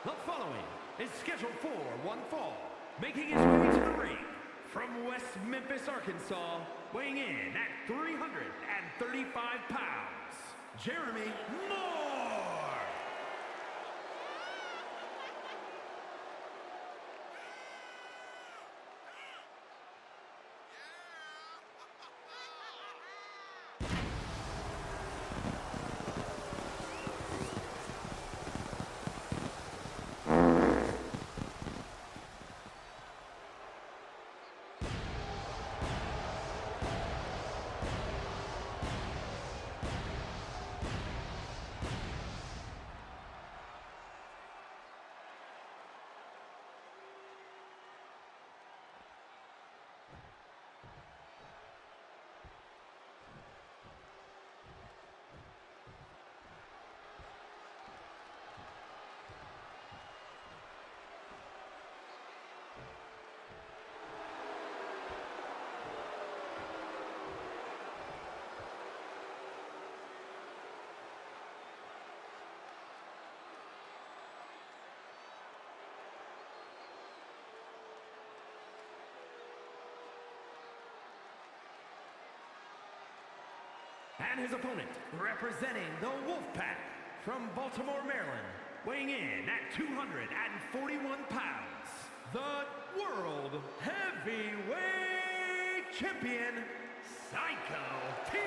The following is scheduled for one fall, making his way to the ring from West Memphis, Arkansas, weighing in at 335 pounds, Jeremy Moore. And his opponent, representing the Wolfpack from Baltimore, Maryland, weighing in at 241 pounds, the World Heavyweight Champion, Psycho T.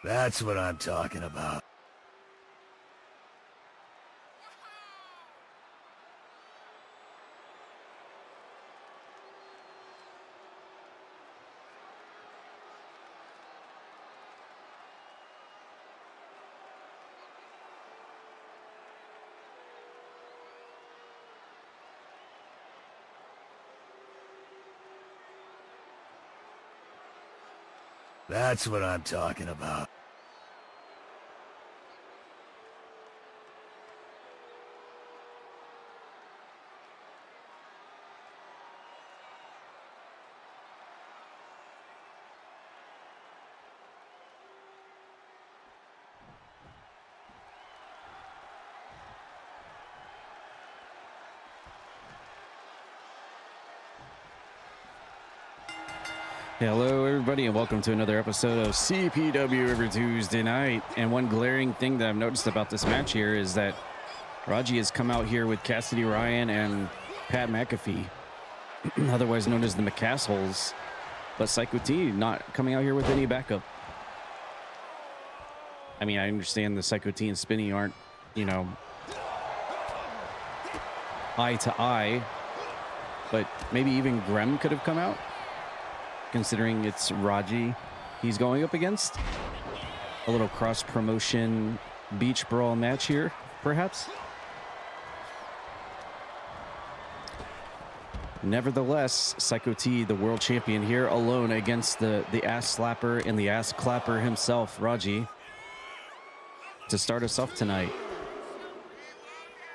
That's what I'm talking about. That's what I'm talking about. Hello everybody and welcome to another episode of CPW every Tuesday night. And one glaring thing that I've noticed about this match here is that RAJI has come out here with Cassidy Ryan and Pat McAfee, otherwise known as the McCassholes, but Psycho T not coming out here with any backup. I mean, I understand the Psycho T and Spinny aren't, you know, eye to eye, but maybe even Grem could have come out, considering it's RAJI he's going up against. A little cross-promotion Beach Brawl match here, perhaps. Nevertheless, Psycho T, the world champion here, alone against the ass slapper and the ass clapper himself, RAJI, to start us off tonight.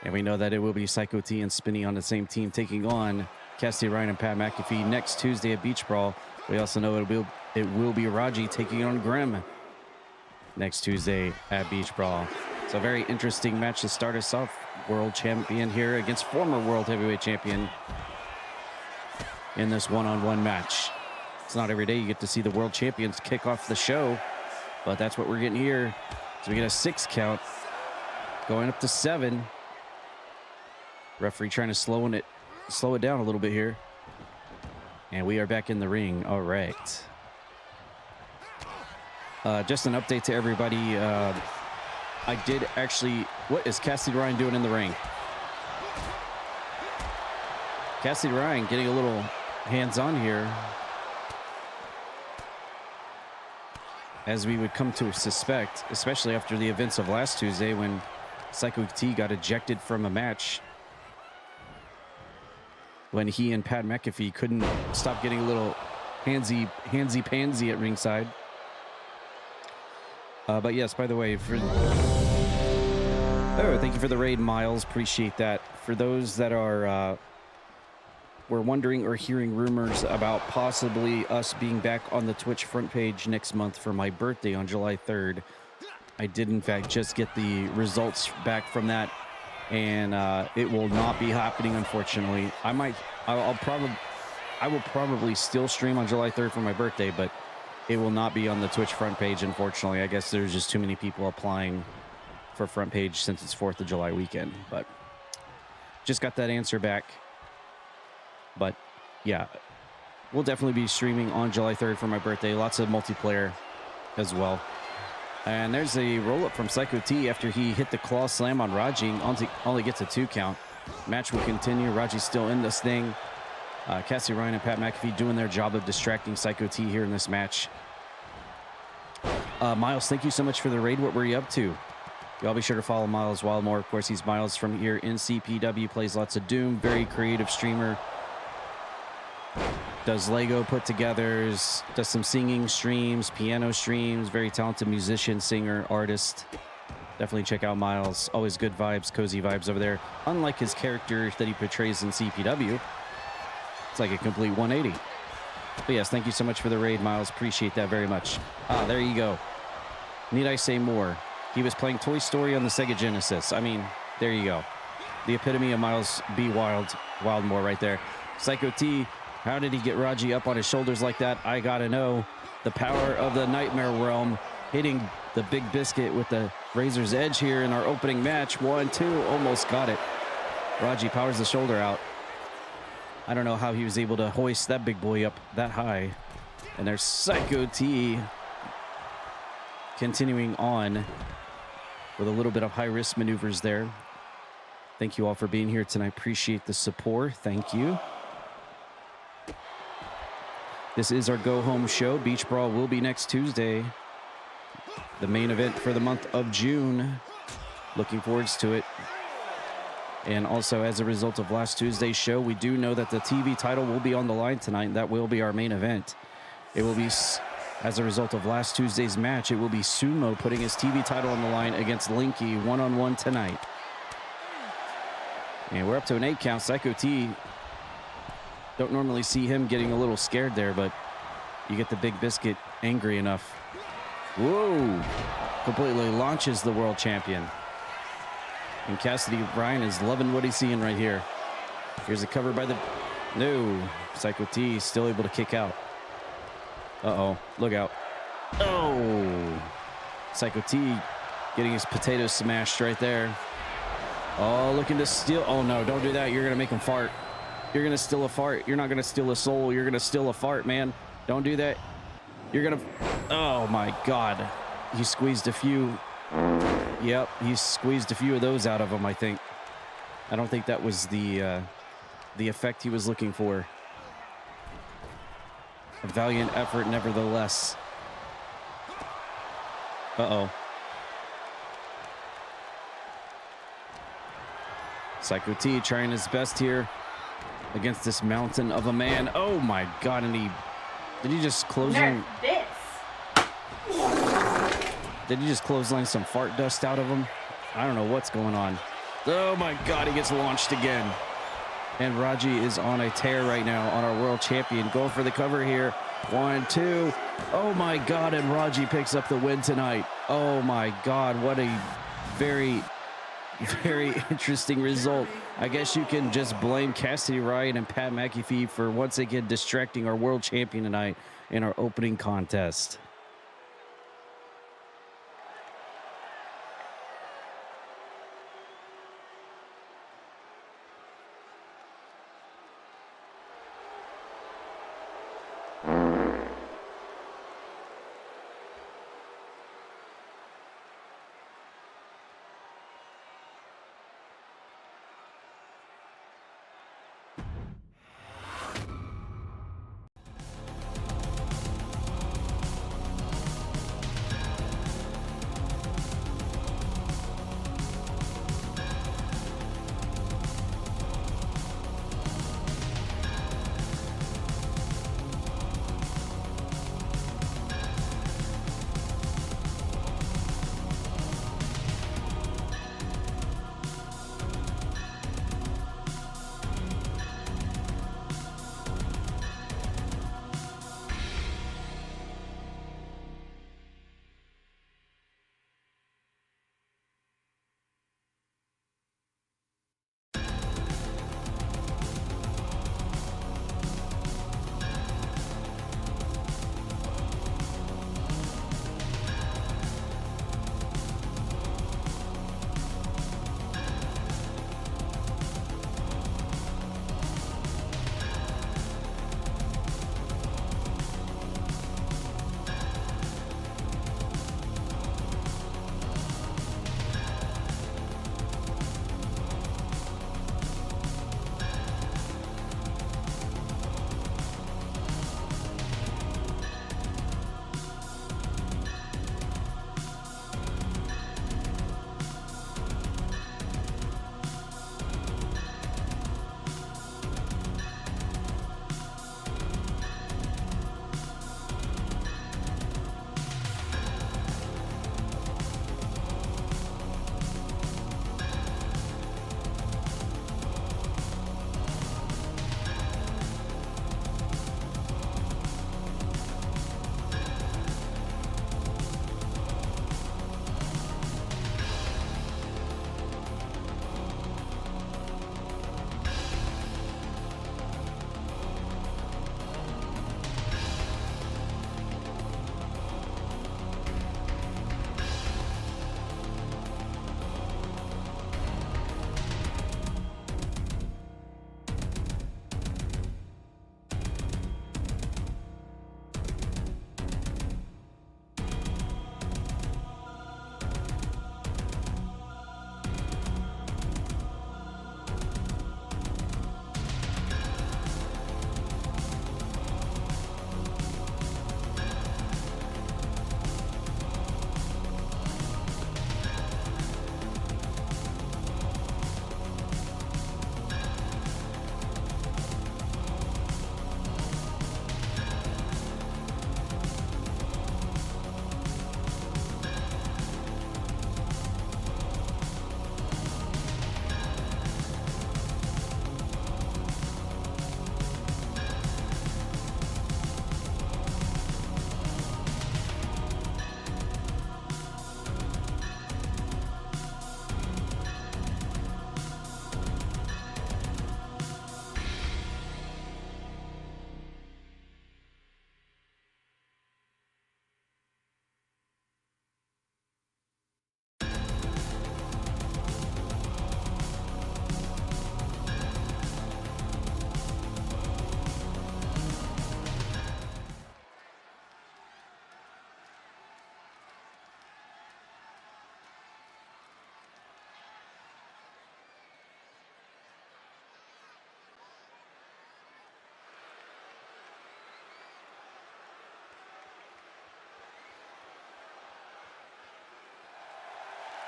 And we know that it will be Psycho T and Spinny on the same team taking on Cassidy Ryan and Pat McAfee next Tuesday at Beach Brawl. We also know it will be RAJI taking on Grem next Tuesday at Beach Brawl. It's a very interesting match to start us off. World champion here against former world heavyweight champion in this one-on-one match. It's not every day you get to see the world champions kick off the show, but that's what we're getting here. So we get a 6 count going up to 7. Referee trying to slow it down a little bit here. And we are back in the ring. All right. Just an update to everybody. I did actually... What is Cassidy Ryan doing in the ring? Cassidy Ryan getting a little hands-on here, as we would come to suspect, especially after the events of last Tuesday when Psycho T got ejected from a match when he and Pat McAfee couldn't stop getting a little handsy-pansy at ringside. But yes, by the way, thank you for the raid, Miles. Appreciate that. For those that are were wondering or hearing rumors about possibly us being back on the Twitch front page next month for my birthday on July 3rd, I did in fact just get the results back from that, and it will not be happening, unfortunately. I will probably still stream on July 3rd for my birthday, but it will not be on the Twitch front page, unfortunately. I guess there's just too many people applying for front page since it's 4th of July weekend, but just got that answer back. But yeah, we'll definitely be streaming on July 3rd for my birthday. Lots of multiplayer as well. And there's a roll-up from Psycho T after he hit the claw slam on RAJI. Only gets a 2 count. Match will continue. RAJI's still in this thing. Cassidy Ryan and Pat McAfee doing their job of distracting Psycho T here in this match. Miles, thank you so much for the raid. What were you up to? Y'all be sure to follow Miles Wildmore. Of course, he's Miles from here in CPW. Plays lots of Doom. Very creative streamer. Does Lego put-togethers, does some singing streams, piano streams, very talented musician, singer, artist. Definitely check out Miles. Always good vibes, cozy vibes over there. Unlike his character that he portrays in CPW, it's like a complete 180. But yes, thank you so much for the raid, Miles. Appreciate that very much. There you go. Need I say more? He was playing Toy Story on the Sega Genesis. I mean, there you go. The epitome of Miles B. Wildmore right there. Psycho T, how did he get RAJI up on his shoulders like that? I gotta know. The power of the Nightmare Realm hitting the Big Biscuit with the Razor's Edge here in our opening match. 1, 2, almost got it. RAJI powers the shoulder out. I don't know how he was able to hoist that big boy up that high. And there's Psycho T continuing on with a little bit of high-risk maneuvers there. Thank you all for being here tonight. Appreciate the support. Thank you. This is our go-home show. Beach Brawl will be next Tuesday. The main event for the month of June. Looking forward to it. And also, as a result of last Tuesday's show, we do know that the TV title will be on the line tonight. That will be our main event. It will be, as a result of last Tuesday's match, it will be Sumo putting his TV title on the line against Linky one-on-one tonight. And we're up to an 8 count. Psycho T, don't normally see him getting a little scared there, but you get the Big Biscuit angry enough. Whoa! Completely launches the world champion. And Cassidy Ryan is loving what he's seeing right here. Here's a cover by the... No. Psycho T still able to kick out. Uh-oh. Look out. Oh! Psycho T getting his potato smashed right there. Oh, looking to steal... Oh, no. Don't do that. You're going to make him fart. You're going to steal a fart. You're not going to steal a soul. You're going to steal a fart, man. Don't do that. You're going to... Oh, my God. He squeezed a few... Yep, he squeezed a few of those out of him, I think. I don't think that was the effect he was looking for. A valiant effort, nevertheless. Uh-oh. Psycho T trying his best here against this mountain of a man. Oh, my God, and he... Did he just clothesline... Did he just clothesline some fart dust out of him? I don't know what's going on. Oh my God, he gets launched again. And RAJI is on a tear right now on our world champion. Going for the cover here. 1, 2. Oh my God, and RAJI picks up the win tonight. Oh my God, what a very, very interesting result. I guess you can just blame Cassidy Ryan and Pat McAfee for once again distracting our world champion tonight in our opening contest.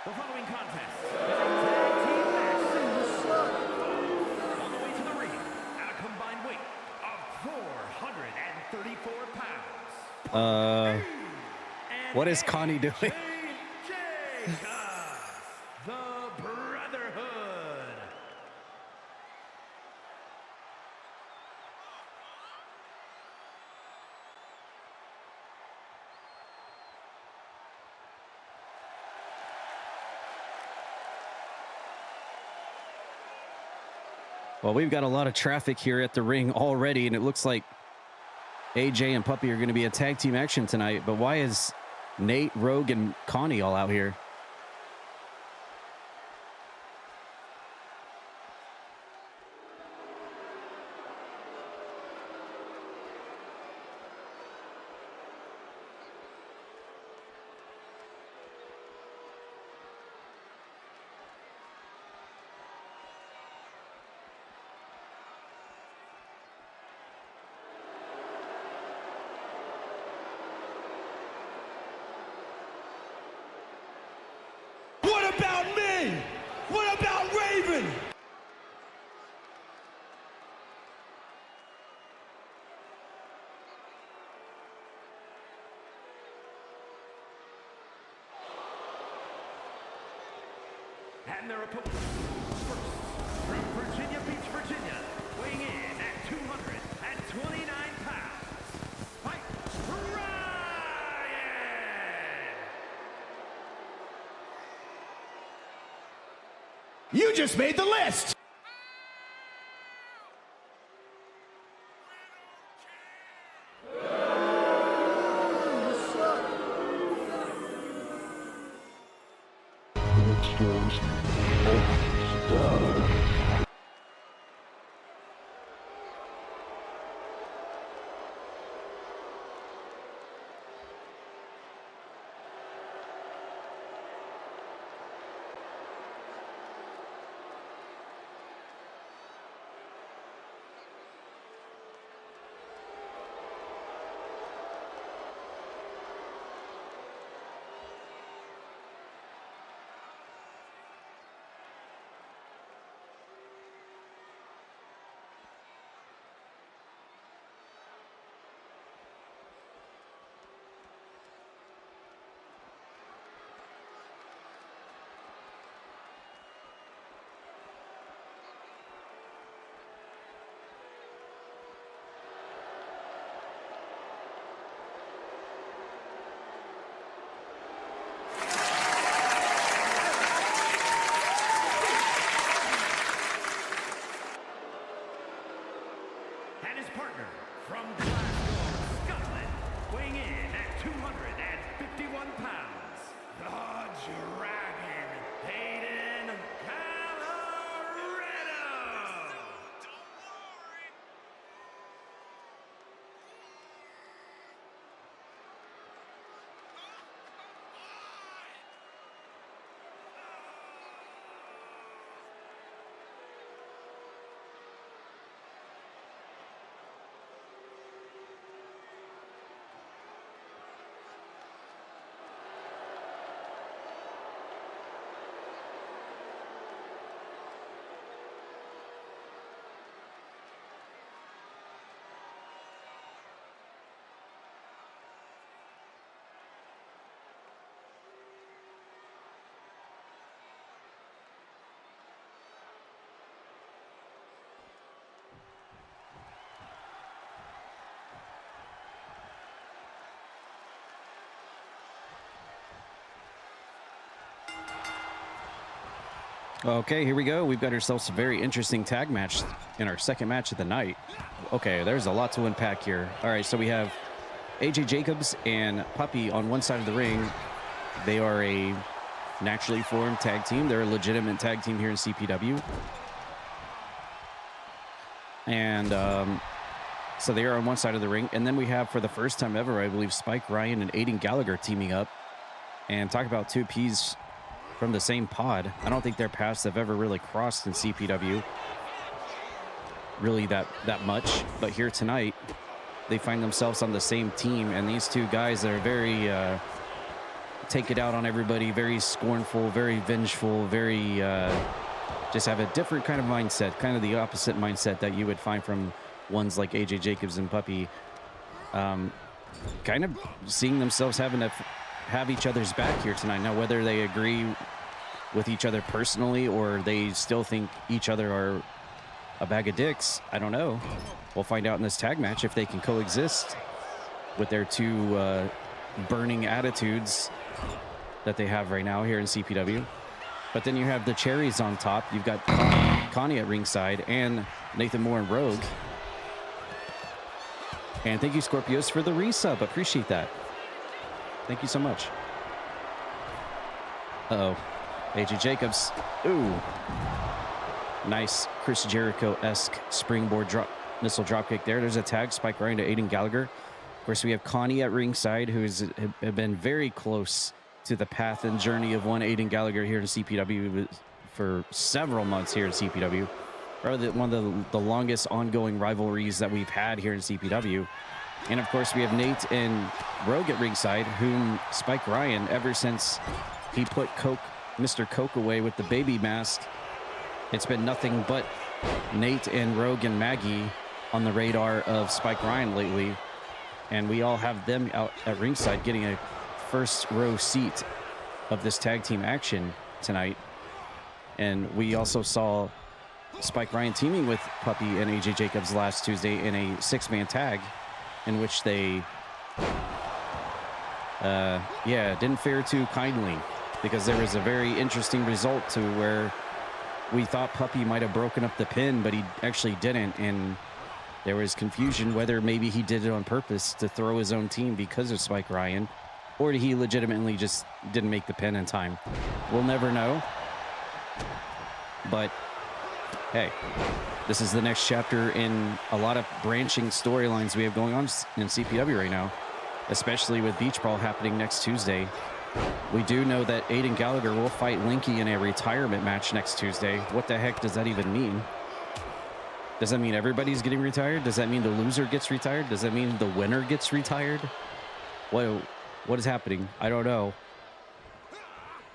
The following contest is a tag team match on the way to the ring at a combined weight of 434 pounds. What is Connie doing? The Brotherhood. Well, we've got a lot of traffic here at the ring already, and it looks like AJ and Puppy are going to be a tag team action tonight. But why is Nate, Rogue, and Connie all out here? What about me? What about Raven? And their opponent, first, from Virginia Beach, Virginia, weighing in at 229 pounds, fight Ryan! You just made the list! And his partner from Glasgow, Scotland, weighing in at 251 pounds, the Dragon, Hayden Colorado. Okay, here we go. We've got ourselves a very interesting tag match in our second match of the night. Okay, there's a lot to unpack here. All right, so we have AJ Jacobs and Puppy on one side of the ring. They are a naturally formed tag team. They're a legitimate tag team here in CPW. And so they are on one side of the ring. And then we have, for the first time ever, I believe, Spike Ryan and Aiden Gallagher teaming up. And talk about two Ps from the same pod. I don't think their paths have ever really crossed in CPW really that much, but here tonight they find themselves on the same team, and these two guys are very take it out on everybody, very scornful, very vengeful, very just have a different kind of mindset, kind of the opposite mindset that you would find from ones like AJ Jacobs and Puppy. Kind of seeing themselves having to have each other's back here tonight. Now, whether they agree with each other personally or they still think each other are a bag of dicks, I don't know. We'll find out in this tag match if they can coexist with their two burning attitudes that they have right now here in CPW. But then you have the cherries on top. You've got Connie at ringside and Nathan Moore and Rogue. And thank you, Scorpios, for the resub. Appreciate that. Thank you so much. Uh-oh. AJ Jacobs. Ooh. Nice Chris Jericho-esque springboard missile dropkick there. There's a tag. Spike Ryan to Aiden Gallagher. Of course, we have Connie at ringside, who has been very close to the path and journey of one Aiden Gallagher here in CPW for several months here in CPW. Probably one of the longest ongoing rivalries that we've had here in CPW. And of course, we have Nate and Rogue at ringside, whom Spike Ryan, ever since he put Mr. Coke away with the baby mask, it's been nothing but Nate and Rogue and Maggie on the radar of Spike Ryan lately. And we all have them out at ringside getting a first row seat of this tag team action tonight. And we also saw Spike Ryan teaming with Puppy and AJ Jacobs last Tuesday in a 6-man tag in which they didn't fare too kindly, because there was a very interesting result to where we thought Puppy might have broken up the pin, but he actually didn't, and there was confusion whether maybe he did it on purpose to throw his own team because of Spike Ryan, or he legitimately just didn't make the pin in time. We'll never know. But hey, this is the next chapter in a lot of branching storylines we have going on in CPW right now, especially with Beach Brawl happening next Tuesday. We do know that Aiden Gallagher will fight Linky in a retirement match next Tuesday. What the heck does that even mean? Does that mean everybody's getting retired? Does that mean the loser gets retired? Does that mean the winner gets retired? What is happening? I don't know.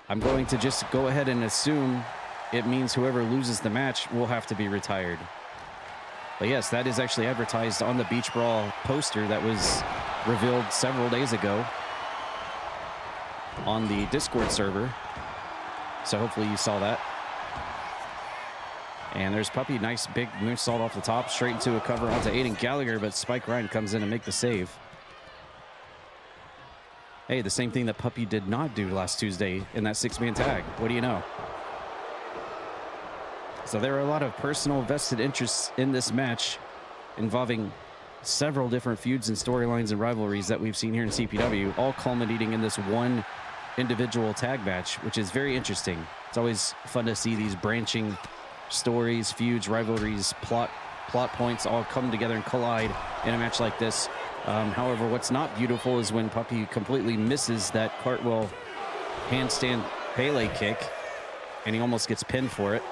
I'm going to just go ahead and assume it means whoever loses the match will have to be retired. But yes, that is actually advertised on the Beach Brawl poster that was revealed several days ago on the Discord server. So hopefully you saw that. And there's Puppy, nice big moonsault off the top, straight into a cover onto Aiden Gallagher, but Spike Ryan comes in and make the save. Hey, the same thing that Puppy did not do last Tuesday in that 6-man tag. What do you know? So there are a lot of personal vested interests in this match involving several different feuds and storylines and rivalries that we've seen here in CPW, all culminating in this one individual tag match, which is very interesting. It's always fun to see these branching stories, feuds, rivalries, plot points all come together and collide in a match like this. However, what's not beautiful is when Puppy completely misses that cartwheel handstand Pele kick, and he almost gets pinned for it.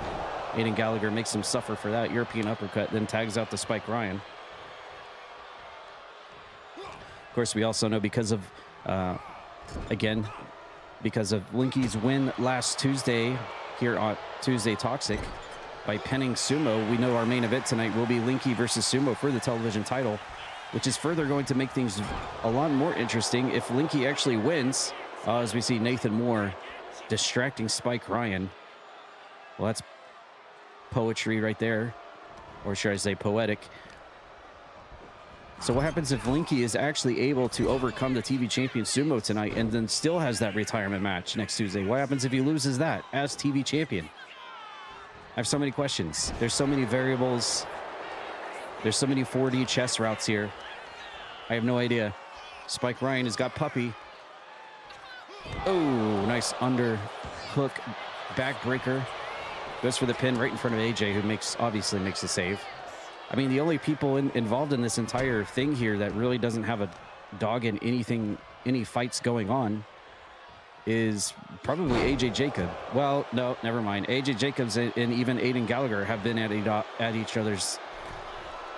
Aiden Gallagher makes him suffer for that European uppercut, then tags out to Spike Ryan. Of course, we also know because of Linky's win last Tuesday here on Tuesday Toxic by pinning Sumo, we know our main event tonight will be Linky versus Sumo for the television title, which is further going to make things a lot more interesting if Linky actually wins, as we see Nathan Moore distracting Spike Ryan. Well, that's poetry right there, or should I say poetic. So what happens if Linky is actually able to overcome the TV champion Sumo tonight and then still has that retirement match next Tuesday? What happens if he loses that as TV champion? I have so many questions. There's so many variables. There's so many 4D chess routes here. I have no idea. Spike Ryan has got Puppy. Oh, nice underhook backbreaker. Goes for the pin right in front of AJ, who obviously makes the save. I mean, the only people involved in this entire thing here that really doesn't have a dog in anything, any fights going on, is probably AJ Jacob. Well, no, never mind. AJ Jacobs and even Aiden Gallagher have been at each other's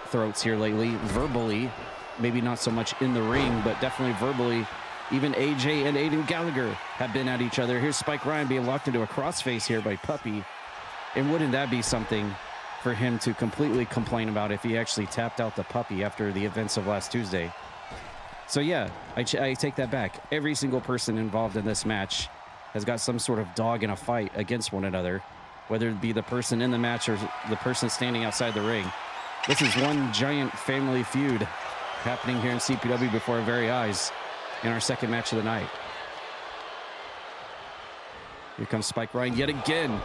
throats here lately, verbally. Maybe not so much in the ring, but definitely verbally Even AJ and Aiden Gallagher have been at each other. Here's Spike Ryan being locked into a crossface here by Puppy. And wouldn't that be something for him to completely complain about if he actually tapped out the Puppy after the events of last Tuesday? So yeah, I take that back. Every single person involved in this match has got some sort of dog in a fight against one another, whether it be the person in the match or the person standing outside the ring. This is one giant family feud happening here in CPW before our very eyes in our second match of the night. Here comes Spike Ryan yet again.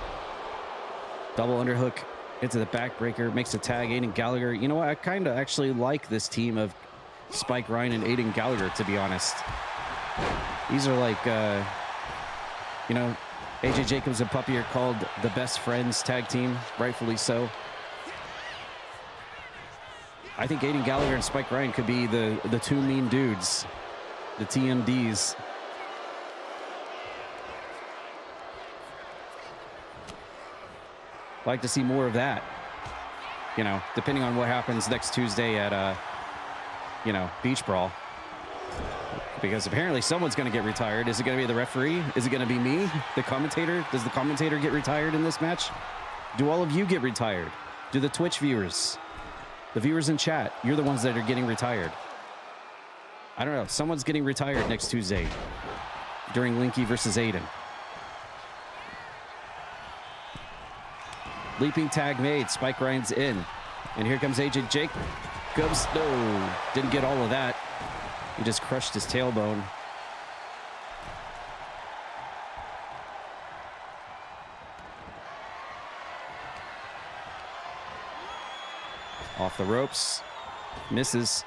Double underhook into the backbreaker, makes a tag. Aiden Gallagher. You know what? I kind of actually like this team of Spike Ryan and Aiden Gallagher, to be honest. These are like, you know, AJ Jacobs and Puppy are called the best friends tag team, rightfully so. I think Aiden Gallagher and Spike Ryan could be the two mean dudes, the TMDs. I'd like to see more of that, you know, depending on what happens next Tuesday at, you know, Beach Brawl. Because apparently someone's going to get retired. Is it going to be the referee? Is it going to be me, the commentator? Does the commentator get retired in this match? Do all of you get retired? Do the Twitch viewers? The viewers in chat, you're the ones that are getting retired. I don't know. Someone's getting retired next Tuesday during Linky versus Aiden. Leaping tag made. Spike Ryan's in. And here comes AJ Jacobs. No, didn't get all of that. He just crushed his tailbone. Off the ropes. Misses.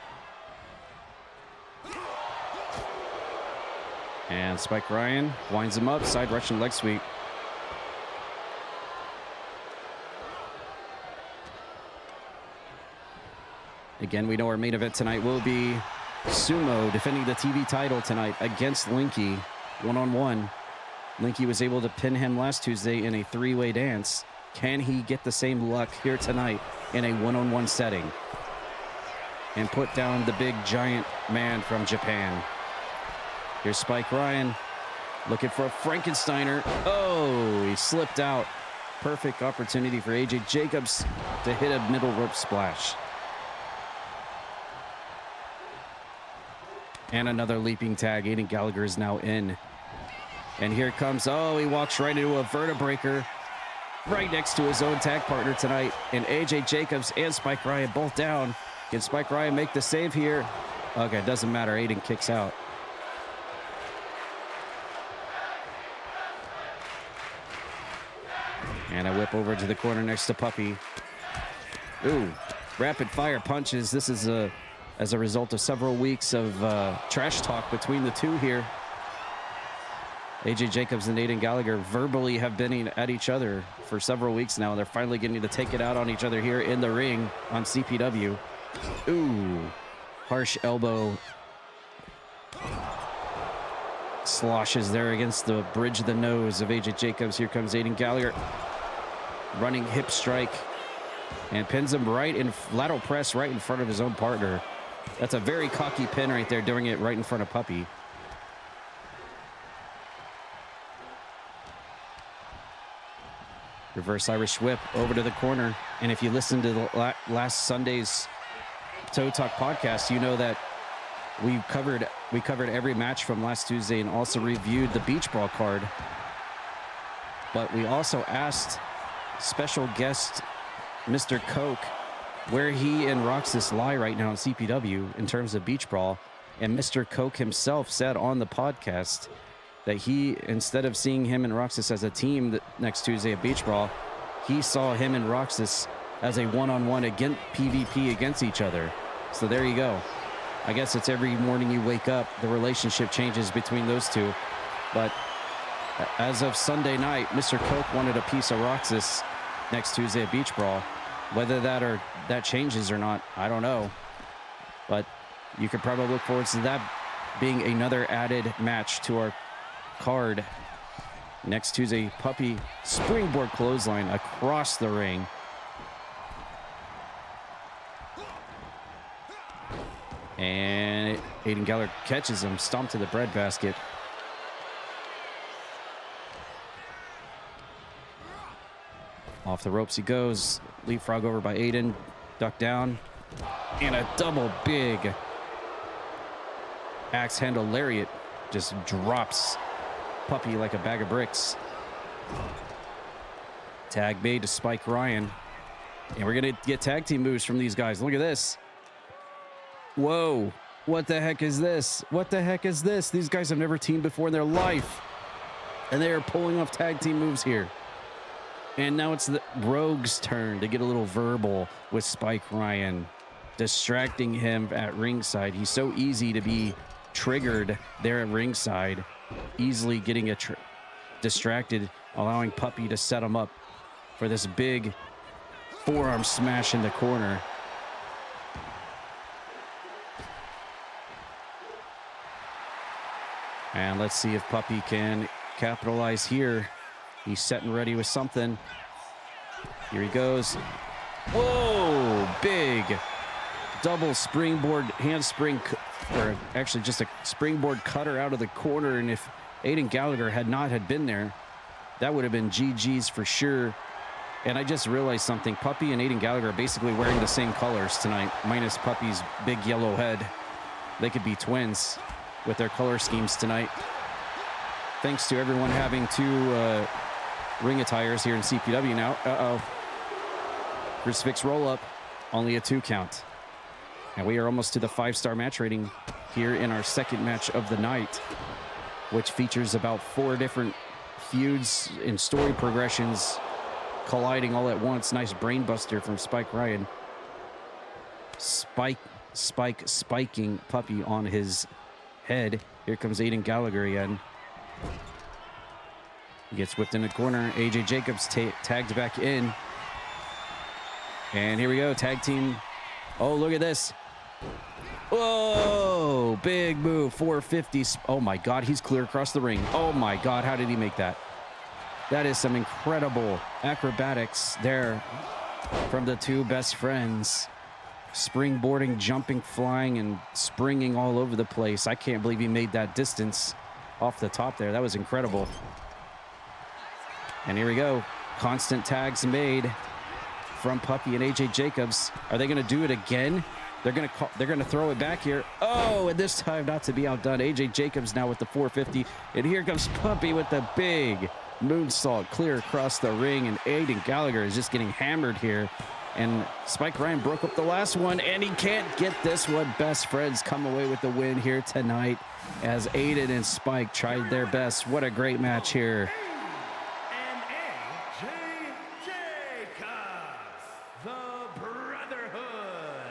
And Spike Ryan winds him up. Side Russian leg sweep. Again, we know our main event tonight will be Sumo defending the TV title tonight against Linky one-on-one. Linky was able to pin him last Tuesday in a three-way dance. Can he get the same luck here tonight in a one-on-one setting and put down the big giant man from Japan? Here's Spike Ryan looking for a Frankensteiner. Oh, he slipped out. Perfect opportunity for AJ Jacobs to hit a middle rope splash. And another leaping tag. Aiden Gallagher is now in. And here comes, oh, he walks right into a vertebreaker right next to his own tag partner tonight. And AJ Jacobs and Spike Ryan both down. Can Spike Ryan make the save here? Okay, doesn't matter. Aiden kicks out. And a whip over to the corner next to Puppy. Ooh, rapid fire punches. This is as a result of several weeks of trash talk between the two here. AJ Jacobs and Aiden Gallagher verbally have been at each other for several weeks now. They're finally getting to take it out on each other here in the ring on CPW. Ooh, harsh elbow. Sloshes there against the bridge of the nose of AJ Jacobs. Here comes Aiden Gallagher. Running hip strike. And pins him right in lateral press right in front of his own partner. That's a very cocky pin right there, doing it right in front of Puppy. Reverse Irish whip over to the corner. And if you listen to the last Sunday's Toe Talk podcast, you know that we covered every match from last Tuesday and also reviewed the Beach Brawl card. But we also asked special guest Mr. Coke where he and Roxas lie right now in CPW in terms of Beach Brawl. And Mr. Coke himself said on the podcast that he, instead of seeing him and Roxas as a team next Tuesday at Beach Brawl, he saw him and Roxas as a one-on-one against PvP against each other. So there you go. I guess it's every morning you wake up, the relationship changes between those two. But as of Sunday night, Mr. Coke wanted a piece of Roxas next Tuesday at Beach Brawl. Whether that changes or not, I don't know. But you could probably look forward to that being another added match to our card next Tuesday. Puppy springboard clothesline across the ring. And Aiden Gallagher catches him, stomped to the breadbasket. Off the ropes he goes. Leapfrog over by Aiden. Duck down. And a double big axe handle lariat. Just drops Puppy like a bag of bricks. Tag made to Spike Ryan. And we're going to get tag team moves from these guys. Look at this. Whoa. What the heck is this? What the heck is this? These guys have never teamed before in their life. And they are pulling off tag team moves here. And now it's the Rogue's turn to get a little verbal with Spike Ryan, distracting him at ringside. He's so easy to be triggered there at ringside, easily getting distracted, allowing Puppy to set him up for this big forearm smash in the corner. And let's see if Puppy can capitalize here. He's set and ready with something. Here he goes. Whoa, big double springboard handspring, or actually just a springboard cutter out of the corner. And if Aiden Gallagher had been there, that would have been GG's for sure. And I just realized something. Puppy and Aiden Gallagher are basically wearing the same colors tonight, minus Puppy's big yellow head. They could be twins with their color schemes tonight. Thanks to everyone having two ring attires here in CPW now. Uh-oh. Crucifix roll-up, only a 2 count. And we are almost to the 5-star match rating here in our second match of the night, which features about 4 different feuds and story progressions colliding all at once. Nice brain buster from Spike Ryan. Spiking Puppy on his head. Here comes Aiden Gallagher again. He gets whipped in the corner. AJ Jacobs tagged back in. And here we go, tag team. Oh, look at this. Whoa, big move, 450. Oh my God, he's clear across the ring. Oh my God, how did he make that? That is some incredible acrobatics there from the two best friends. Springboarding, jumping, flying, and springing all over the place. I can't believe he made that distance off the top there. That was incredible. And here we go. Constant tags made from Puppy and AJ Jacobs. Are they going to do it again? They're going to throw it back here. Oh, and this time not to be outdone. AJ Jacobs now with the 450. And here comes Puppy with the big moonsault clear across the ring. And Aiden Gallagher is just getting hammered here. And Spike Ryan broke up the last one, and he can't get this one. Best friends come away with the win here tonight as Aiden and Spike tried their best. What a great match here. And AJ Jacobs, the Brotherhood.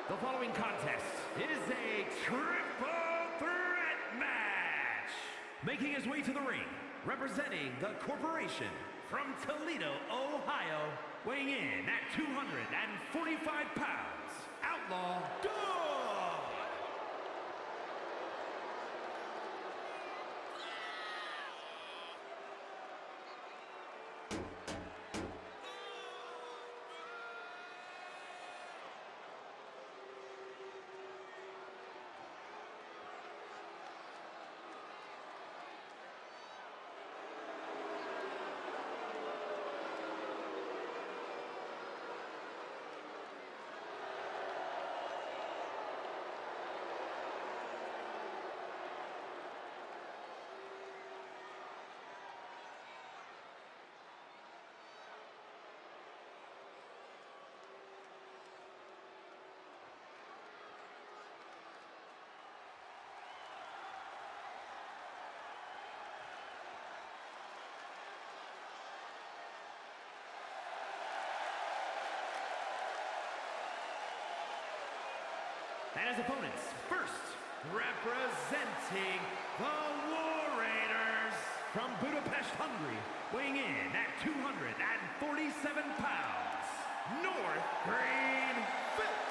The following contest is a triple threat match. Making his way to the ring, representing the corporation from Toledo, Ohio, weighing in at 245 pounds, Outlaw Dog. And his opponents, first, representing the War Raiders from Budapest, Hungary, weighing in at 247 pounds, North Green Phillips.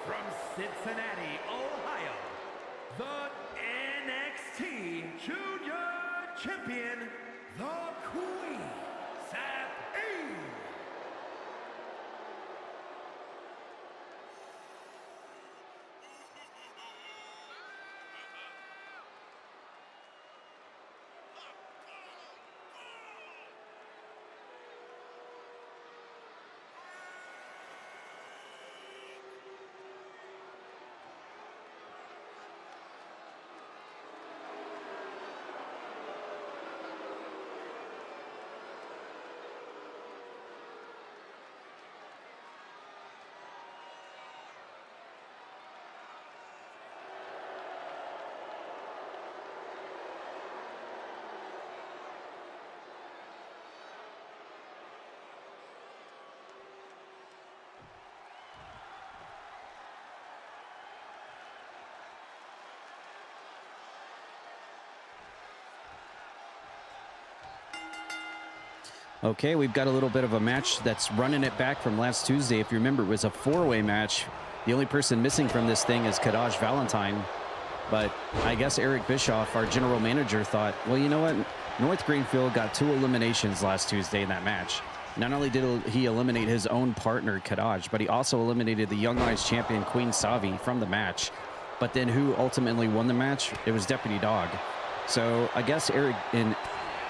From Cincinnati, Ohio, the NXT Junior Champion, the Queen, S3E12. Okay, we've got a little bit of a match that's running it back from last Tuesday. If you remember, it was a four-way match. The only person missing from this thing is Kadaj Valentine. But I guess Eric Bischoff, our general manager, thought, well, you know what? North Greenfield got 2 eliminations last Tuesday in that match. Not only did he eliminate his own partner, Kadaj, but he also eliminated the Young Lions champion, Queen Savi, from the match. But then who ultimately won the match? It was Deputy Dog. So I guess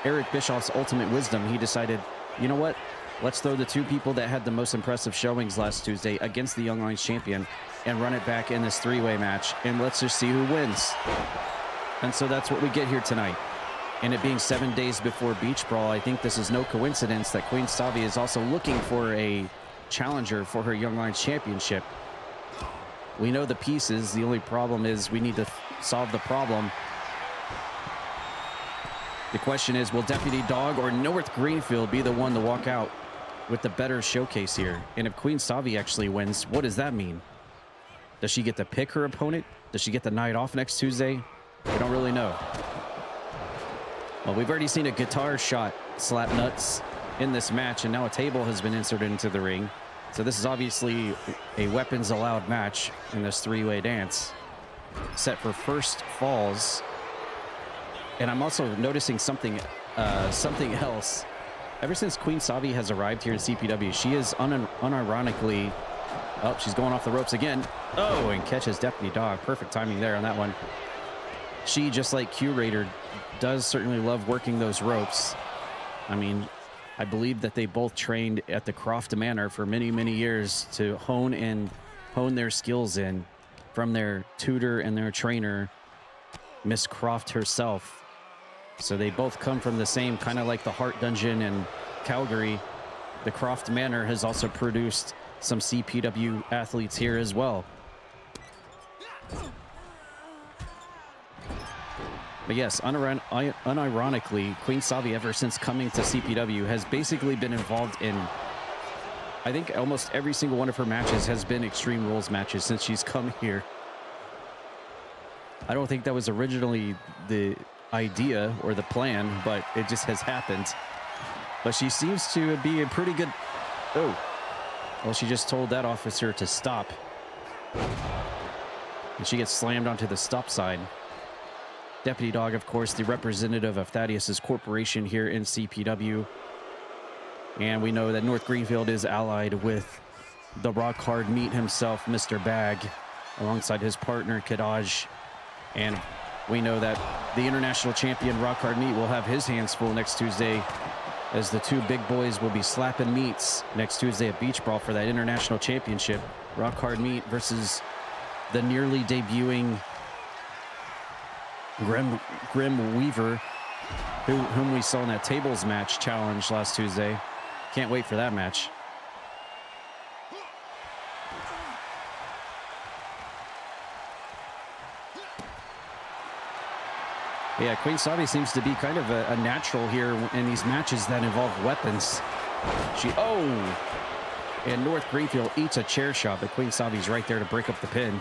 Eric Bischoff's ultimate wisdom, he decided, you know what? Let's throw the 2 people that had the most impressive showings last Tuesday against the Young Lions champion and run it back in this 3-way match, and let's just see who wins. And so that's what we get here tonight. And it being 7 days before Beach Brawl, I think this is no coincidence that Queen Savi is also looking for a challenger for her Young Lions championship. We know the pieces. The only problem is we need to solve the problem. The question is, will Deputy Dog or North Greenfield be the one to walk out with the better showcase here? And if Queen Savi actually wins, what does that mean? Does she get to pick her opponent? Does she get the night off next Tuesday? We don't really know. Well, we've already seen a guitar shot slap nuts in this match, and now a table has been inserted into the ring. So this is obviously a weapons allowed match in this 3-way dance. Set for first falls. And I'm also noticing something something else. Ever since Queen Savi has arrived here in CPW, she is unironically... Oh, she's going off the ropes again. Oh, and catches Deputy Dog. Perfect timing there on that one. She, just like Q-Raider, does certainly love working those ropes. I mean, I believe that they both trained at the Croft Manor for many, many years to hone their skills in from their tutor and their trainer, Miss Croft herself. So they both come from the same, kind of like the Heart Dungeon in Calgary. The Croft Manor has also produced some CPW athletes here as well. But yes, unironically, Queen Savi, ever since coming to CPW, has basically been involved in, I think almost every single one of her matches has been Extreme Rules matches since she's come here. I don't think that was originally the idea or the plan, but it just has happened. But she seems to be a pretty good... Oh. Well, she just told that officer to stop. And she gets slammed onto the stop sign. Deputy Dog, of course, the representative of Thaddeus's corporation here in CPW. And we know that North Greenfield is allied with the rock hard meat himself, Mr. Bag, alongside his partner, Kadaj. And we know that the international champion, Rock Hard Meat, will have his hands full next Tuesday, as the two big boys will be slapping meats next Tuesday at Beach Brawl for that international championship. Rock Hard Meat versus the nearly debuting Grem Weaver, whom we saw in that tables match challenge last Tuesday. Can't wait for that match. Yeah, Queen Savi seems to be kind of a natural here in these matches that involve weapons. And North Greenfield eats a chair shot, but Queen Savi's right there to break up the pin.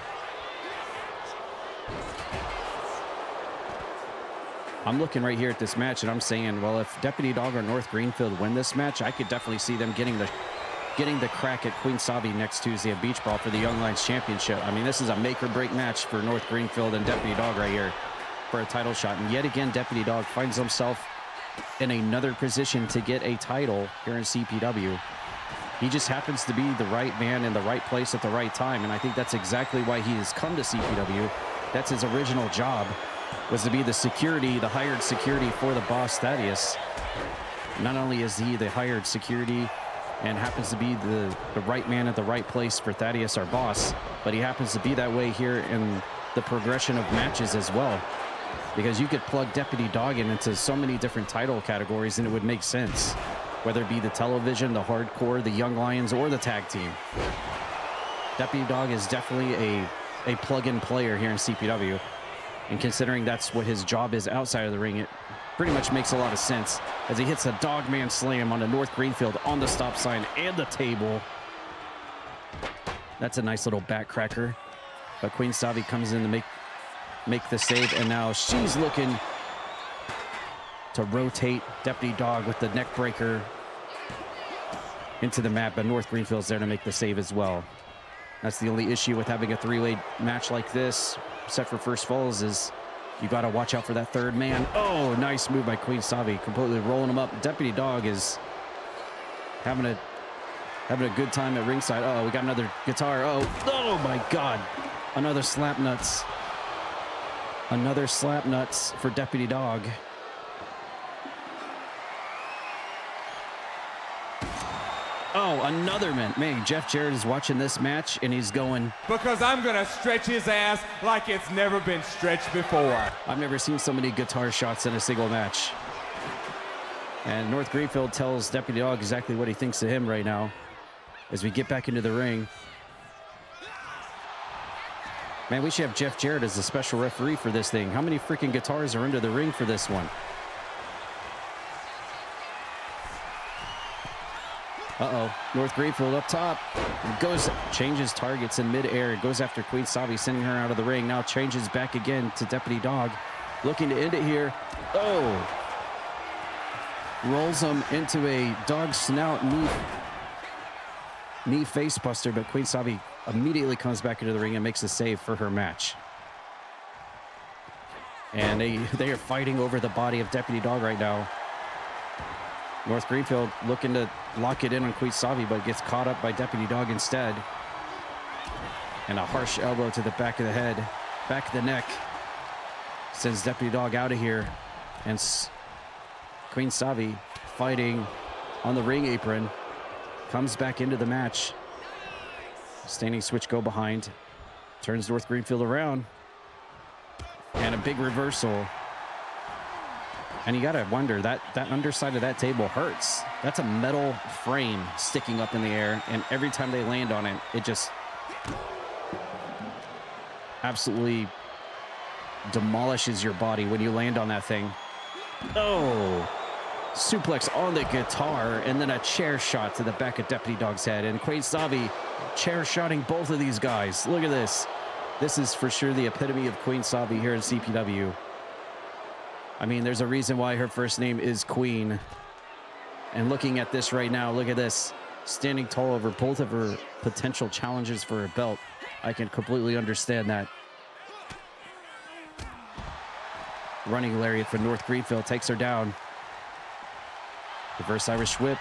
I'm looking right here at this match, and I'm saying, well, if Deputy Dog or North Greenfield win this match, I could definitely see them getting the crack at Queen Savi next Tuesday at Beach Brawl for the Young Lions Championship. I mean, this is a make-or-break match for North Greenfield and Deputy Dog right here for a title shot. And yet again, Deputy Dog finds himself in another position to get a title here in CPW. He just happens to be the right man in the right place at the right time, and I think that's exactly why he has come to CPW. That's his original job, was to be the security, the hired security for the boss, Thaddeus. Not only is he the hired security and happens to be the right man at the right place for Thaddeus, our boss, but he happens to be that way here in the progression of matches as well. Because you could plug Deputy Dog into so many different title categories and it would make sense, whether it be the television, the hardcore, the Young Lions, or the tag team. Deputy Dog is definitely a plug-in player here in CPW. And considering that's what his job is outside of the ring, it pretty much makes a lot of sense as he hits a Dogman Slam on the North Greenfield on the stop sign and the table. That's a nice little backcracker. But Queen Savi comes in to make the save, and now she's looking to rotate Deputy Dog with the neck breaker into the mat, but North Greenfield's there to make the save as well. That's the only issue with having a three-way match like this, set for first falls, is you got to watch out for that third man. Oh, nice move by Queen Savi, completely rolling him up. Deputy Dog is having a good time at ringside. Oh, we got another guitar. Oh my God. Another slap nuts. Another slap nuts for Deputy Dog. Oh, another man. Man, Jeff Jarrett is watching this match and he's going, because I'm gonna stretch his ass like it's never been stretched before. I've never seen so many guitar shots in a single match. And North Greenfield tells Deputy Dog exactly what he thinks of him right now as we get back into the ring. Man, we should have Jeff Jarrett as the special referee for this thing. How many freaking guitars are into the ring for this one? Uh-oh, North Greenfield up top. Changes targets in midair. Goes after Queen Savi, sending her out of the ring. Now changes back again to Deputy Dog. Looking to end it here. Oh! Rolls him into a dog snout knee face buster, but Queen Savi immediately comes back into the ring and makes a save for her match. And they are fighting over the body of Deputy Dog right now. North Greenfield looking to lock it in on Queen but gets caught up by Deputy Dog instead. And a harsh elbow to the back of the head, back of the neck. Sends Deputy Dog out of here. And Queen Savi fighting on the ring apron. Comes back into the match. Standing switch go behind. Turns North Greenfield around. And a big reversal. And you gotta wonder, that underside of that table hurts. That's a metal frame sticking up in the air, and every time they land on it, it just absolutely demolishes your body when you land on that thing. Oh, suplex on the guitar, and then a chair shot to the back of Deputy Dog's head, and Queen Savi chair shotting both of these guys. Look at this. This is for sure the epitome of Queen Savi here in CPW. I mean, there's a reason why her first name is Queen. And looking at this right now, look at this. Standing tall over both of her potential challenges for her belt. I can completely understand that. Running lariat for North Greenfield takes her down. Reverse Irish whip.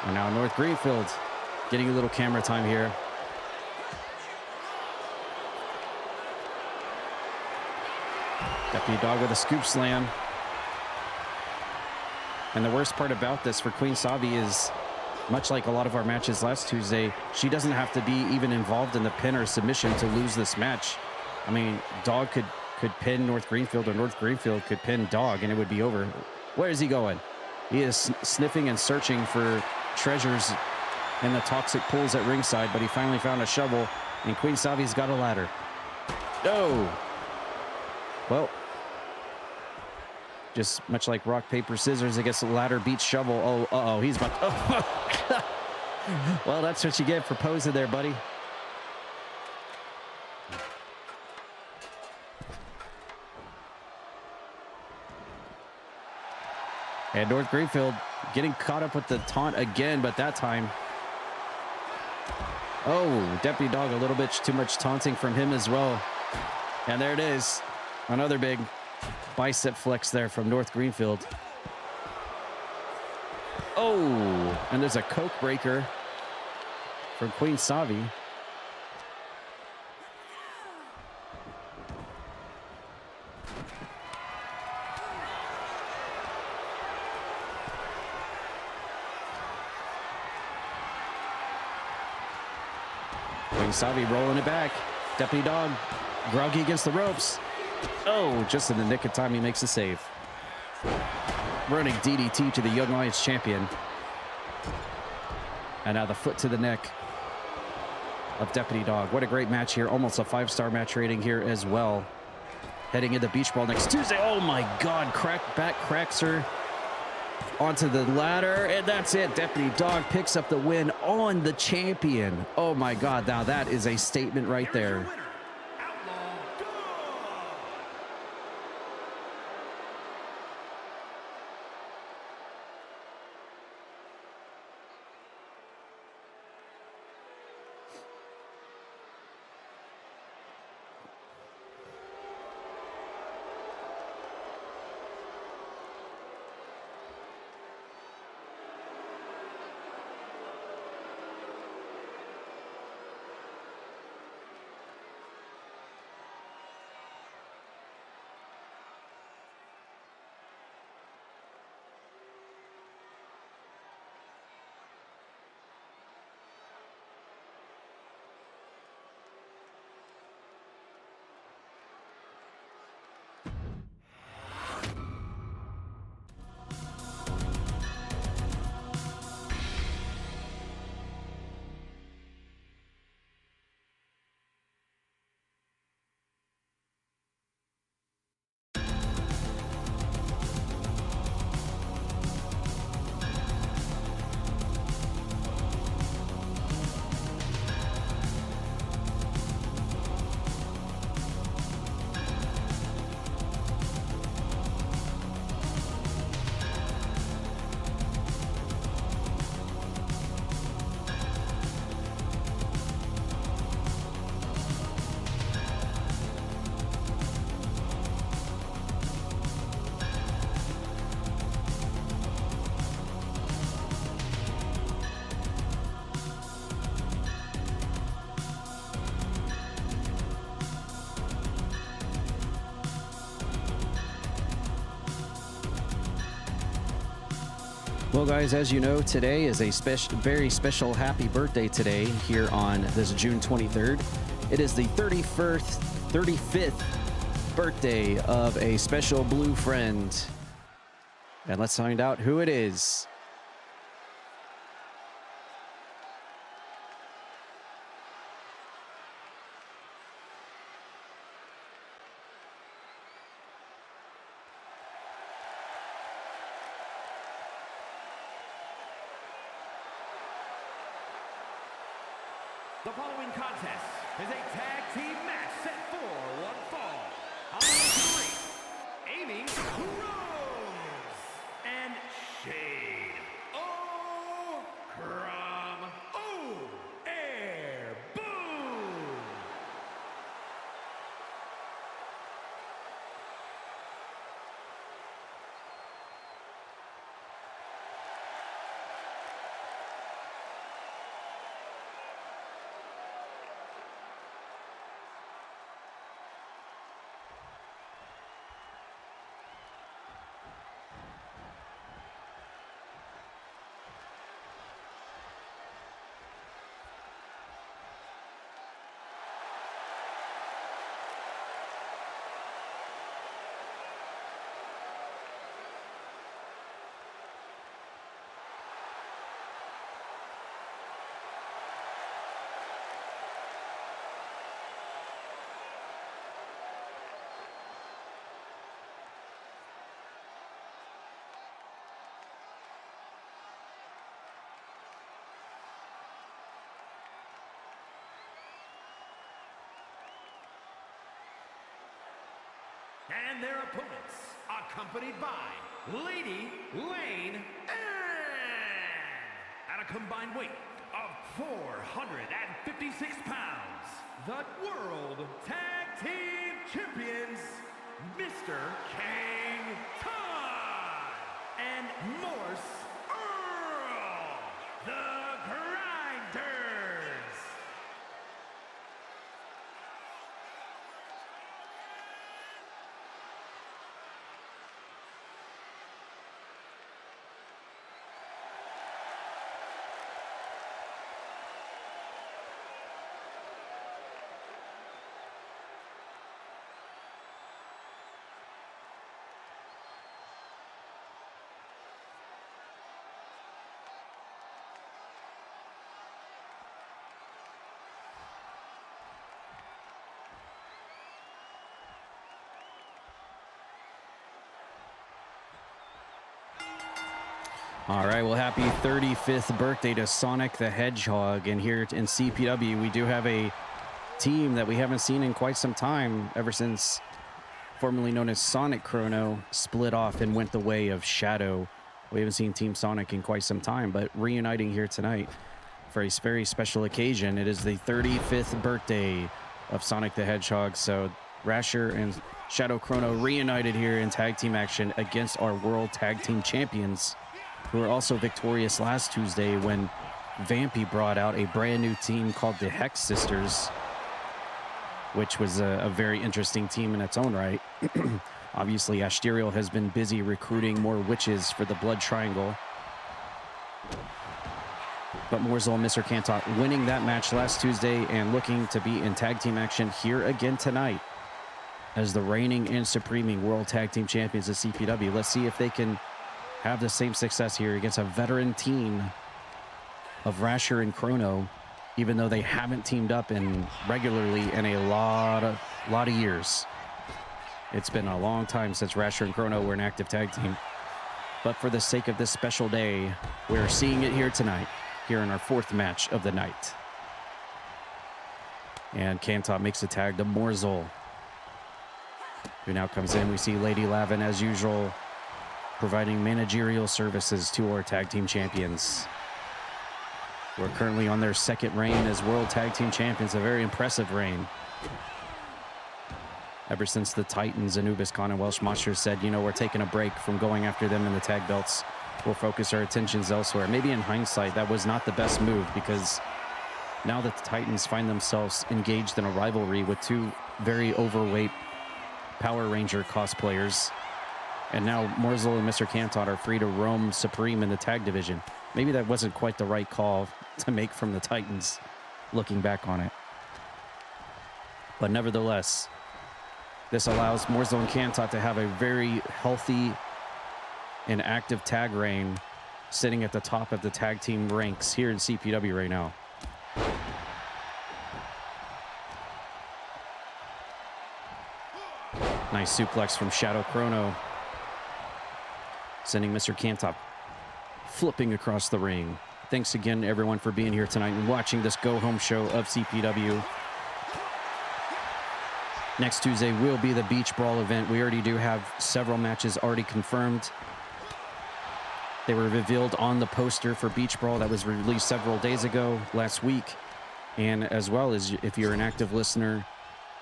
And now North Greenfield getting a little camera time here. Deputy Dog with a scoop slam. And the worst part about this for Queen Savi is, much like a lot of our matches last Tuesday, she doesn't have to be even involved in the pin or submission to lose this match. I mean, Dog could pin North Greenfield, or North Greenfield could pin Dog, and it would be over. Where is he going? He is sniffing and searching for treasures in the toxic pools at ringside, but he finally found a shovel, and Queen Savi's got a ladder. No! Well, just much like rock, paper, scissors, I guess ladder beats shovel. Oh, uh-oh, he's about to, oh. Well, that's what you get for posing there, buddy. And North Greenfield getting caught up with the taunt again, but that time, oh, Deputy Dog, a little bit too much taunting from him as well. And there it is. Another big bicep flex there from North Greenfield. Oh, and there's a Coke breaker from Queen Savi. Queen Savi rolling it back. Deputy Dog groggy against the ropes. Oh, just in the nick of time, he makes a save. Running DDT to the Young Lions champion. And now the foot to the neck of Deputy Dog. What a great match here. Almost a 5-star match rating here as well. Heading into Beach Brawl next Tuesday. Oh my God, cracks her onto the ladder. And that's it. Deputy Dog picks up the win on the champion. Oh my God, now that is a statement right there. Well, guys, as you know, today is a very special happy birthday today here on this June 23rd. It is the 35th birthday of a special blue friend. And let's find out who it is. The following contest is a tag team match set for one fall. On the ring, Amy Rose and Shade O'Crum Air Boom. And their opponents, accompanied by Lady Lane at a combined weight of 456 pounds, the World Tag Team Champions, Mr. King Todd and Morse Earl, the Grinders. All right, well, happy 35th birthday to Sonic the Hedgehog. And here in CPW, we do have a team that we haven't seen in quite some time, ever since formerly known as Sonic Chrono split off and went the way of Shadow. We haven't seen Team Sonic in quite some time, but reuniting here tonight for a very special occasion. It is the 35th birthday of Sonic the Hedgehog. So Rasher and Shadow Chrono reunited here in tag team action against our World Tag Team Champions, who were also victorious last Tuesday when Vampy brought out a brand new team called the Hex Sisters, which was a very interesting team in its own right. Obviously, Asterial has been busy recruiting more witches for the Blood Triangle. But Morzol and Mr. Kantok winning that match last Tuesday and looking to be in tag team action here again tonight as the reigning and supreming World Tag Team Champions of CPW. Let's see if they can have the same success here against a veteran team of Rasher and Chrono, even though they haven't teamed up regularly in a lot of years. It's been a long time since Rasher and Chrono were an active tag team. But for the sake of this special day, we're seeing it here tonight, here in our fourth match of the night. And Kantok makes a tag to Morzol, who now comes in. We see Lady Lavin, as usual, providing managerial services to our tag team champions. We're currently on their second reign as World Tag Team Champions, a very impressive reign. Ever since the Titans, Anubis Khan and Welsh Monsters said, you know, we're taking a break from going after them in the tag belts. We'll focus our attentions elsewhere. Maybe in hindsight, that was not the best move, because now that the Titans find themselves engaged in a rivalry with two very overweight Power Ranger cosplayers, And now Morzel and Mr. Cantot are free to roam supreme in the tag division. Maybe that wasn't quite the right call to make from the Titans, looking back on it. But nevertheless, this allows Morzel and Cantot to have a very healthy and active tag reign, sitting at the top of the tag team ranks here in CPW right now. Nice suplex from Shadow Chrono, sending Mr. Cantot flipping across the ring. Thanks again, everyone, for being here tonight and watching this go-home show of CPW. Next Tuesday will be the Beach Brawl event. We already do have several matches already confirmed. They were revealed on the poster for Beach Brawl that was released several days ago, last week. And as well as if you're an active listener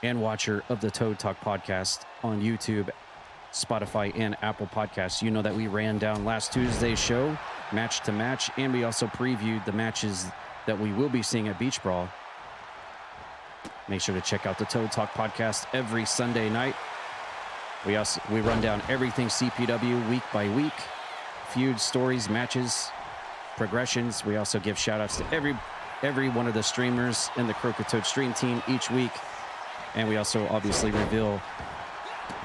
and watcher of the Toad Talk podcast on YouTube, Spotify, and Apple Podcasts, you know that we ran down last Tuesday's show, match to match, and we also previewed the matches that we will be seeing at Beach Brawl. Make sure to check out the Toad Talk podcast every Sunday night. We run down everything CPW week by week. Feuds, stories, matches, progressions. We also give shout outs to every one of the streamers in the Croakitoad stream team each week. And we also obviously reveal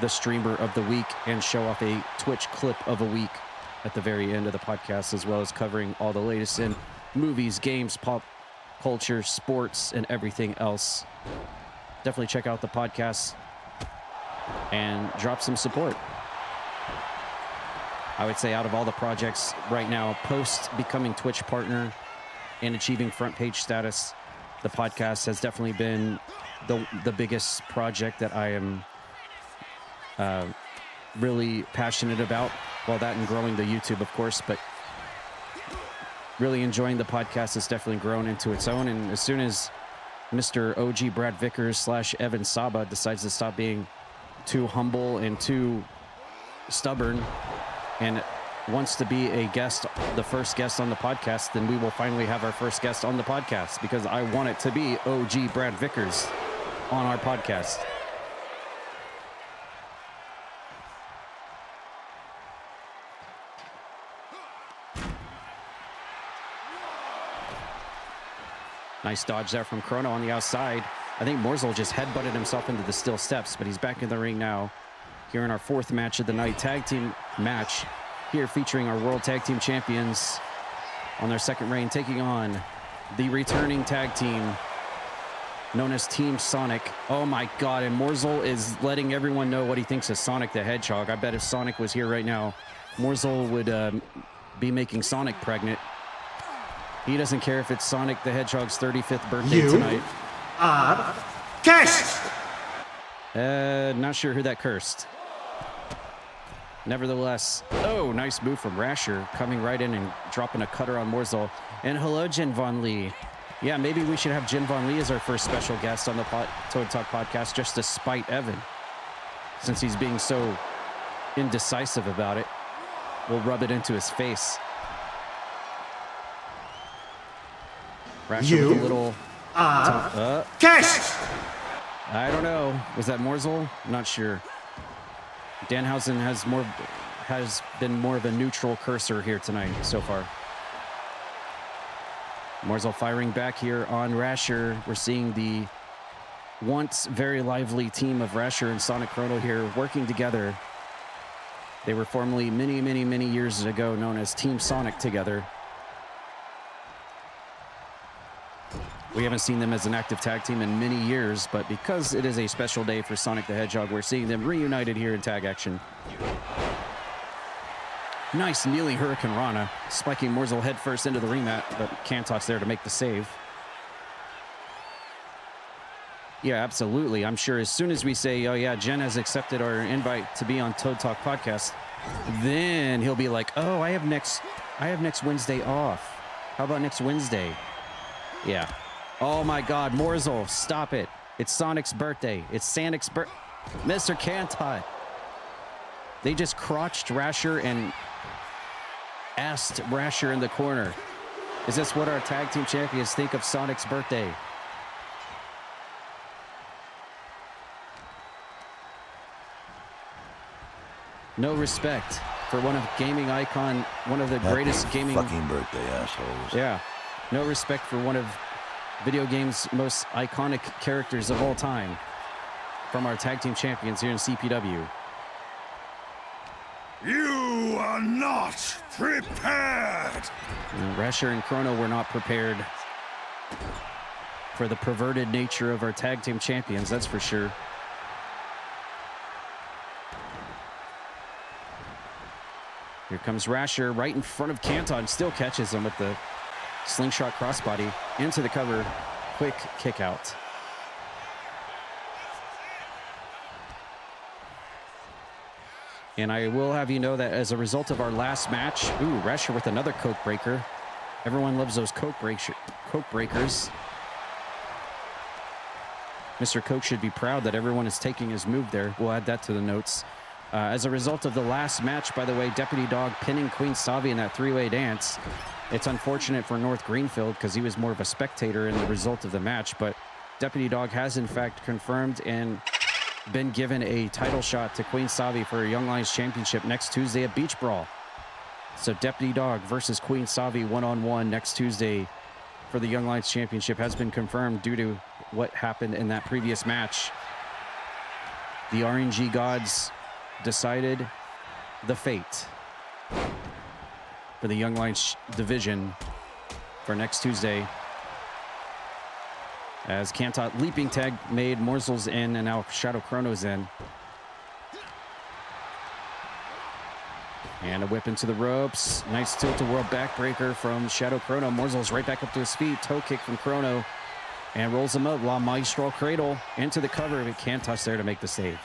the streamer of the week and show off a Twitch clip of a week at the very end of the podcast, as well as covering all the latest in movies, games, pop culture, sports, and everything else. Definitely check out the podcast and drop some support. I would say out of all the projects right now, post becoming Twitch partner and achieving front page status, the podcast has definitely been the biggest project that I am really passionate about. Well, that and growing the YouTube, of course, but really enjoying the podcast has definitely grown into its own. And as soon as Mr. OG Brad Vickers / Evan Saba decides to stop being too humble and too stubborn and wants to be a guest, the first guest on the podcast, then we will finally have our first guest on the podcast, because I want it to be OG Brad Vickers on our podcast. Nice dodge there from Chrono on the outside. I think Morzel just headbutted himself into the steel steps, but he's back in the ring now. Here in our fourth match of the night, tag team match, here featuring our World Tag Team Champions on their second reign, taking on the returning tag team known as Team Sonic. Oh my God, and Morzel is letting everyone know what he thinks of Sonic the Hedgehog. I bet if Sonic was here right now, Morzel would be making Sonic pregnant. He doesn't care if it's Sonic the Hedgehog's 35th birthday tonight. Are cursed! Not sure who that cursed. Nevertheless, oh, nice move from Rasher, coming right in and dropping a cutter on Morzel. And hello, Jin Von Lee. Yeah, maybe we should have Jin Von Lee as our first special guest on the Toad Talk podcast, just to spite Evan. Since he's being so indecisive about it, we'll rub it into his face. Rasher with a little... Cursed! I don't know. Was that Morzel? I'm not sure. Danhausen has been more of a neutral cursor here tonight so far. Morzel firing back here on Rasher. We're seeing the once very lively team of Rasher and Sonic Chrono here working together. They were formerly many years ago known as Team Sonic together. We haven't seen them as an active tag team in many years, but because it is a special day for Sonic the Hedgehog, we're seeing them reunited here in tag action. Nice kneeling Hurricane Rana, spiking Morzel headfirst into the ring mat, but Cantot's there to make the save. Yeah, absolutely. I'm sure as soon as we say, oh yeah, Jen has accepted our invite to be on Toad Talk podcast, then he'll be like, oh, I have next Wednesday off. How about next Wednesday? Yeah. Oh my God, Morzel, stop it. It's Sonic's birthday. It's Sonic's birthday. Mr. Cantot. They just crotched Rasher and asked Rasher in the corner, is this what our tag team champions think of Sonic's birthday? No respect for one of gaming icon, one of the greatest gaming. Fucking birthday, assholes. Yeah. No respect for one of video games' most iconic characters of all time from our tag team champions here in CPW. You are not prepared! Rasher and Chrono were not prepared for the perverted nature of our tag team champions, that's for sure. Here comes Rasher right in front of Canton, still catches him with the slingshot crossbody into the cover, quick kick out. And I will have you know that as a result of our last match, Rasher with another Coke breaker. Everyone loves those Coke breakers. Mr. Coke should be proud that everyone is taking his move there. We'll add that to the notes. As a result of the last match, by the way, Deputy Dog pinning Queen Savi in that three-way dance. It's unfortunate for North Greenfield because he was more of a spectator in the result of the match, but Deputy Dog has in fact confirmed and been given a title shot to Queen Savi for a Young Lions Championship next Tuesday at Beach Brawl. So Deputy Dog versus Queen Savi one-on-one next Tuesday for the Young Lions Championship has been confirmed due to what happened in that previous match. The RNG gods decided the fate for the Young Lions division for next Tuesday. As Cantot leaping tag made, Morzel's in, and now Shadow Chrono's in. And a whip into the ropes. Nice tilt-a-whirl backbreaker from Shadow Chrono. Morzel's right back up to his feet. Toe kick from Chrono. And rolls him up. La Maestral Cradle into the cover, but Cantot's there to make the save.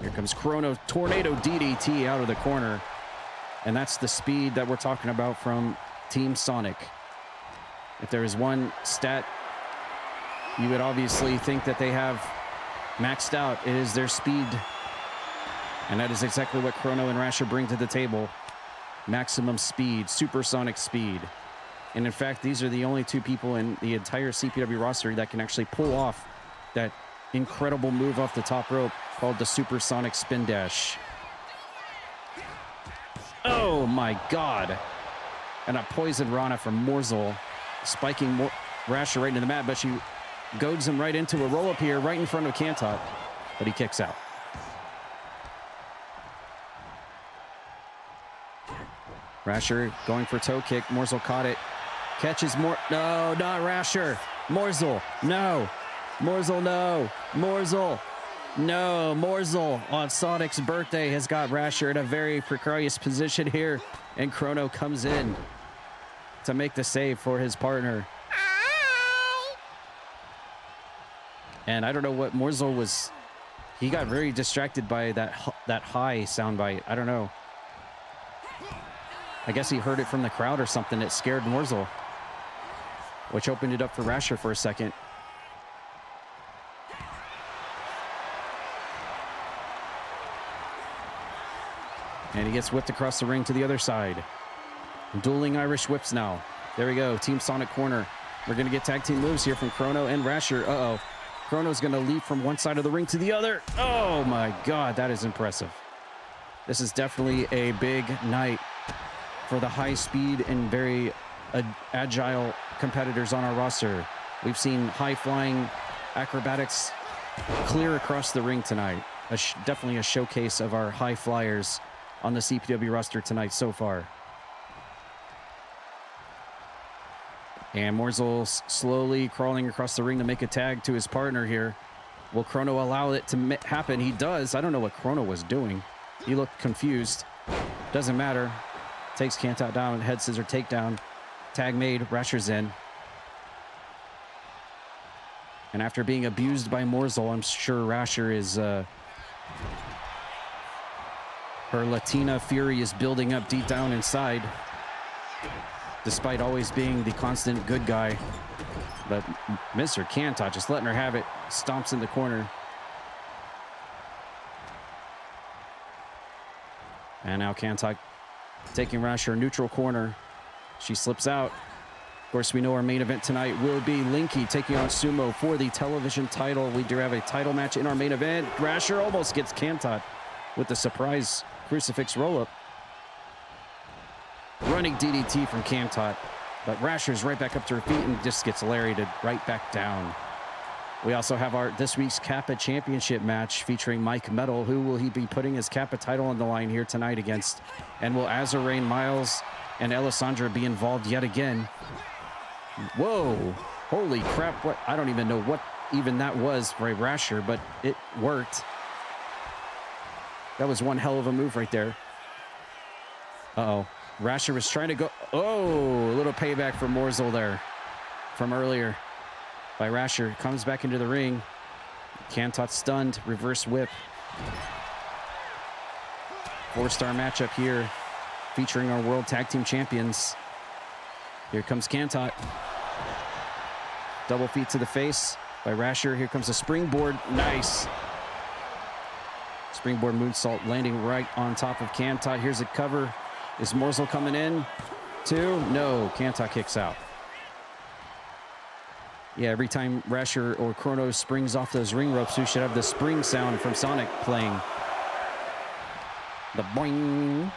Here comes Chrono. Tornado DDT out of the corner. And that's the speed that we're talking about from Team Sonic. If there is one stat you would obviously think that they have maxed out, it is their speed. And that is exactly what Chrono and Rasher bring to the table. Maximum speed, supersonic speed. And in fact, these are the only two people in the entire CPW roster that can actually pull off that incredible move off the top rope called the supersonic spin dash. Oh my God. And a poison Rana from Morzel, spiking Rasher right into the mat, but she goads him right into a roll-up here, right in front of Cantot, but he kicks out. Rasher going for toe kick. Morzel caught it. Catches more. No, not Rasher. Morzel. No. Morzel, no. Morzel. No. Morzel on Sonic's birthday has got Rasher in a very precarious position here. And Chrono comes in to make the save for his partner. And I don't know what Morzel was. He got very distracted by that high soundbite. I don't know. I guess he heard it from the crowd or something. It scared Morzel, which opened it up for Rasher for a second. And he gets whipped across the ring to the other side. Dueling Irish whips now. There we go. Team Sonic corner. We're going to get tag team moves here from Chrono and Rasher. Uh-oh. Chrono's going to leap from one side of the ring to the other. Oh, my God. That is impressive. This is definitely a big night for the high-speed and very agile competitors on our roster. We've seen high-flying acrobatics clear across the ring tonight. Definitely a showcase of our high flyers on the CPW roster tonight so far. And Morzel slowly crawling across the ring to make a tag to his partner here. Will Chrono allow it to happen? He does. I don't know what Chrono was doing. He looked confused. Doesn't matter. Takes Cantot down, head scissor takedown. Tag made, Rasher's in. And after being abused by Morzel, I'm sure Rasher is... her Latina fury is building up deep down inside. Despite always being the constant good guy. But Mr. Cantot just letting her have it. Stomps in the corner. And now Cantot taking Rasher neutral corner. She slips out. course, we know our main event tonight will be Linky taking on Sumo for the television title. We do have a title match in our main event. Rasher almost gets Cantot with the surprise crucifix roll-up. Running DDT from Cantot, but Rasher's right back up to her feet and just gets lariated right back down. We also have our this week's Kappa Championship match featuring Mike Metal. Who will he be putting his Kappa title on the line here tonight against? And will Azarain, Miles, and Alessandra be involved yet again? Whoa, holy crap. What? I don't even know what even that was for a Rasher, but it worked. That was one hell of a move right there. Uh-oh. Rasher was trying to go. Oh, a little payback for Morzel there from earlier by Rasher. Comes back into the ring. Cantot stunned. Reverse whip. 4-star matchup here featuring our World Tag Team Champions. Here comes Cantot. Double feet to the face by Rasher. Here comes a springboard. Nice. Springboard moonsault landing right on top of Cantot. Here's a cover. Is Morzel coming in? 2? No. Cantot kicks out. Yeah, every time Rasher or Chrono springs off those ring ropes, we should have the spring sound from Sonic playing. The boing.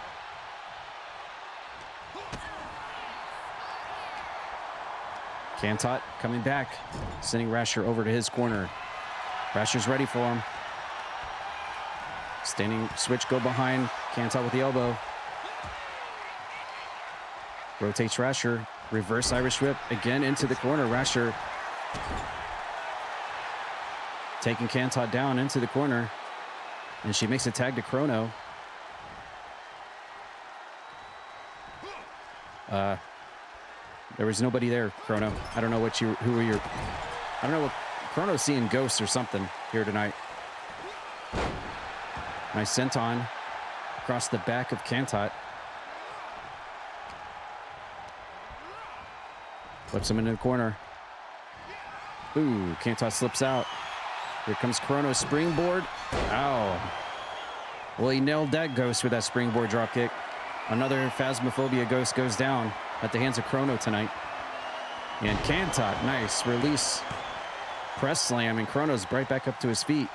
Cantot coming back, sending Rasher over to his corner. Rasher's ready for him. Standing switch, go behind. Cantot with the elbow. Rotates Rasher. Reverse Irish whip again into the corner. Rasher taking Cantot down into the corner. And she makes a tag to Chrono. There was nobody there, Chrono. I don't know what you, who are your, I don't know what, Chrono's seeing ghosts or something here tonight. Nice senton across the back of Cantot. Flips him into the corner. Ooh, Cantot slips out. Here comes Chrono springboard. Ow. Well, he nailed that ghost with that springboard dropkick. Another Phasmophobia ghost goes down at the hands of Chrono tonight. And Cantot, nice release. Press slam, and Chrono's right back up to his feet.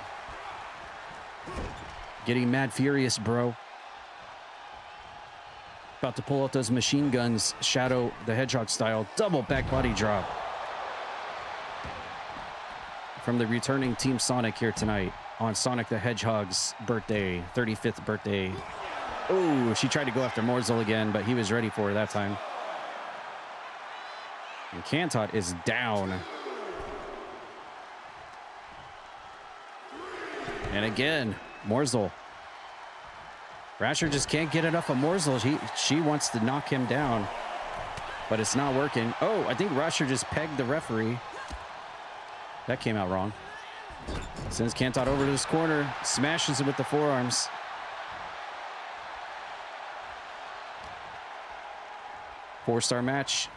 Getting mad furious, bro. About to pull out those machine guns, Shadow the Hedgehog style. Double back body drop. From the returning Team Sonic here tonight on Sonic the Hedgehog's birthday, 35th birthday. Oh, she tried to go after Morzel again, but he was ready for her that time. And Cantot is down. And again, Morzel. Rasher just can't get enough of Morzel. She wants to knock him down, but it's not working. Oh, I think Rasher just pegged the referee. That came out wrong. Sends Cantot over to his corner, smashes him with the forearms. Four-star match.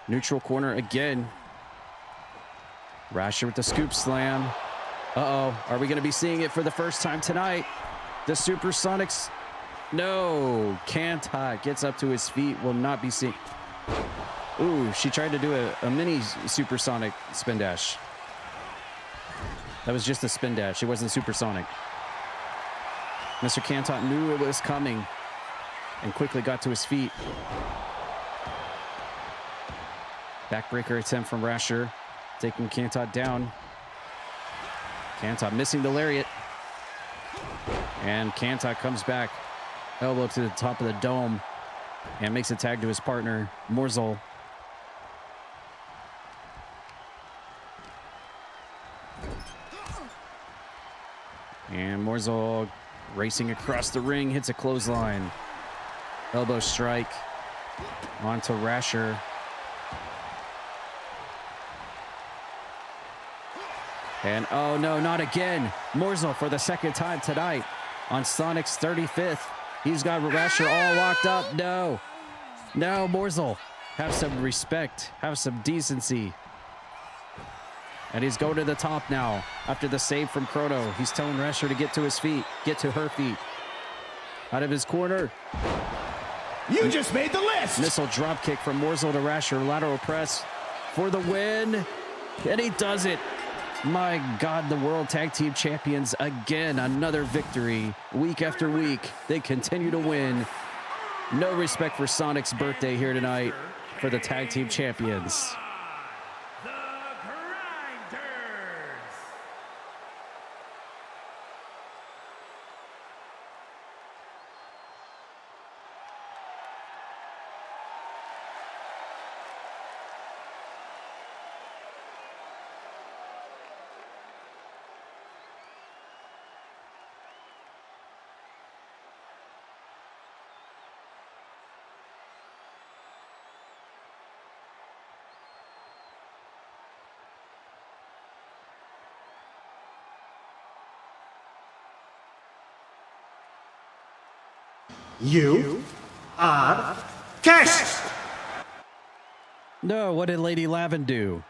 Neutral corner again. Rasher with the scoop slam. Uh-oh. Are we going to be seeing it for the first time tonight? The Supersonics. No. Cantot gets up to his feet. Will not be seen. Ooh, she tried to do a mini supersonic spin dash. That was just a spin dash. It wasn't supersonic. Mr. Cantot knew it was coming and quickly got to his feet. Backbreaker attempt from Rasher, taking Cantot down. Cantot missing the lariat. And Cantot comes back, elbow to the top of the dome, and makes a tag to his partner, Morzel. And Morzel racing across the ring, hits a clothesline. Elbow strike onto Rasher. And oh no, not again. Morzel for the second time tonight on Sonic's 35th. He's got Rasher all locked up. No, no, Morzel. Have some respect, have some decency. And he's going to the top now after the save from Chrono. He's telling Rasher to get to his feet, get to her feet. Out of his corner. You just made the list! Missile drop kick from Morzel to Rasher. Lateral press for the win. And he does it. My God, the World Tag Team Champions again. Another victory. Week after week, they continue to win. No respect for Sonic's birthday here tonight for the Tag Team Champions. The Grinders. You are cashed! No, what did Lady Lavin do?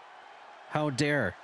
How dare?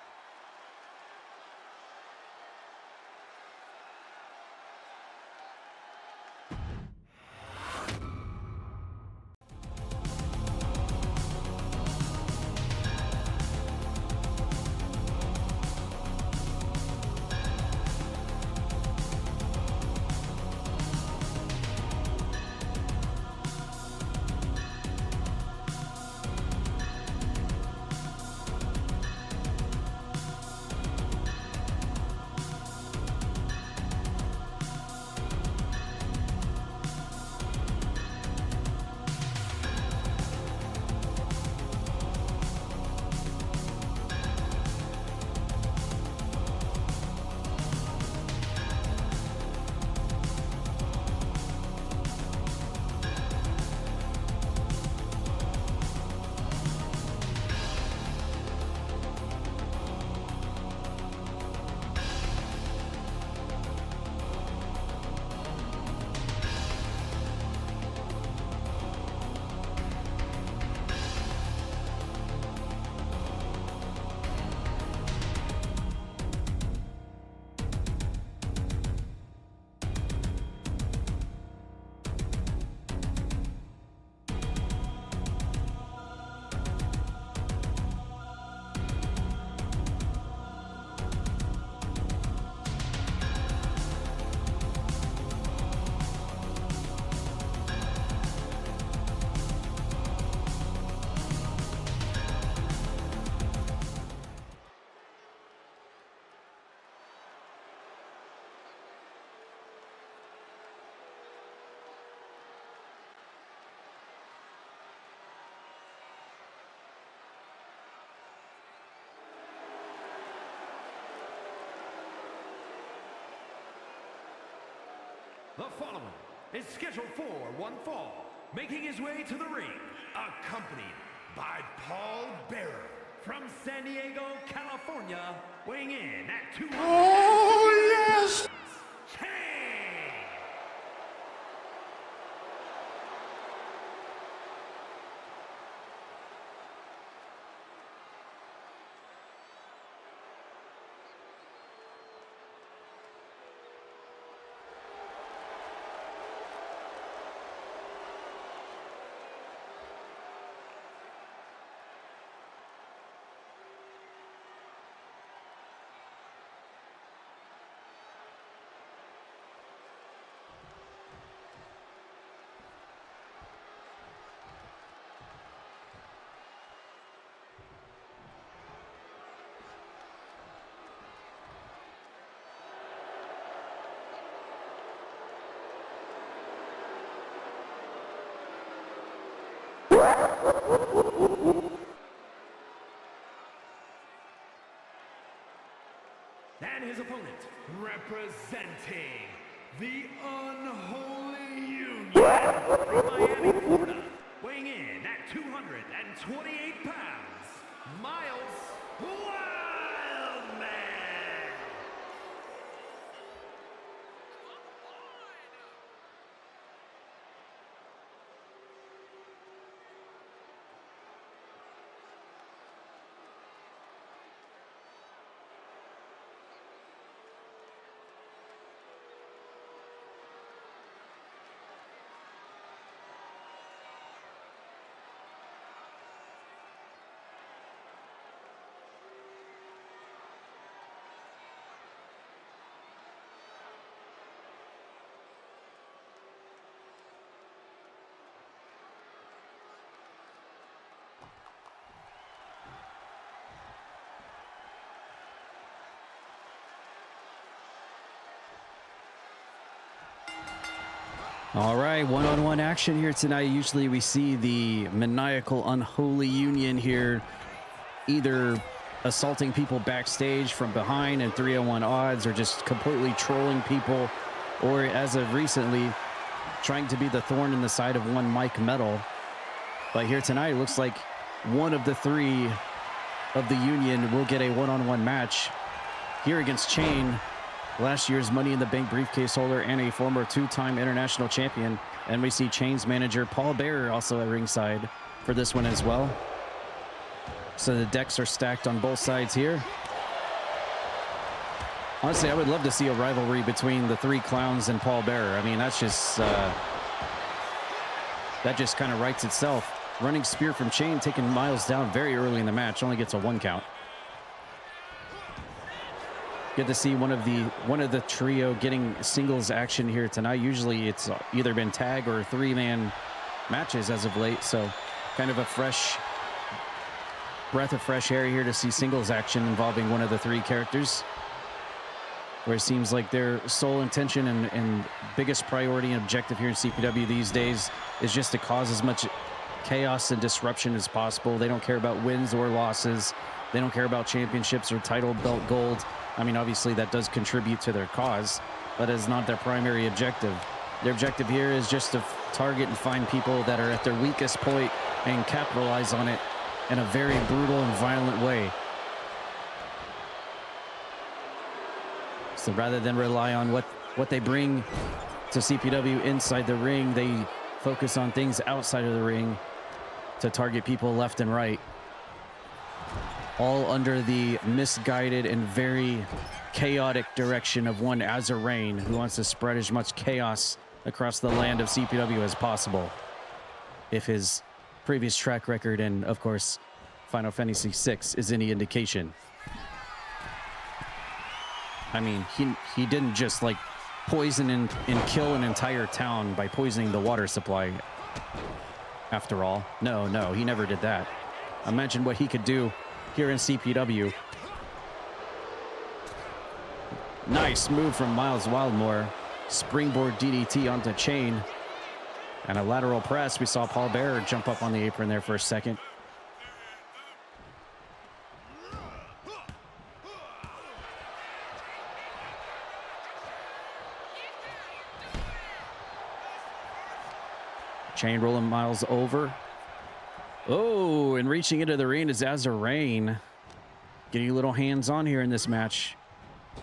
The following is scheduled for one fall, making his way to the ring, accompanied by Paul Bearer from San Diego, California, weighing in at 200. Oh, yes! And his opponent, representing the Unholy Union from Miami, Florida, weighing in at 228 pounds, Miles Wildman. All right, one-on-one action here tonight. Usually we see the maniacal unholy union here, either assaulting people backstage from behind and 3-on-1 odds, or just completely trolling people, or as of recently, trying to be the thorn in the side of one Mike Metal. But here tonight, it looks like one of the three of the union will get a one-on-one match here against Chain, last year's Money in the Bank briefcase holder and a former two-time international champion. And we see Chain's manager Paul Bearer also at ringside for this one as well. So the decks are stacked on both sides here. Honestly, I would love to see a rivalry between the three clowns and Paul Bearer. I mean, that's just that just kind of writes itself. Running spear from Chain, taking Miles down very early in the match, only gets a 1 count. Good to see one of the trio getting singles action here tonight. Usually it's either been tag or 3-man matches as of late, so kind of a fresh breath of fresh air here to see singles action involving one of the three characters, where it seems like their sole intention and biggest priority and objective here in CPW these days is just to cause as much chaos and disruption as possible. They don't care about wins or losses. They don't care about championships or title belt gold. I mean, obviously that does contribute to their cause, but it's not their primary objective. Their objective here is just to target and find people that are at their weakest point and capitalize on it in a very brutal and violent way. So rather than rely on what they bring to CPW inside the ring, they focus on things outside of the ring to target people left and right, all under the misguided and very chaotic direction of one Azarain, who wants to spread as much chaos across the land of CPW as possible. If his previous track record and, of course, Final Fantasy VI is any indication. I mean, he didn't just like poison and kill an entire town by poisoning the water supply, after all. No, he never did that. Imagine what he could do here in CPW. Nice move from Miles Wildmore. Springboard DDT onto Chain. And a lateral press. We saw Paul Bearer jump up on the apron there for a second. Chain rolling Miles over. Oh, and reaching into the ring is Azarain. Getting a little hands-on here in this match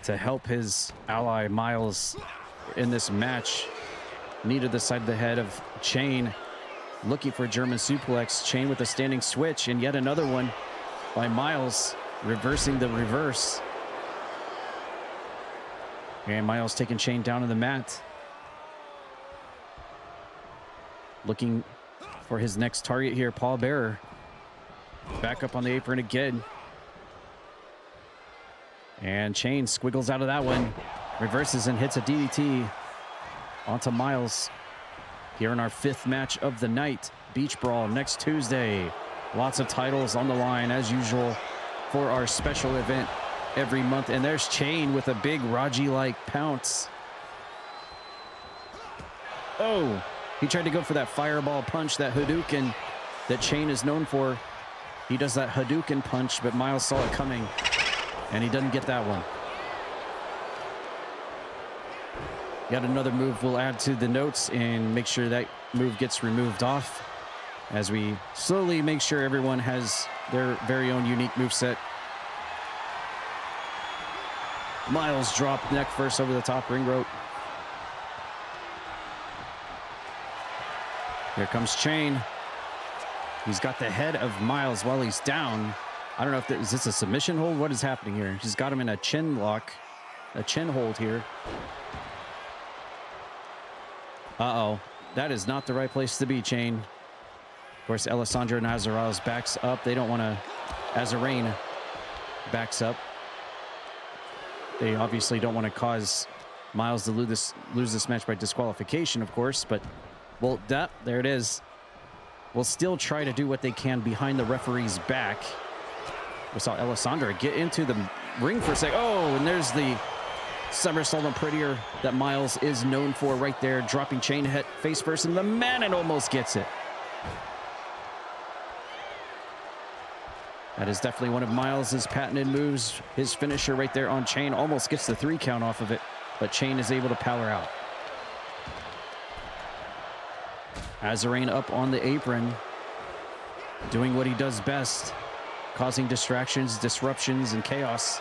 to help his ally Miles in this match. Knee to the side of the head of Chain. Looking for a German suplex. Chain with a standing switch, and yet another one by Miles, reversing the reverse. And Miles taking Chain down to the mat. Looking for his next target here, Paul Bearer. Back up on the apron again. And Chain squiggles out of that one. Reverses and hits a DDT onto Miles. Here in our 5th match of the night. Beach Brawl next Tuesday. Lots of titles on the line as usual for our special event every month. And there's Chain with a big RAJI-like pounce. Oh! He tried to go for that fireball punch, that Hadouken that Chain is known for. He does that Hadouken punch, but Miles saw it coming, and he doesn't get that one. Got another move we'll add to the notes and make sure that move gets removed off as we slowly make sure everyone has their very own unique moveset. Miles dropped neck first over the top ring rope. Here comes Chain. He's got the head of Miles while he's down. I don't know if is this a submission hold? What is happening here? He's got him in a chin lock, a chin hold here. Uh-oh. That is not the right place to be, Chain. Of course, Alessandro Nazarales backs up. They don't want to... Azarain backs up. They obviously don't want to cause Miles to lose this match by disqualification, of course, but... Well, there it is. We'll still try to do what they can behind the referee's back. We saw Alessandra get into the ring for a sec. Oh, and there's the somersault and prettier that Miles is known for right there, dropping chain head face first, and the man, it almost gets it. That is definitely one of Miles's patented moves. His finisher right there on chain almost gets the 3 count off of it, but chain is able to power out. Azarain up on the apron, doing what he does best, causing distractions, disruptions, and chaos.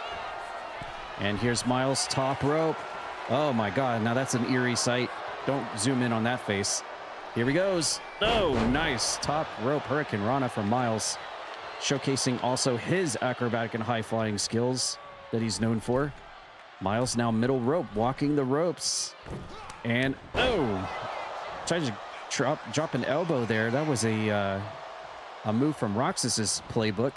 And here's Miles, top rope. Oh my God, now that's an eerie sight. Don't zoom in on that face. Here he goes. Oh, nice. Top rope Hurricane Rana from Miles, showcasing also his acrobatic and high-flying skills that he's known for. Miles now middle rope, walking the ropes. And, oh, tried to drop an elbow there. That was a move from Roxas's playbook.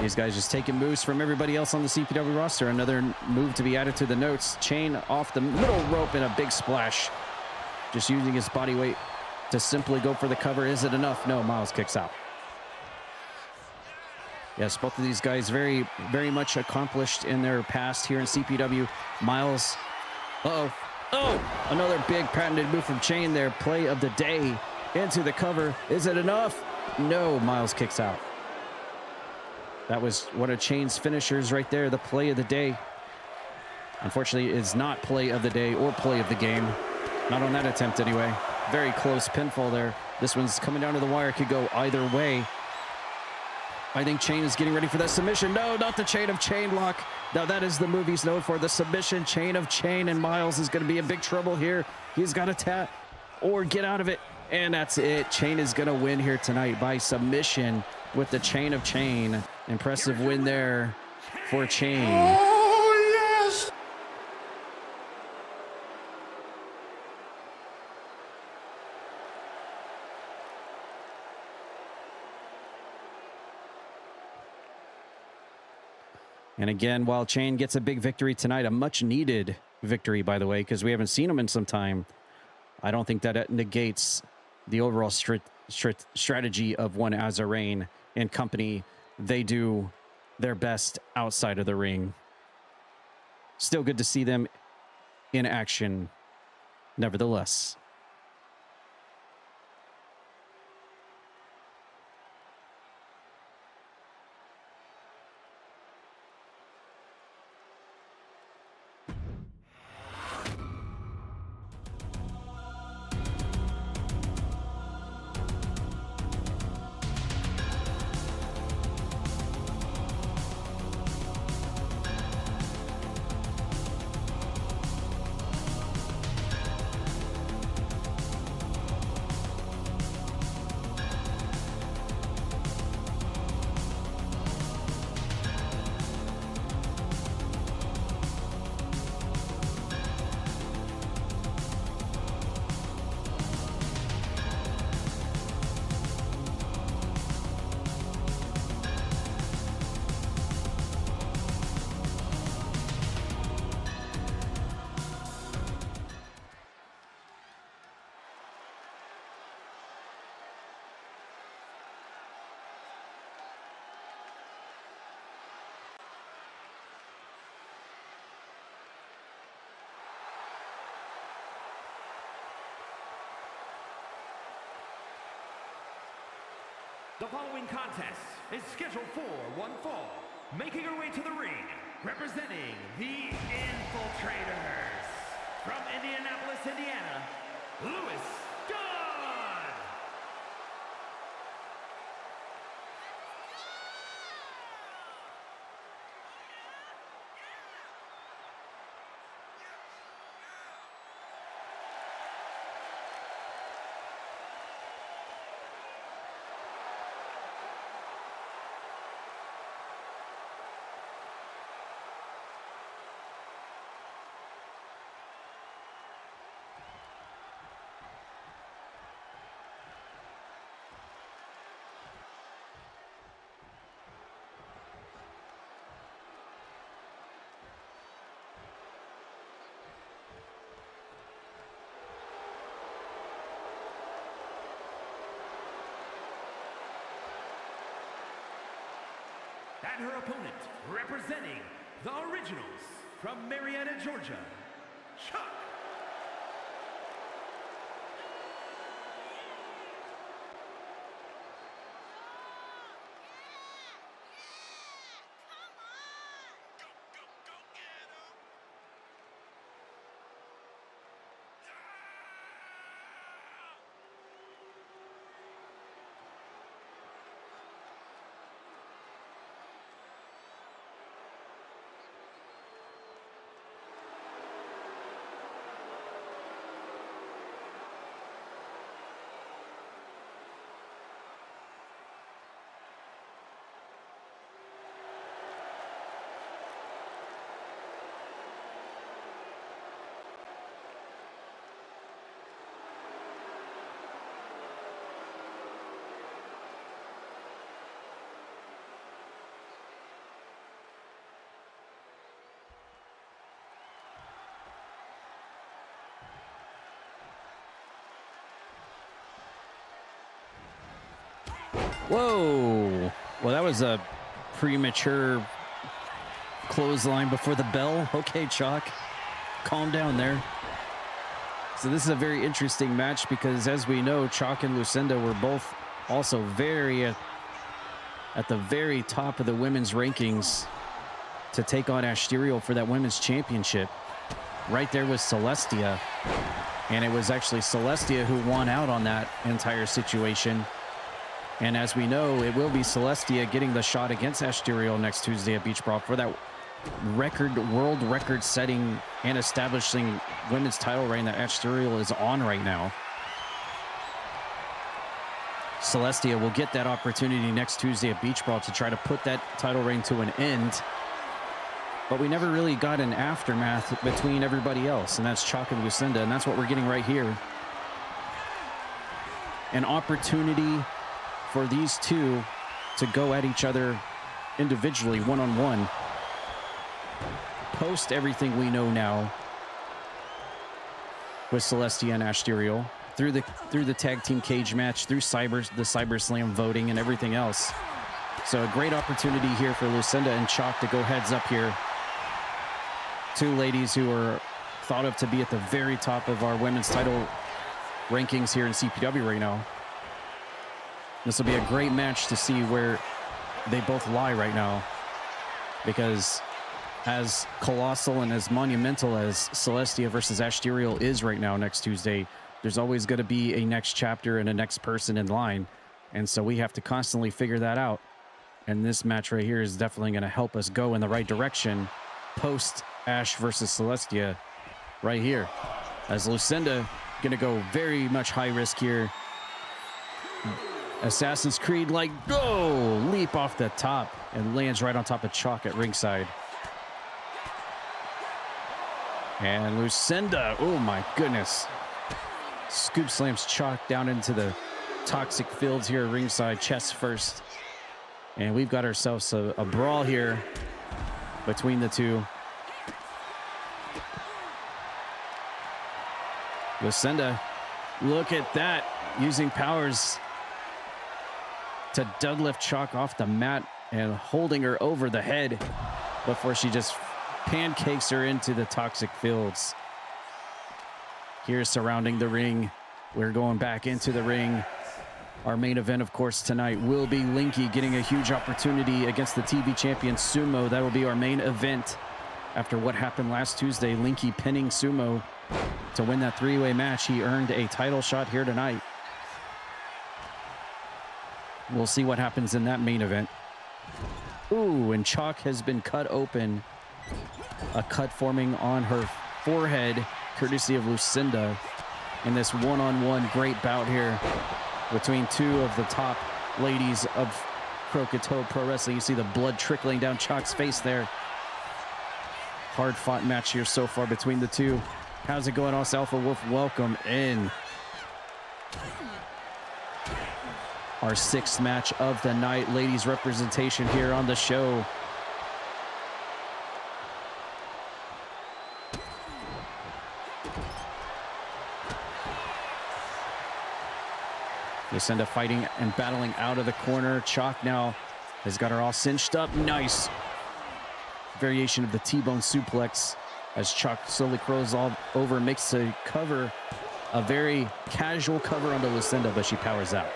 These guys just taking moves from everybody else on the CPW roster. Another move to be added to the notes. Chain off the middle rope in a big splash. Just using his body weight to simply go for the cover. Is it enough? No, Miles kicks out. Yes, both of these guys very much accomplished in their past here in CPW. Miles, oh, another big patented move from Chain there. Play of the day into the cover. Is it enough? No, Miles kicks out. That was one of Chain's finishers right there, the play of the day. Unfortunately, it's not play of the day or play of the game. Not on that attempt anyway. Very close pinfall there. This one's coming down to the wire. Could go either way. I think Chain is getting ready for that submission. No, not the chain of chain lock. Now that is the move he's known for, the submission chain of chain, and Miles is going to be in big trouble here. He's got to tap or get out of it, and that's it. Chain is going to win here tonight by submission with the chain of chain. Impressive win there for Chain. Oh, yes! And again, while Chain gets a big victory tonight, a much needed victory, by the way, because we haven't seen him in some time, I don't think that negates the overall strategy of one Azarain and company. They do their best outside of the ring. Still good to see them in action, nevertheless. The following contest is scheduled for one fall. Making her way to the ring, representing the Infiltrators. From Indianapolis, Indiana, Lewis Dunn. And her opponent, representing the Originals from Marietta, Georgia, Chuck. Whoa. Well, that was a premature clothesline before the bell. Okay, Chalk. Calm down there. So this is a very interesting match because, as we know, Chalk and Lucinda were both also very at the very top of the women's rankings to take on Asterial for that women's championship. Right there was Celestia. And it was actually Celestia who won out on that entire situation. And as we know, it will be Celestia getting the shot against Asterial next Tuesday at Beach Brawl for that world record setting and establishing women's title reign that Asterial is on right now. Celestia will get that opportunity next Tuesday at Beach Brawl to try to put that title reign to an end. But we never really got an aftermath between everybody else, and that's Chalk and Lucinda, and that's what we're getting right here. An opportunity for these two to go at each other individually, one-on-one. Post everything we know now with Celestia and Asterial, through the tag team cage match, through the Cyber Slam voting and everything else. So a great opportunity here for Lucinda and Chalk to go heads up here. Two ladies who are thought of to be at the very top of our women's title rankings here in CPW right now. This will be a great match to see where they both lie right now, because as colossal and as monumental as Celestia versus Asterial is right now next Tuesday, there's always going to be a next chapter and a next person in line. And so we have to constantly figure that out. And this match right here is definitely going to help us go in the right direction post Ash versus Celestia right here. As Lucinda going to go very much high risk here. Assassin's Creed like go leap off the top and lands right on top of Chalk at ringside. And Lucinda, oh my goodness, scoop slams Chalk down into the toxic fields here at ringside, chest first. And we've got ourselves a brawl here between the two. Lucinda, look at that, using powers to deadlift Chalk off the mat and holding her over the head before she just pancakes her into the toxic fields. Here surrounding the ring, we're going back into the ring. Our main event, of course, tonight will be Linky getting a huge opportunity against the TV champion Sumo. That will be our main event after what happened last Tuesday. Linky pinning Sumo to win that three-way match. He earned a title shot here tonight. We'll see what happens in that main event. Ooh, and Chalk has been cut open. A cut forming on her forehead, courtesy of Lucinda, in this one-on-one great bout here between two of the top ladies of Croakitoad Pro Wrestling. You see the blood trickling down Chalk's face there. Hard-fought match here so far between the two. How's it going, Us Alpha Wolf? Welcome in. Our sixth match of the night, ladies representation here on the show. Lucinda fighting and battling out of the corner. Chalk now has got her all cinched up. Nice variation of the T-bone suplex as Chuck slowly crawls all over, makes a cover, a very casual cover onto Lucinda, but she powers out.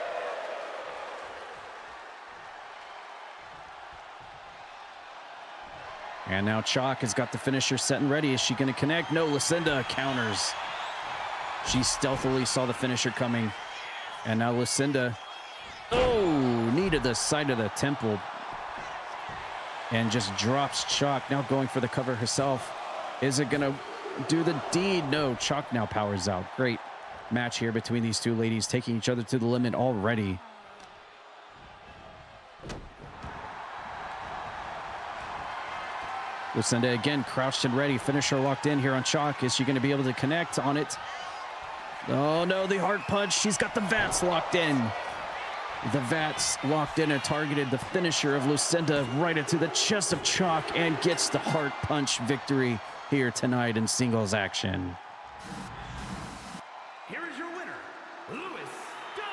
And now Chalk has got the finisher set and ready. Is she going to connect? No, Lucinda counters. She stealthily saw the finisher coming. And now Lucinda, knee to the side of the temple. And just drops Chalk, now going for the cover herself. Is it going to do the deed? No, Chalk now powers out. Great match here between these two ladies, taking each other to the limit already. Lucinda again crouched and ready. Finisher locked in here on Chalk. Is she going to be able to connect on it? Oh no, the heart punch. She's got the VATS locked in. The VATS locked in and targeted the finisher of Lucinda right into the chest of Chalk and gets the heart punch victory here tonight in singles action. Here is your winner, Lewis Dunn.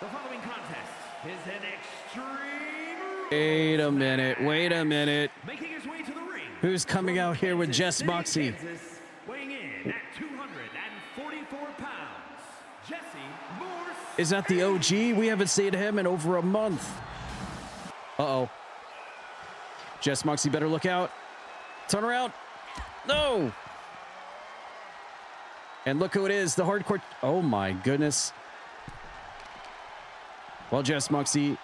The following contest is an extreme... Wait a minute. Wait a minute. Making his way to the ring. Who's coming out here with Jess Moxie? Kansas, weighing in at 244 pounds, Jesse Moxie. Is that the OG? We haven't seen him in over a month. Uh-oh. Jess Moxie better look out. Turn around. No. And look who it is, the hardcore. Oh my goodness. Well, Jess Moxie,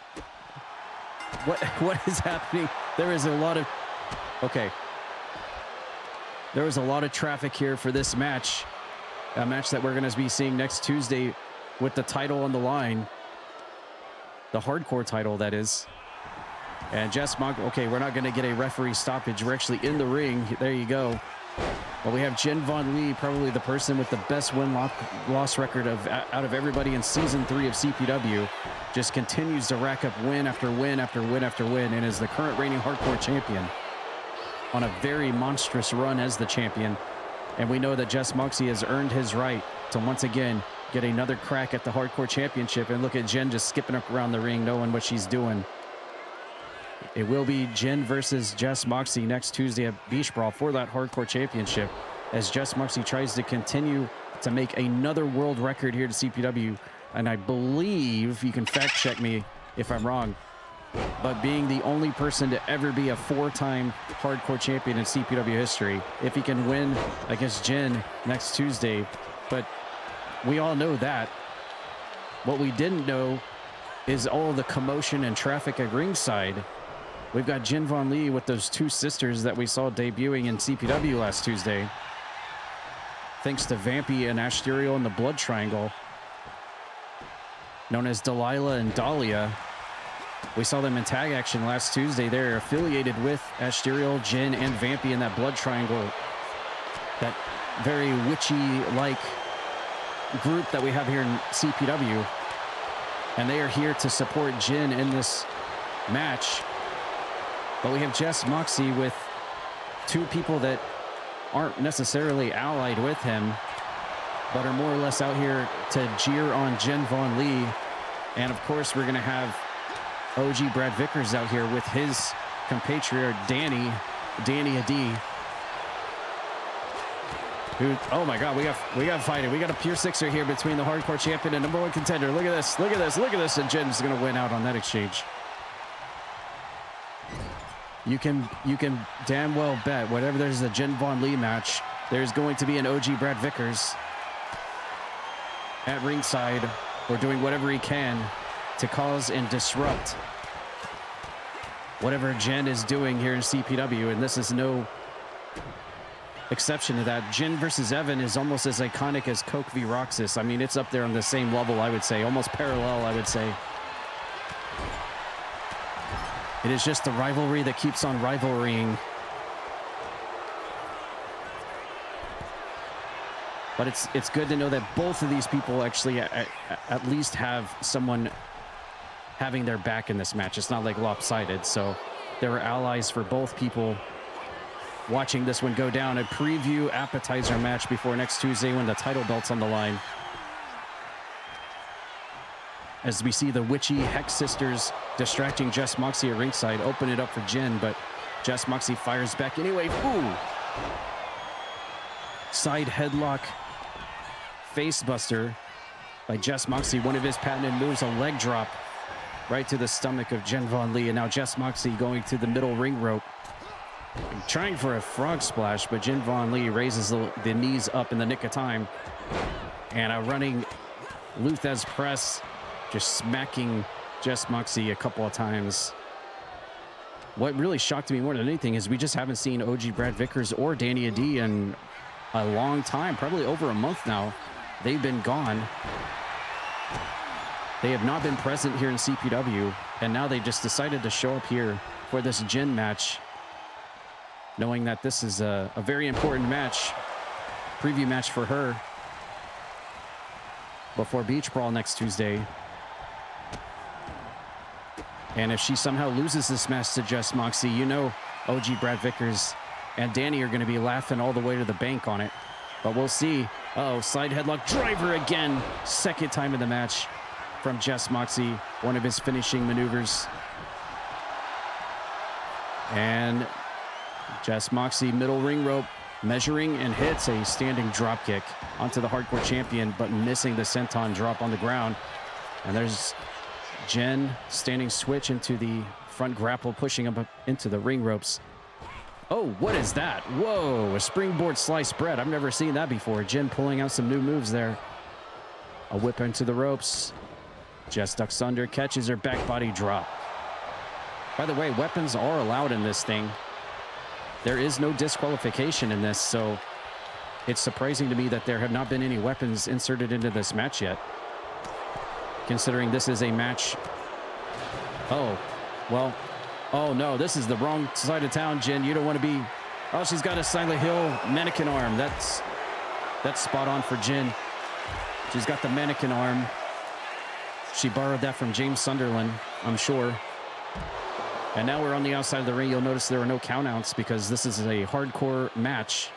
what is happening? There is a lot of, okay. There is a lot of traffic here for this match. A match that we're going to be seeing next Tuesday with the title on the line. The hardcore title, that is. And Jess Moxie, okay, we're not going to get a referee stoppage. We're actually in the ring. There you go. Well, we have Jen Von Lee, probably the person with the best win-loss record out of everybody in Season 3 of CPW. Just continues to rack up win after win after win after win and is the current reigning hardcore champion on a very monstrous run as the champion. And we know that Jess Moxie has earned his right to once again get another crack at the hardcore championship. And look at Jen just skipping up around the ring, knowing what she's doing. It will be Jen versus Jess Moxie next Tuesday at Beach Brawl for that hardcore championship, as Jess Moxie tries to continue to make another world record here to CPW. And I believe, you can fact check me if I'm wrong, but being the only person to ever be a 4-time hardcore champion in CPW history, if he can win against Jen next Tuesday. But we all know that. What we didn't know is all the commotion and traffic at ringside. We've got Jen Von Lee with those two sisters that we saw debuting in CPW last Tuesday. Thanks to Vampy and Asterial in the Blood Triangle, known as Delilah and Dahlia. We saw them in tag action last Tuesday. They're affiliated with Asterial, Jen, and Vampy in that Blood Triangle. That very witchy-like group that we have here in CPW. And they are here to support Jen in this match. But we have Jess Moxie with two people that aren't necessarily allied with him, but are more or less out here to jeer on Jen Von Lee. And of course, we're going to have OG Brad Vickers out here with his compatriot, Danny Adi. Who, oh my God, we got fighting. We got a pure sixer here between the hardcore champion and #1 contender. Look at this, look at this, look at this. And Jen's going to win out on that exchange. You can damn well bet whatever there's a Jen Von Lee match, there's going to be an OG Brad Vickers at ringside or doing whatever he can to cause and disrupt whatever Jen is doing here in CPW. And this is no exception to that. Jen versus Evan is almost as iconic as Coke v Roxas. I mean, it's up there on the same level, I would say, almost parallel, I would say. It is just the rivalry that keeps on rivalrying. But it's good to know that both of these people actually at least have someone having their back in this match. It's not like lopsided. So there are allies for both people watching this one go down. A preview appetizer match before next Tuesday when the title belt's on the line. As we see the witchy Hex sisters distracting Jess Moxie at ringside, open it up for Jen, but Jess Moxie fires back anyway. Ooh! Side headlock face buster by Jess Moxie. One of his patented moves, a leg drop right to the stomach of Jen Von Lee. And now Jess Moxie going to the middle ring rope, trying for a frog splash, but Jen Von Lee raises the knees up in the nick of time. And a running Luthez press, just smacking Jess Moxie a couple of times. What really shocked me more than anything is we just haven't seen OG Brad Vickers or Danny Adi in a long time, probably over a month now. They've been gone. They have not been present here in CPW, and now they just decided to show up here for this Jen match, knowing that this is a very important match, preview match for her before Beach Brawl next Tuesday. And if she somehow loses this match to Jess Moxie, you know OG Brad Vickers and Danny are going to be laughing all the way to the bank on it. But we'll see. Uh-oh, side headlock driver again. Second time in the match. from Jess Moxie, one of his finishing maneuvers. And Jess Moxie, middle ring rope, measuring and hits a standing drop kick onto the hardcore champion, but missing the senton drop on the ground. And there's Jen standing switch into the front grapple, pushing him up into the ring ropes. Oh, what is that? Whoa, a springboard sliced bread. I've never seen that before. Jen pulling out some new moves there. A whip into the ropes. Jess ducks under, catches her back body drop. By the way, weapons are allowed in this thing. There is no disqualification in this, so it's surprising to me that there have not been any weapons inserted into this match yet. Considering this is a match. Oh, well, oh no, this is the wrong side of town, Jen. You don't want to be. Oh, she's got a Silent Hill mannequin arm. That's spot on for Jen. She's got the mannequin arm. She borrowed that from James Sunderland, I'm sure. And now we're on the outside of the ring. You'll notice there are no countouts because this is a hardcore match.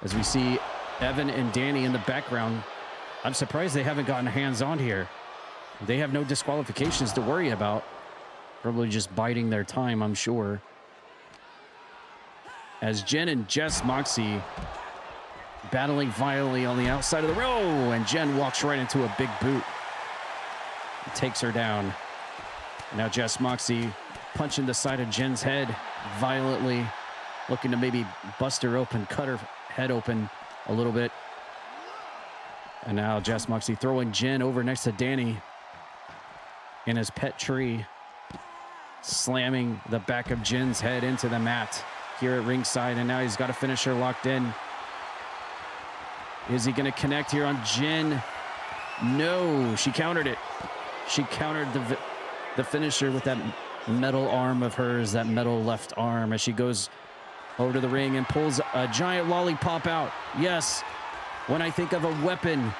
As we see Evan and Danny in the background. I'm surprised they haven't gotten hands-on here. They have no disqualifications to worry about. Probably just biding their time, I'm sure. As Jen and Jess Moxie battling violently on the outside of the ring. Oh, and Jen walks right into a big boot. Takes her down. Now Jess Moxie punching the side of Jen's head violently, looking to maybe bust her open, cut her head open a little bit. And now Jess Moxie throwing Jen over next to Danny in his pet tree, slamming the back of Jen's head into the mat here at ringside. And now he's got a finisher locked in. Is he going to connect here on Jen? No, she countered it. She countered the finisher with that metal arm of hers, that metal left arm, as she goes over to the ring and pulls a giant lollipop out. Yes, when I think of a weapon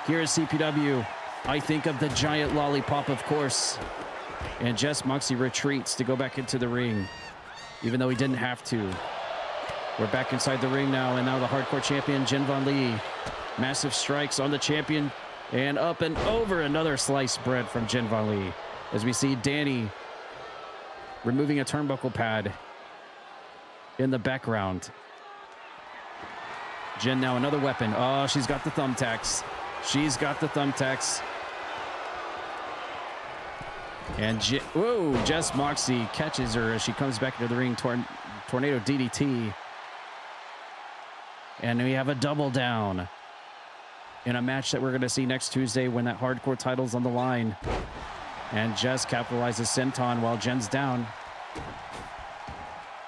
here at CPW, I think of the giant lollipop, of course. And Jess Moxie retreats to go back into the ring, even though he didn't have to. We're back inside the ring now, and now the hardcore champion, Jen Von Lee. Massive strikes on the champion, and up and over, another sliced bread from Jen Von Lee. As we see Danny removing a turnbuckle pad in the background. Jen now another weapon. Oh, she's got the thumbtacks. She's got the thumbtacks. And whoa, Jess Moxie catches her as she comes back into the ring. Tornado DDT. And we have a double down in a match that we're going to see next Tuesday when that hardcore title's on the line. And Jess capitalizes senton while Jen's down.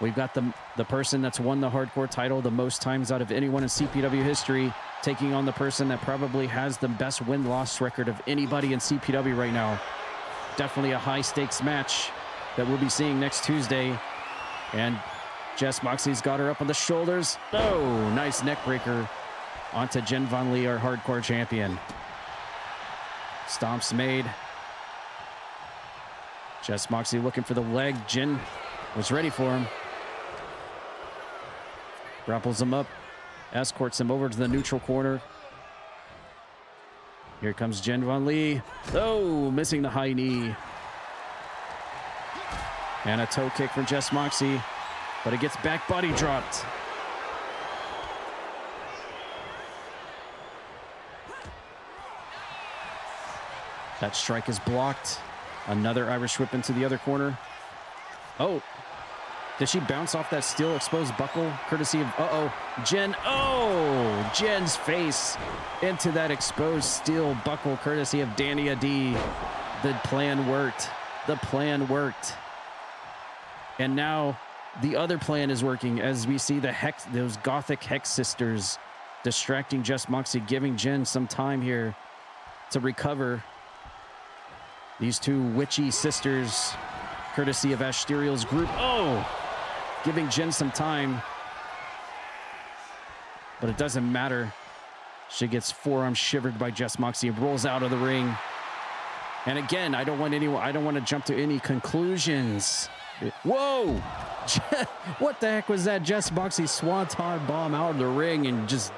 We've got the person that's won the hardcore title the most times out of anyone in CPW history, taking on the person that probably has the best win-loss record of anybody in CPW right now. Definitely a high-stakes match that we'll be seeing next Tuesday. And Jess Moxie's got her up on the shoulders. Oh, nice neck breaker onto Jen Von Lee, our hardcore champion. Stomps made. Jess Moxie looking for the leg. Jen was ready for him. Grapples him up. Escorts him over to the neutral corner. Here comes Jen Von Lee. Oh, missing the high knee. And a toe kick from Jess Moxie. But it gets back body dropped. That strike is blocked. Another Irish whip into the other corner. Oh, did she bounce off that steel exposed buckle courtesy of, Jen. Oh, Jen's face into that exposed steel buckle courtesy of Danny Adi. The plan worked. The plan worked. And now the other plan is working as we see those Gothic Hex sisters distracting Jess Moxie, giving Jen some time here to recover. These two witchy sisters, courtesy of Asterial's group. Oh, giving Jen some time. But it doesn't matter. She gets forearm shivered by Jess Moxie, rolls out of the ring. And again, I don't want to jump to any conclusions. Whoa! What the heck was that? Jess Moxie swanton bomb out of the ring and just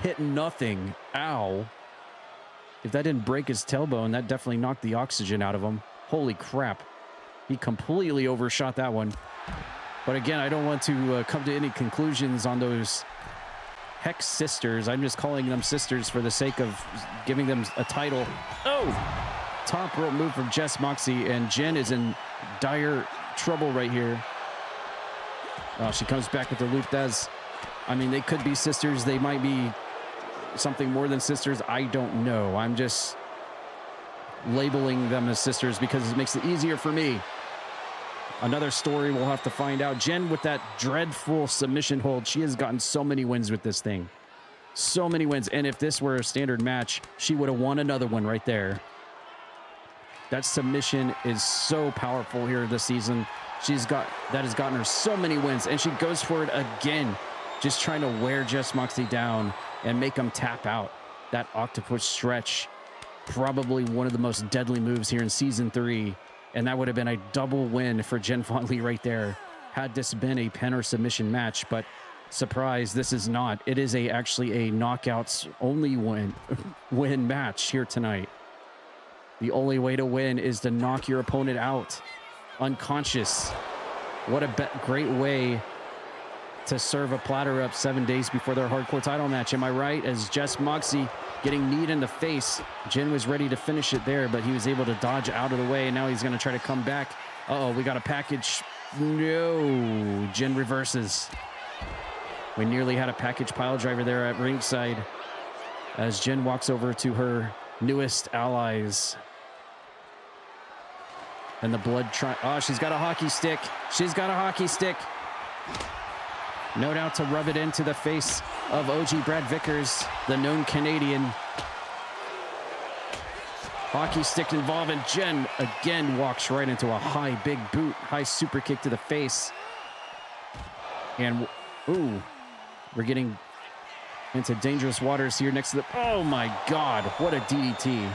hit nothing. Ow. If that didn't break his tailbone, that definitely knocked the oxygen out of him. Holy crap. He completely overshot that one. But again, I don't want to come to any conclusions on those Hex sisters. I'm just calling them sisters for the sake of giving them a title. Oh! Top rope move from Jess Moxie, and Jen is in dire trouble right here. Oh, she comes back with the loop. I mean, they could be sisters. They might be something more than sisters. I don't know. I'm just labeling them as sisters because it makes it easier for me. Another story we'll have to find out. Jen with that dreadful submission hold. She has gotten so many wins with this thing. So many wins. And if this were a standard match, she would have won another one right there. That submission is so powerful here this season. That has gotten her so many wins. And she goes for it again. Just trying to wear Jess Moxie down and make them tap out. That octopus stretch. Probably one of the most deadly moves here in Season 3. And that would have been a double win for Jen Von Lee right there, had this been a pin or submission match. But surprise, this is not. It is actually a knockouts only win match here tonight. The only way to win is to knock your opponent out, unconscious. What a great way to serve a platter up 7 days before their hardcore title match. Am I right? As Jess Moxie getting kneed in the face. Jen was ready to finish it there, but he was able to dodge out of the way, and now he's going to try to come back. Uh-oh, we got a package. No, Jen reverses. We nearly had a package pile driver there at ringside as Jen walks over to her newest allies. And the blood oh, she's got a hockey stick. She's got a hockey stick. No doubt to rub it into the face of OG Brad Vickers, the known Canadian. Hockey stick involved, and Jen again walks right into a high big boot, high super kick to the face. And, ooh, we're getting into dangerous waters here next to the, oh my God, what a DDT.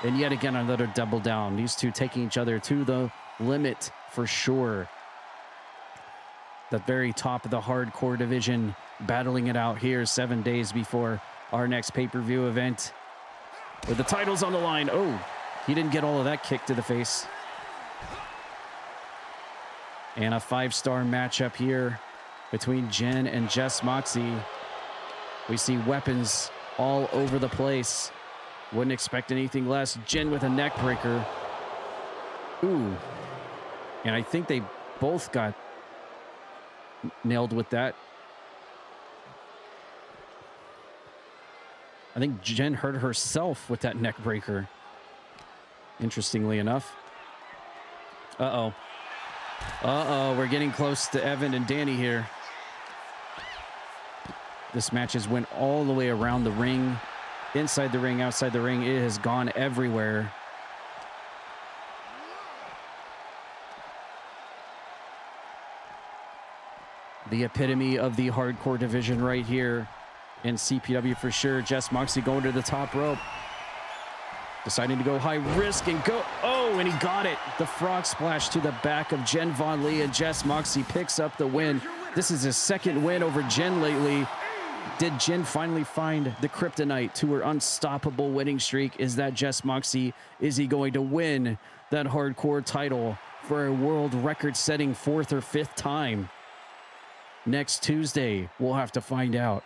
And yet again, another double down. These two taking each other to the limit for sure. The very top of the hardcore division, battling it out here 7 days before our next pay-per-view event. With the titles on the line. Oh, he didn't get all of that kick to the face. And a 5-star matchup here between Jen and Jess Moxie. We see weapons all over the place. Wouldn't expect anything less. Jen with a neck breaker. Ooh. And I think they both got nailed with that. I think Jen hurt herself with that neck breaker. Interestingly enough. Uh-oh. Uh-oh, we're getting close to Evan and Danny here. This match has went all the way around the ring. Inside the ring, outside the ring. It has gone everywhere. The epitome of the hardcore division right here in CPW for sure. Jess Moxie going to the top rope. Deciding to go high risk and go. Oh, and he got it. The frog splash to the back of Jen Von Lee, and Jess Moxie picks up the win. This is his second win over Jen lately. Did Jen finally find the kryptonite to her unstoppable winning streak? Is that Jess Moxie? Is he going to win that hardcore title for a world record-setting 4th or 5th time? Next Tuesday, we'll have to find out.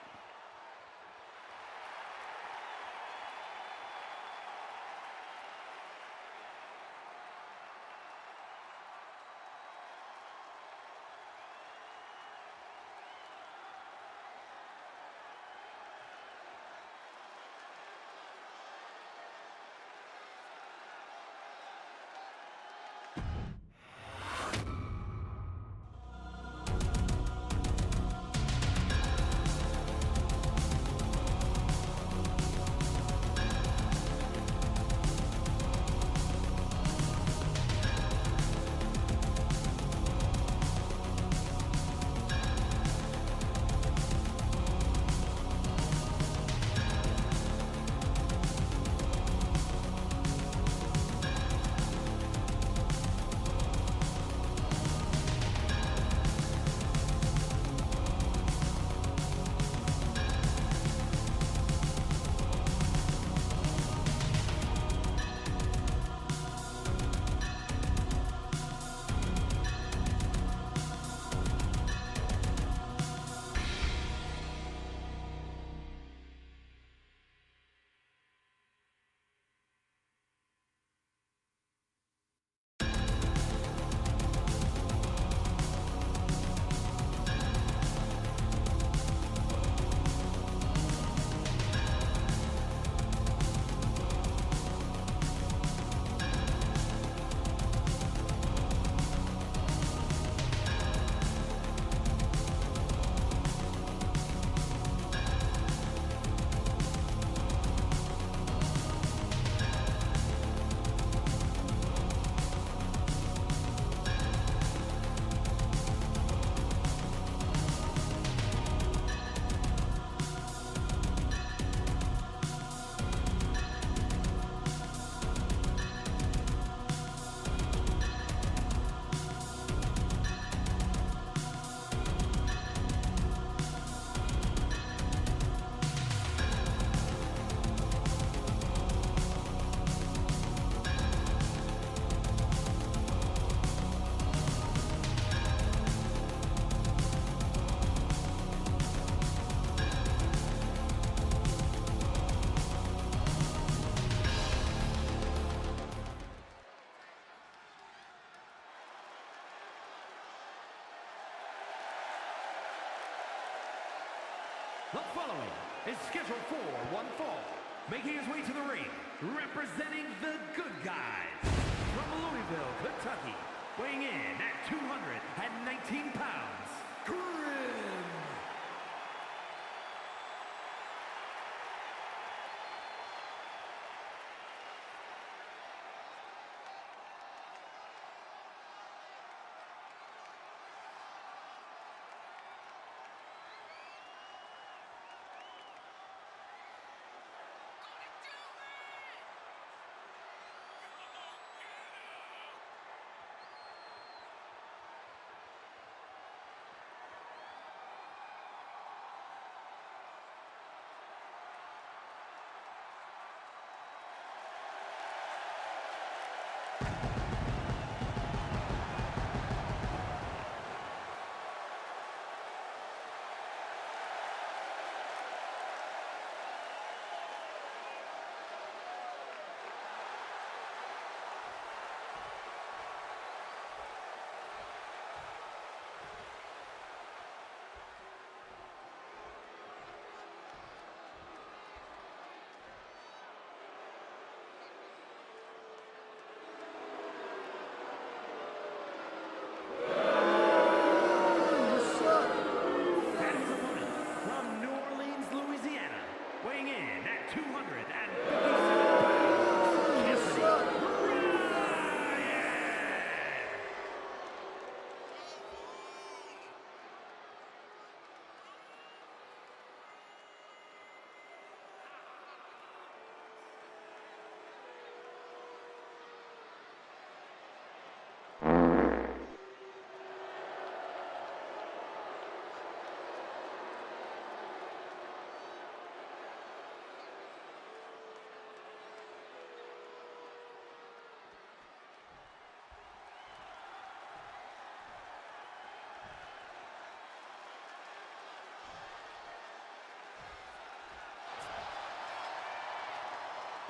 The following is scheduled for one fall, making his way to the ring, representing the good guys, from Louisville, Kentucky, weighing in at 219 pounds, Grem.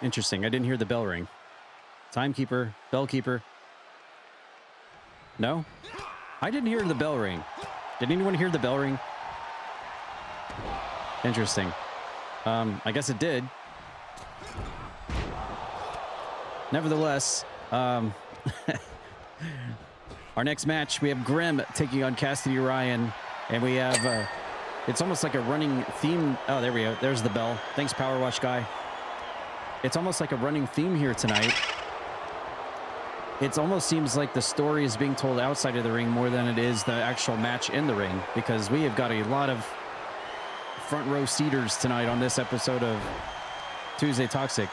Interesting. I didn't hear the bell ring. Timekeeper, bellkeeper. No? I didn't hear the bell ring. Did anyone hear the bell ring? Interesting. I guess it did. Nevertheless, our next match, we have Grem taking on Cassidy Ryan, and we have, it's almost like a running theme. Oh, there we go. There's the bell. Thanks, Power Wash guy. It's almost like a running theme here tonight. It almost seems like the story is being told outside of the ring more than it is the actual match in the ring, because we have got a lot of front row seaters tonight on this episode of Tuesday Toxic.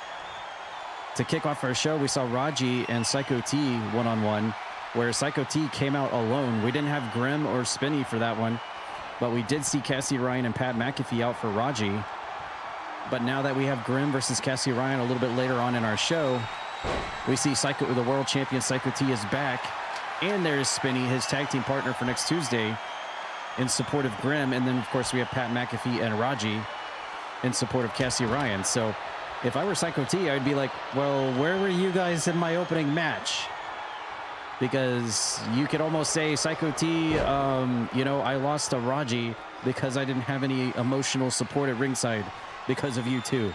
To kick off our show, we saw RAJI and Psycho T one-on-one, where Psycho T came out alone. We didn't have Grem or Spinny for that one, but we did see Cassidy Ryan and Pat McAfee out for RAJI. But now that we have Grem versus Cassidy Ryan a little bit later on in our show, we see the world champion Psycho T is back, and there's Spinny, his tag team partner for next Tuesday, in support of Grem. And then, of course, we have Pat McAfee and RAJI in support of Cassidy Ryan. So if I were Psycho T, I'd be like, well, where were you guys in my opening match? Because you could almost say, Psycho T, you know, I lost to RAJI because I didn't have any emotional support at ringside because of you two.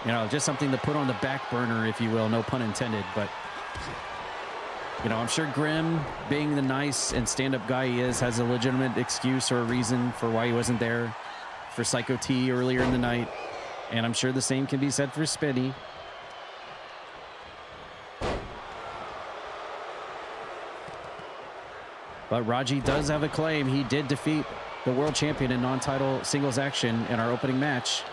You know, just something to put on the back burner, if you will, no pun intended. But, you know, I'm sure Grem, being the nice and stand-up guy he is, has a legitimate excuse or a reason for why he wasn't there for Psycho T earlier in the night. And I'm sure the same can be said for Spinny. But RAJI does have a claim. He did defeat the world champion in non-title singles action in our opening match.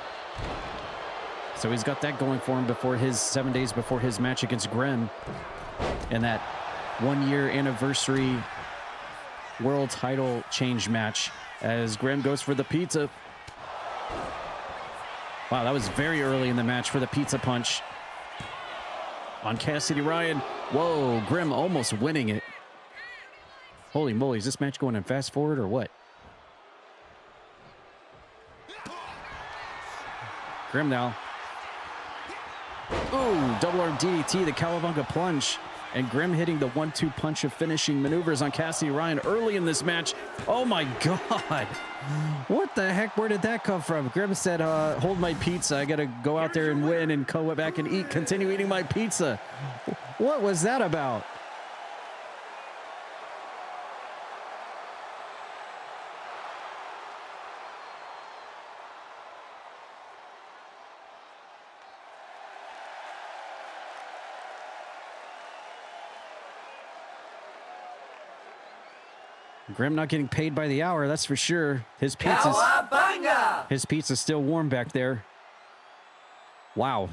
So he's got that going for him before his 7 days before his match against Grem in that 1 year anniversary world title change match as Grem goes for the pizza. Wow, that was very early in the match for the pizza punch on Cassidy Ryan. Whoa, Grem almost winning it. Holy moly, is this match going in fast forward or what? Grem now. Ooh, double arm DDT, the Cowabunga plunge. And Grem hitting the 1-2 punch of finishing maneuvers on Cassidy Ryan early in this match. Oh my God. What What the heck? Where did that come from? Grem said, hold my pizza. I got to go out there and win and go back and eat. Continue eating my pizza. What was that about? Grem not getting paid by the hour, that's for sure. His pizza's still warm back there. Wow.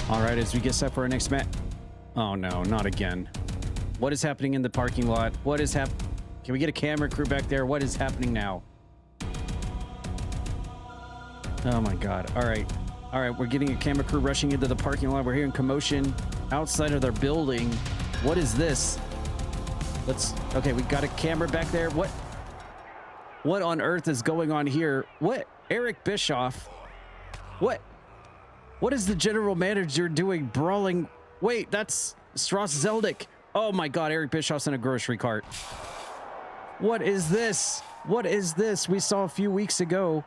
All right, as we get set for our next match. Oh no, not again. What is happening in the parking lot? What is Can we get a camera crew back there? What is happening now? Oh my God. All right. All right, we're getting a camera crew rushing into the parking lot. We're hearing commotion outside of their building. What is this? Okay, we got a camera back there. What on earth is going on here? What? Eric Bischoff? What is the general manager doing brawling? Wait, that's Strauss Zelnick. Oh my God, Eric Bischoff's in a grocery cart. What is this? What is this? We saw a few weeks ago.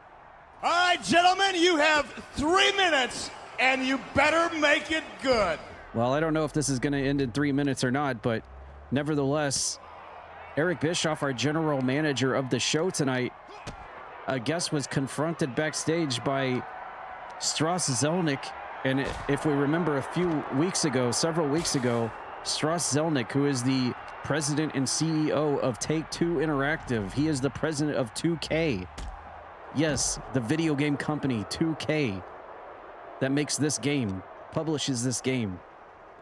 All right, gentlemen, you have 3 minutes, and you better make it good. Well, I don't know if this is going to end in 3 minutes or not, but nevertheless, Eric Bischoff, our general manager of the show tonight, I guess was confronted backstage by Strauss Zelnick. And if we remember several weeks ago, Strauss Zelnick, who is the president and CEO of Take-Two Interactive, he is the president of 2K. Yes, the video game company 2K that makes this game, publishes this game.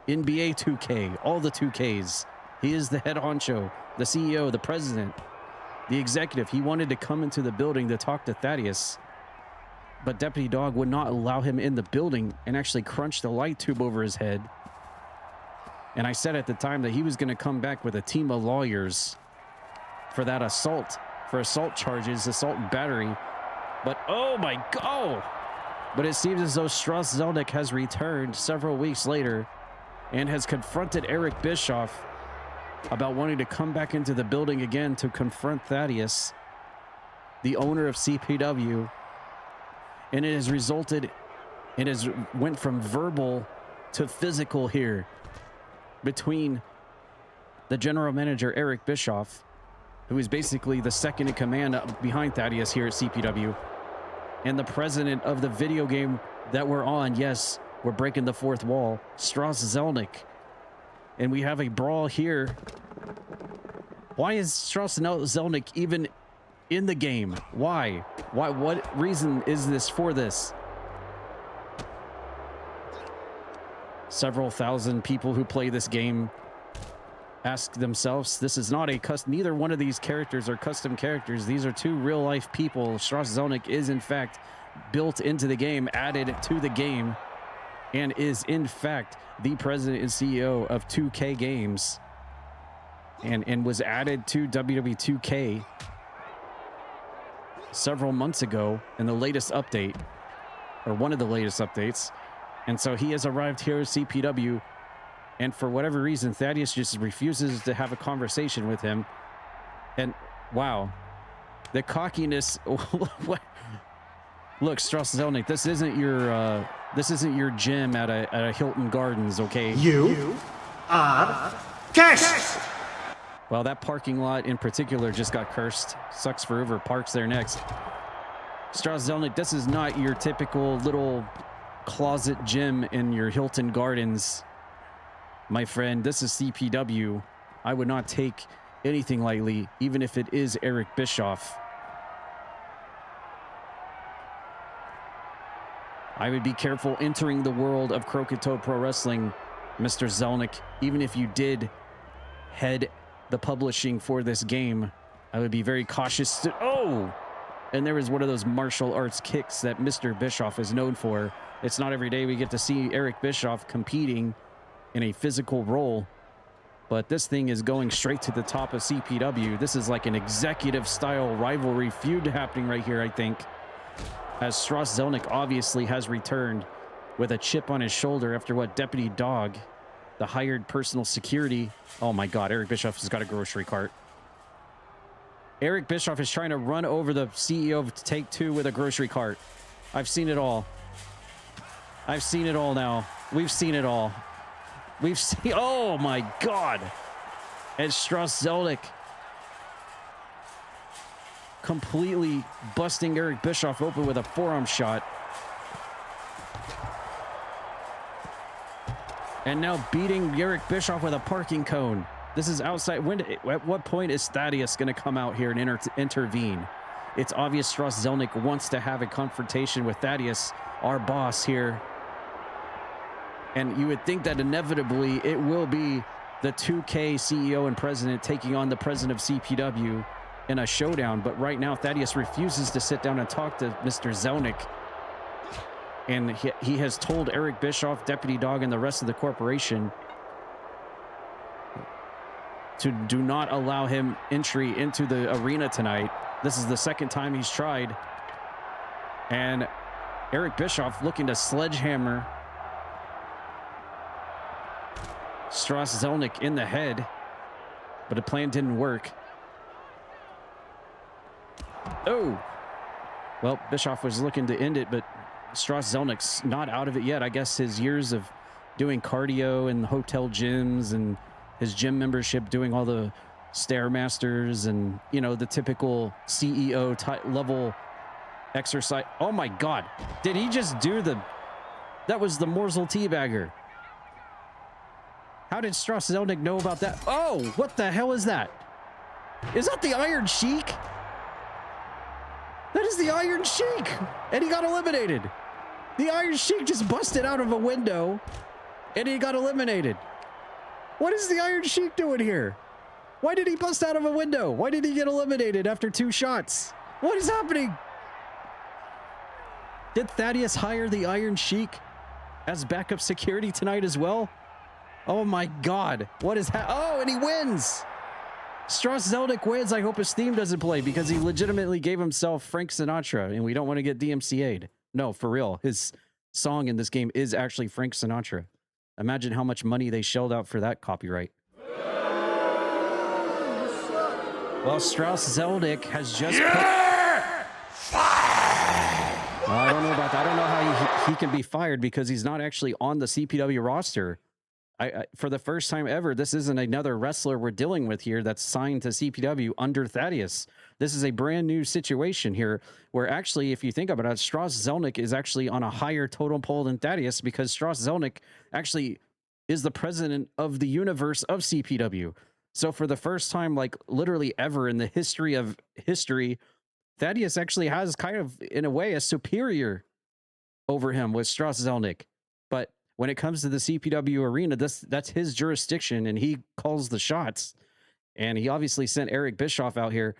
NBA 2K, all the 2Ks. He is the head honcho, the CEO, the president, the executive. He wanted to come into the building to talk to Thaddeus, but Deputy Dog would not allow him in the building and actually crunched the light tube over his head. And I said at the time that he was going to come back with a team of lawyers for that assault charges, assault and battery. But oh my God! But it seems as though Strauss Zelnick has returned several weeks later and has confronted Eric Bischoff about wanting to come back into the building again to confront Thaddeus, the owner of CPW. And it has resulted, it has went from verbal to physical here between the general manager, Eric Bischoff, who is basically the second in command behind Thaddeus here at CPW, and the president of the video game that we're on. Yes, we're breaking the fourth wall, Strauss Zelnick. And we have a brawl here. Why is Strauss Zelnick even in the game? Why? What reason is this for this? Several thousand people who play this game ask themselves, this is not a custom, neither one of these characters are custom characters. These are two real life people. Strauss Zelnick is in fact built into the game, added to the game, and is in fact the president and CEO of 2K Games, and was added to WWE 2K several months ago in the latest update, or one of the latest updates. And so he has arrived here at CPW, and for whatever reason, Thaddeus just refuses to have a conversation with him. And wow, the cockiness. Look, Strauss Zelnick, this isn't your gym at a Hilton Gardens, okay? You are cursed. Well, that parking lot in particular just got cursed. Sucks for whoever parks there next. Strauss Zelnick, this is not your typical little closet gym in your Hilton Gardens. My friend, this is CPW. I would not take anything lightly, even if it is Eric Bischoff. I would be careful entering the world of Croakitoad Pro Wrestling, Mr. Zelnick. Even if you did head the publishing for this game, I would be very cautious. Oh! And there is one of those martial arts kicks that Mr. Bischoff is known for. It's not every day we get to see Eric Bischoff competing in a physical role, but this thing is going straight to the top of CPW. This is like an executive style rivalry feud happening right here, I think, as Strauss Zelnick obviously has returned with a chip on his shoulder after what Deputy Dog, the hired personal security. Oh my God, Eric Bischoff has got a grocery cart. Eric Bischoff is trying to run over the CEO of Take Two with a grocery cart. I've seen it all. I've seen it all now. We've seen it all. We've seen, oh my God. And Strauss Zelnick completely busting Eric Bischoff open with a forearm shot. And now beating Eric Bischoff with a parking cone. This is outside. At what point is Thaddeus going to come out here and intervene? It's obvious Strauss Zelnick wants to have a confrontation with Thaddeus, our boss here. And you would think that inevitably it will be the 2K CEO and president taking on the president of CPW in a showdown. But right now, Thaddeus refuses to sit down and talk to Mr. Zelnick. And he has told Eric Bischoff, Deputy Dog, and the rest of the corporation to do not allow him entry into the arena tonight. This is the second time he's tried. And Eric Bischoff looking to sledgehammer Strauss Zelnick in the head, but the plan didn't work. Oh, well, Bischoff was looking to end it, but Strauss Zelnick's not out of it yet. I guess his years of doing cardio in hotel gyms and his gym membership, doing all the Stairmasters and, you know, the typical CEO level exercise. Oh my God. Did he just do that was the Morsel teabagger. How did Strauss Zelnick know about that? Oh, what the hell is that? Is that the Iron Sheik? That is the Iron Sheik. And he got eliminated. The Iron Sheik just busted out of a window and he got eliminated. What is the Iron Sheik doing here? Why did he bust out of a window? Why did he get eliminated after 2 shots? What is happening? Did Thaddeus hire the Iron Sheik as backup security tonight as well? Oh my God. What is oh, and he wins. Strauss Zelnick wins. I hope his theme doesn't play because he legitimately gave himself Frank Sinatra and we don't want to get DMCA'd. No, for real. His song in this game is actually Frank Sinatra. Imagine how much money they shelled out for that copyright. Well, Strauss Zelnick has just I don't know about that. I don't know how he can be fired because he's not actually on the CPW roster. For the first time ever, this isn't another wrestler we're dealing with here that's signed to CPW under Thaddeus. This is a brand new situation here where actually, if you think about it, Strauss Zelnick is actually on a higher totem pole than Thaddeus because Strauss Zelnick actually is the president of the universe of CPW. So for the first time, like literally ever in the history of history, Thaddeus actually has kind of, in a way, a superior over him with Strauss Zelnick. But when it comes to the CPW arena, that's his jurisdiction, and he calls the shots. And he obviously sent Eric Bischoff out here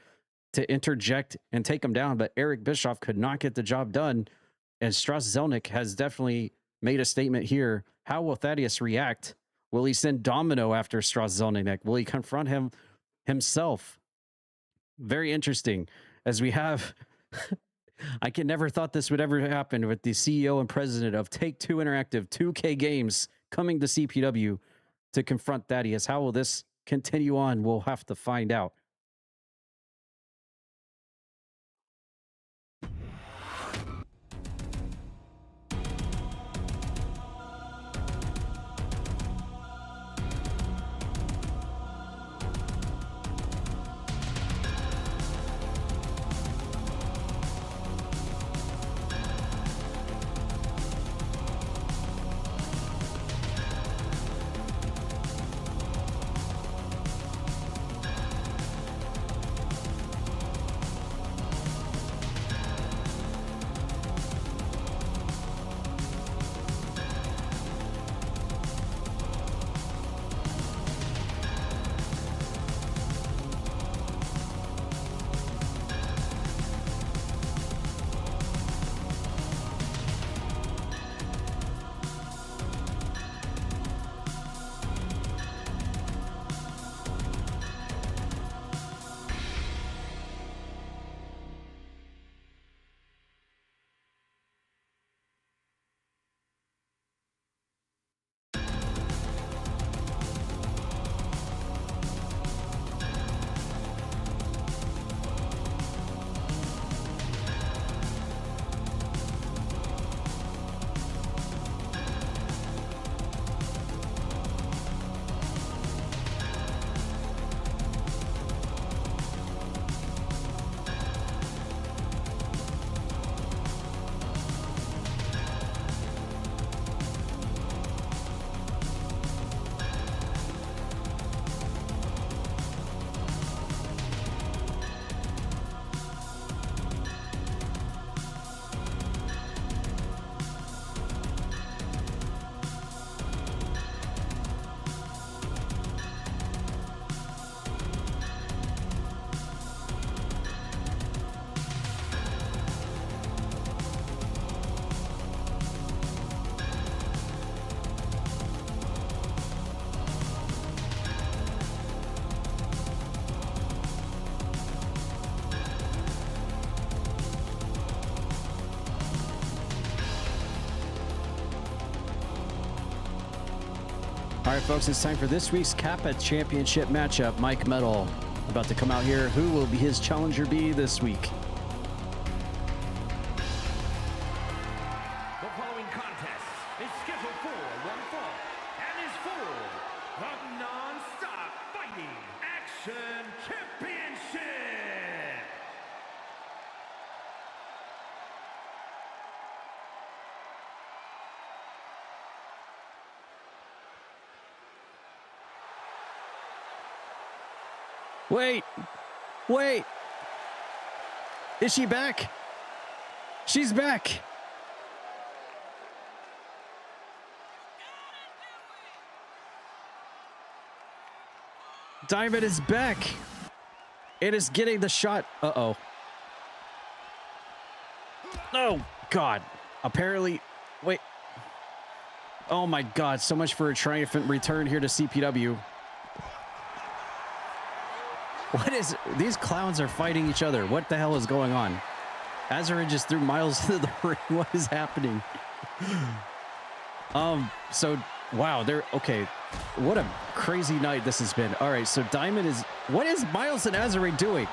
to interject and take him down, but Eric Bischoff could not get the job done. And Strauss Zelnick has definitely made a statement here. How will Thaddeus react? Will he send Domino after Strauss Zelnick? Will he confront him himself? Very interesting. As we have, I can never thought this would ever happen with the CEO and president of Take-Two Interactive 2K Games coming to CPW to confront Thaddeus. How will this continue on? We'll have to find out. All right, folks, it's time for this week's Kappa Championship matchup. Mike Metal about to come out here. Who will be his challenger be this week? The following contest is scheduled for one fall and is for the Non-Stop Fighting Action Championship. Wait. Is she back? She's back. Diamond is back. It is getting the shot. Uh-oh. Oh, God. Apparently, wait. Oh, my God. So much for a triumphant return here to CPW. What is... These clowns are fighting each other. What the hell is going on? Azarin just threw Miles to the ring. What is happening? So Wow, they're okay. What a crazy night this has been. All right, so Diamond is. What is Miles and Azarine doing?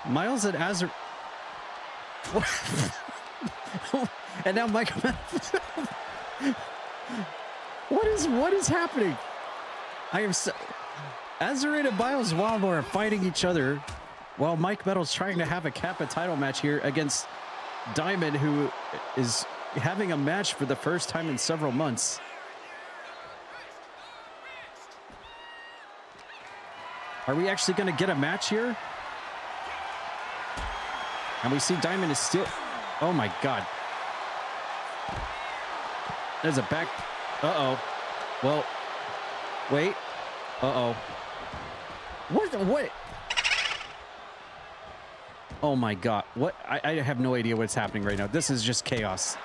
Miles and Azarine. And now Mike. What is happening? I am so. Azarine and Miles Wildmore are fighting each other while Mike Metal's trying to have a Kappa title match here against Diamond, who is having a match for the first time in several months. Are we actually going to get a match here? And we see Diamond is still... Oh my God. There's a back... Uh-oh. Well, wait. Uh-oh. What? Oh my God. What? I have no idea what's happening right now. This is just chaos.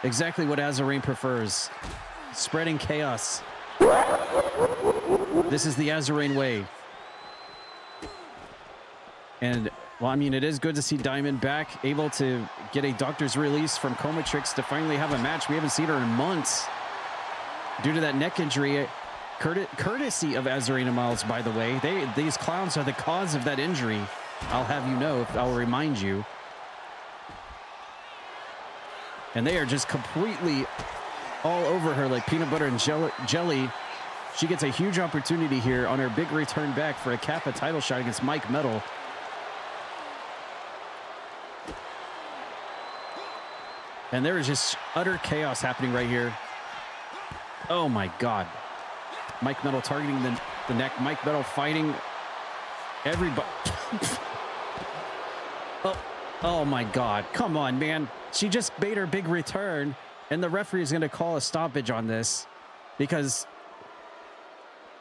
Exactly what Azarine prefers. Spreading chaos. This is the Azarine way. And, well, I mean, it is good to see Diamond back, able to get a doctor's release from Comatrix to finally have a match. We haven't seen her in months due to that neck injury. Courtesy of Azarine and Miles, by the way. These clowns are the cause of that injury. I'll have you know, I'll remind you. And they are just completely all over her like peanut butter and jelly. She gets a huge opportunity here on her big return back for a Kappa title shot against Mike Metal. And there is just utter chaos happening right here. Oh my God. Mike Metal targeting the neck. Mike Metal fighting everybody. Oh my God. Come on, man. She just made her big return, and the referee is going to call a stoppage on this because,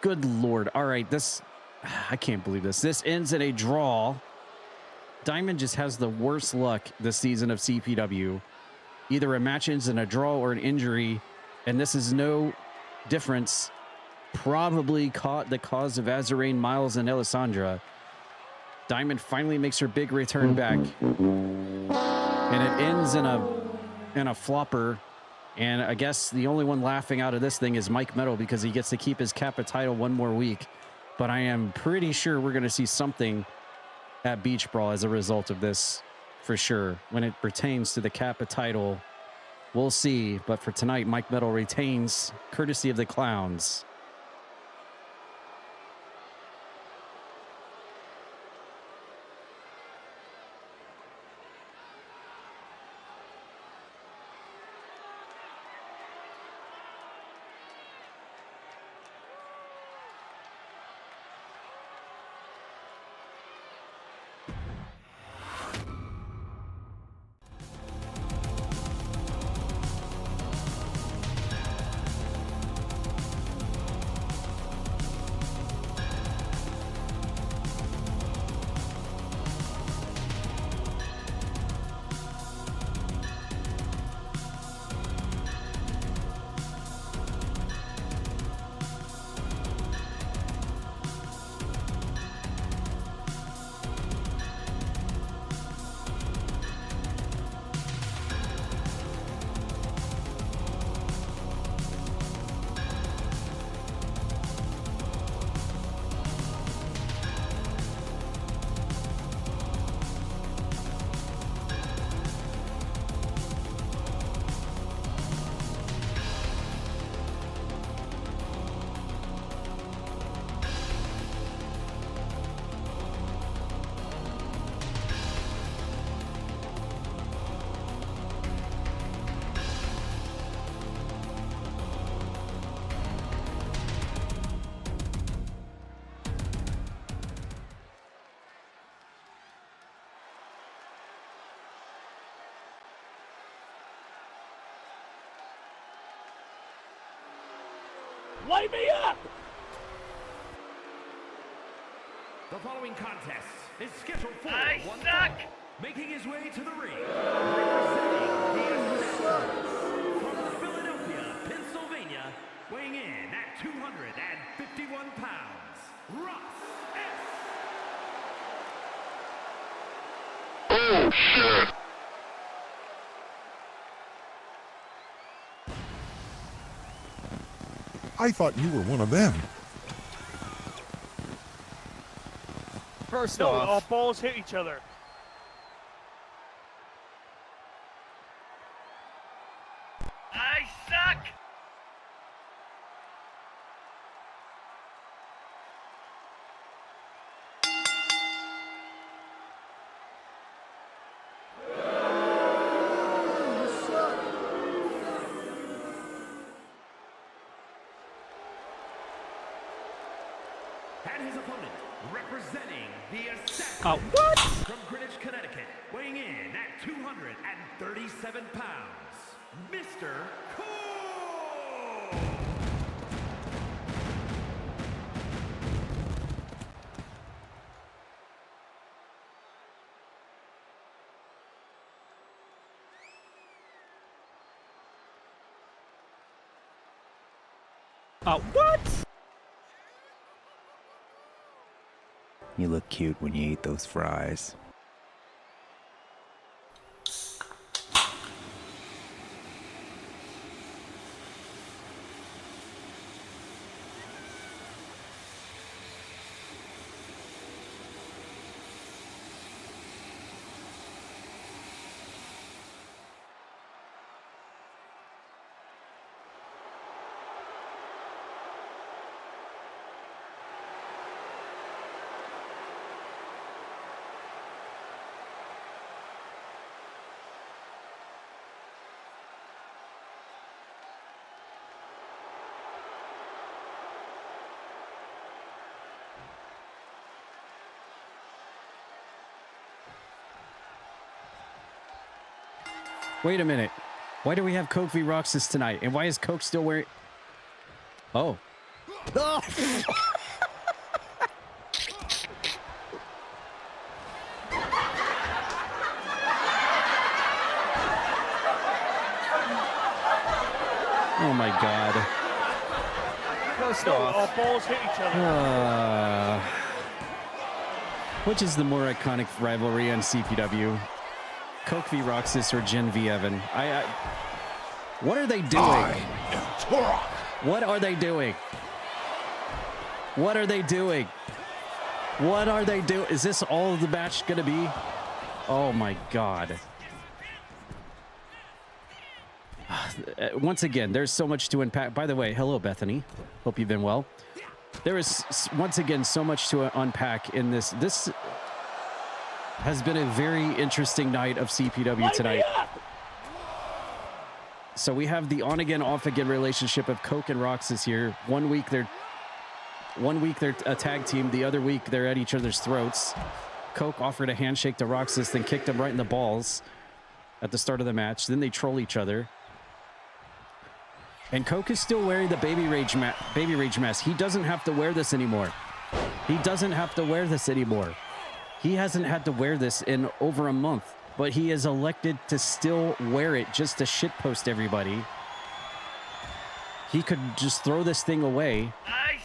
good Lord. All right, I can't believe this. This ends in a draw. Diamond just has the worst luck this season of CPW. Either a match ends in a draw or an injury, and this is no difference. Probably caught the cause of Azarine, Miles, and Alessandra. Diamond finally makes her big return back, and it ends in a flopper. And I guess the only one laughing out of this thing is Mike Metal because he gets to keep his Kappa title one more week. But I am pretty sure we're going to see something at Beach Brawl as a result of this, for sure. When it pertains to the Kappa title, we'll see. But for tonight, Mike Metal retains, courtesy of the clowns. Light me up! The following contest is scheduled for one fall. Making his way to the ring, representing the from Philadelphia, Pennsylvania, weighing in at 251 pounds, Ross S. Oh shit! I thought you were one of them. First No, off, all balls hit each other. I suck! And his opponent, representing the Assassin from Greenwich, Connecticut, weighing in at 237 pounds, Mr. Cole! You look cute when you eat those fries. Wait a minute. Why do we have Coke v. Roxas tonight? And why is Coke still wearing... Oh. Oh! Oh my God. first No, off, all balls hit each other. Which is the more iconic rivalry on CPW? Coke v. Roxas or Jen v. Evan? What are they doing? What are they doing? What are they doing? What are they doing? Is this all the match gonna be? Oh my God. Once again, there's so much to unpack. By the way, hello, Bethany. Hope you've been well. There is, once again, so much to unpack in this. This has been a very interesting night of CPW tonight. So we have the on-again, off-again relationship of Coke and Roxas here. One week they're a tag team. The other week they're at each other's throats. Coke offered a handshake to Roxas, then kicked him right in the balls at the start of the match. Then they troll each other. And Coke is still wearing the baby rage mask. He doesn't have to wear this anymore. He doesn't have to wear this anymore. He hasn't had to wear this in over a month, but he is elected to still wear it just to shitpost everybody. He could just throw this thing away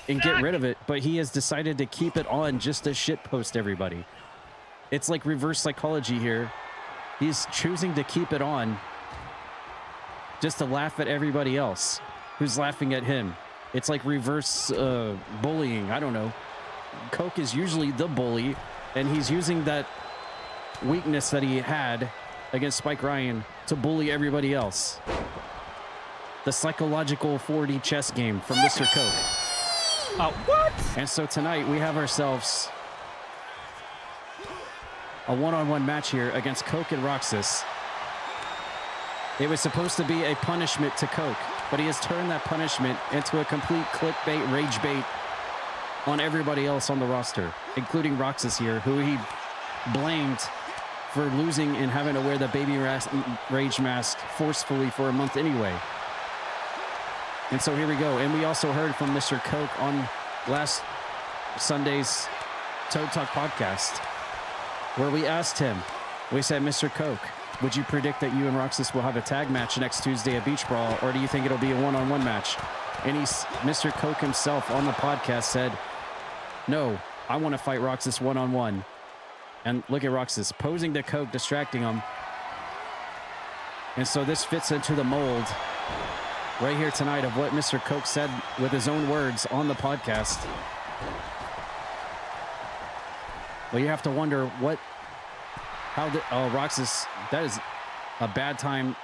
and get rid of it, but he has decided to keep it on just to shitpost everybody. It's like reverse psychology here. He's choosing to keep it on just to laugh at everybody else who's laughing at him. It's like reverse bullying. I don't know. Coke is usually the bully, and he's using that weakness that he had against Spike Ryan to bully everybody else. The psychological 4D chess game from Mr. Coke. What? And so tonight we have ourselves a one-on-one match here against Coke and Roxas. It was supposed to be a punishment to Coke, but he has turned that punishment into a complete clickbait, rage bait on everybody else on the roster, including Roxas here, who he blamed for losing and having to wear the baby rage mask forcefully for a month anyway. And so here we go. And we also heard from Mr. Coke on last Sunday's Toad Talk podcast, where we asked him, we said, Mr. Coke, would you predict that you and Roxas will have a tag match next Tuesday at Beach Brawl, or do you think it'll be a one-on-one match? And Mr. Coke himself on the podcast said, no, I want to fight Roxas one-on-one. And look at Roxas posing to Coke, distracting him. And so this fits into the mold right here tonight of what Mr. Coke said with his own words on the podcast. Well, you have to wonder Roxas, that is a bad time.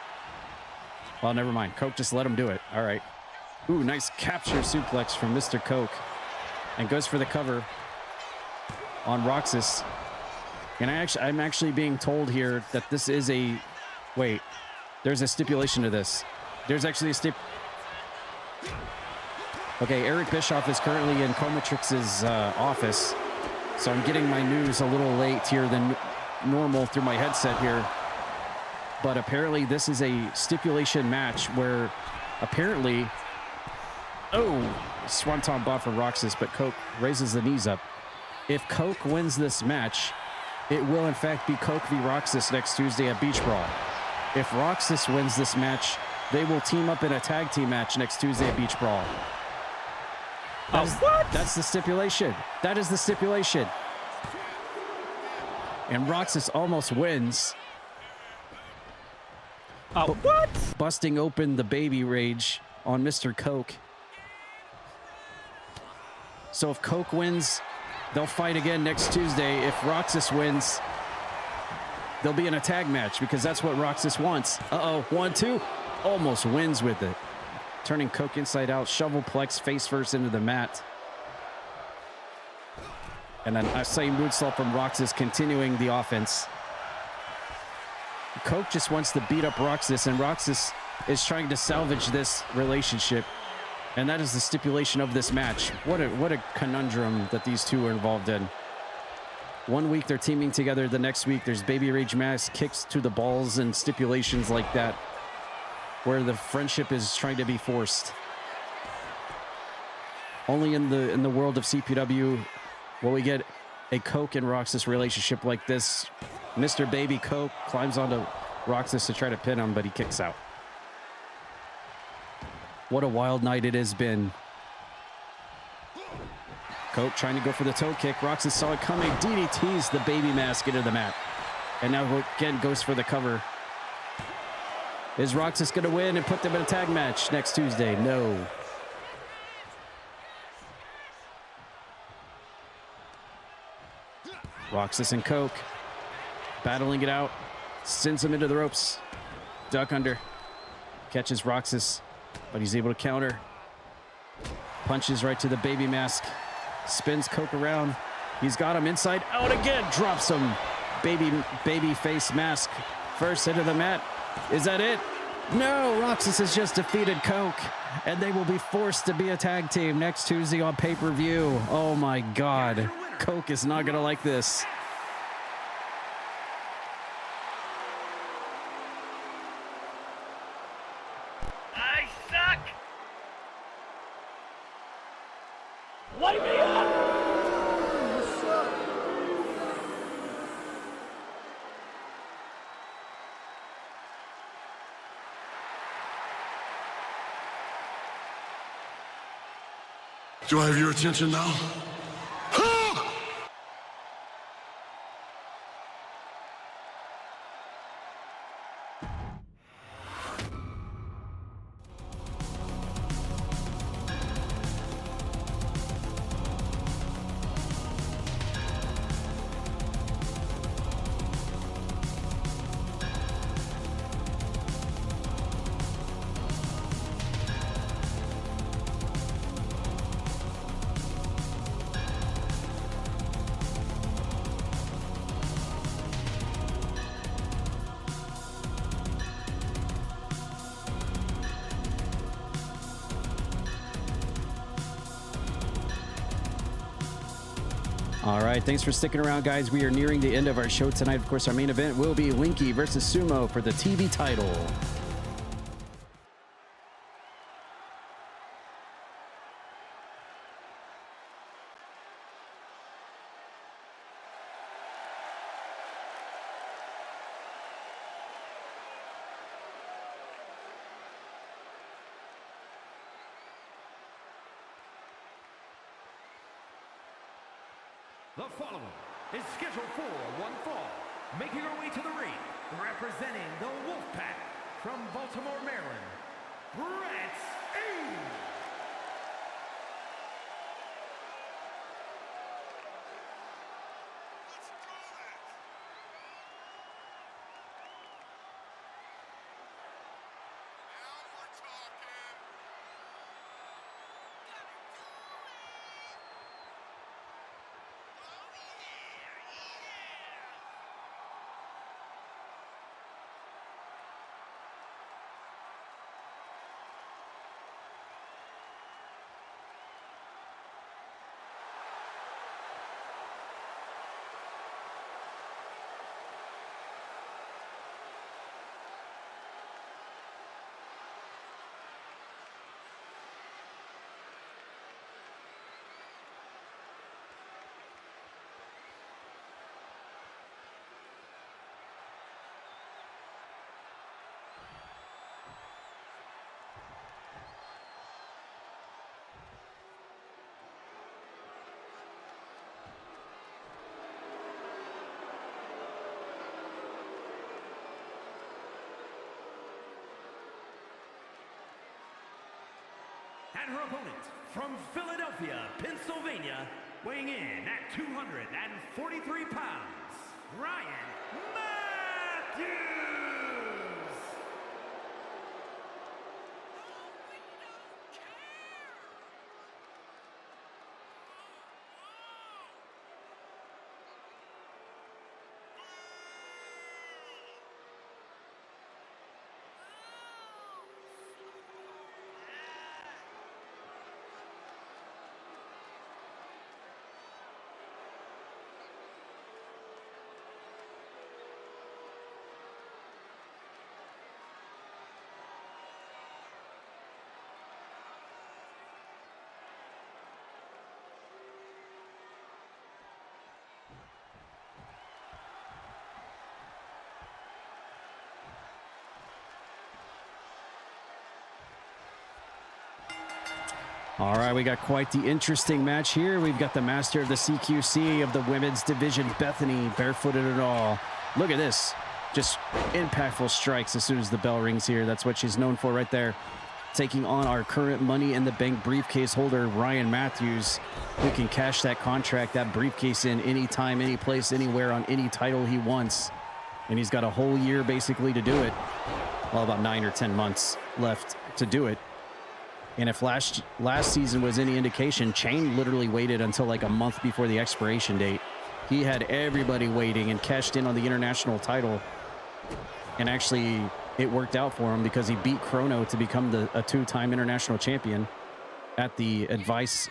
Well, never mind. Coke just let him do it. All right. Ooh, nice capture suplex from Mr. Coke. And goes for the cover on Roxas. And I'm actually being told here that this is wait, there's a stipulation to this. There's actually a Okay, Eric Bischoff is currently in Comatrix's office. So I'm getting my news a little late here than normal through my headset here. But apparently this is a stipulation match where apparently, Swanton bomb from Roxas, but Coke raises the knees up. If Coke wins this match, it will in fact be Coke v. Roxas next Tuesday at Beach Brawl. If Roxas wins this match, they will team up in a tag team match next Tuesday at Beach Brawl. That's the stipulation. That is the stipulation. And Roxas almost wins. Busting open the baby rage on Mr. Coke. So if Coke wins, they'll fight again next Tuesday. If Roxas wins, they'll be in a tag match because that's what Roxas wants. 1-2. Almost wins with it. Turning Coke inside out, shovelplex face first into the mat. And then I say moonsault from Roxas, continuing the offense. Coke just wants to beat up Roxas, and Roxas is trying to salvage this relationship. And that is the stipulation of this match. What a conundrum that these two are involved in. 1 week they're teaming together, the next week there's baby rage mask, kicks to the balls, and stipulations like that, where the friendship is trying to be forced. Only in the world of CPW will we get a Coke and Roxas relationship like this. Mr. Baby Coke climbs onto Roxas to try to pin him, but he kicks out. What a wild night it has been. Coke trying to go for the toe kick. Roxas saw it coming. DDTs the baby mask into the mat. And now again goes for the cover. Is Roxas going to win and put them in a tag match next Tuesday? No. Roxas and Coke battling it out. Sends him into the ropes. Duck under. Catches Roxas, but he's able to counter. Punches right to the baby mask. Spins Coke around. He's got him inside out again. Drops him. Baby face mask. First into the mat. Is that it? No, Roxas has just defeated Coke, and they will be forced to be a tag team next Tuesday on pay-per-view. Oh my God. Coke is not going to like this. I suck! Light me up! Do I have your attention now? All right, thanks for sticking around, guys. We are nearing the end of our show tonight. Of course, our main event will be Linky versus Sumo for the TV title. The following is scheduled for one fall, making her way to the ring, representing the Wolfpack from Baltimore, Maryland, Brett A. And her opponent from Philadelphia, Pennsylvania, weighing in at 243 pounds, Ryan Matthews! All right, we got quite the interesting match here. We've got the master of the CQC of the women's division, Bethany, barefooted and all. Look at this. Just impactful strikes as soon as the bell rings here. That's what she's known for right there. Taking on our current Money in the Bank briefcase holder, Ryan Matthews, who can cash that contract, that briefcase in anytime, any place, anywhere on any title he wants. And he's got a whole year basically to do it. Well, about 9 or 10 months left to do it. And if last season was any indication, Chain literally waited until like a month before the expiration date. He had everybody waiting and cashed in on the international title. And actually, it worked out for him because he beat Chrono to become a 2-time international champion at the advice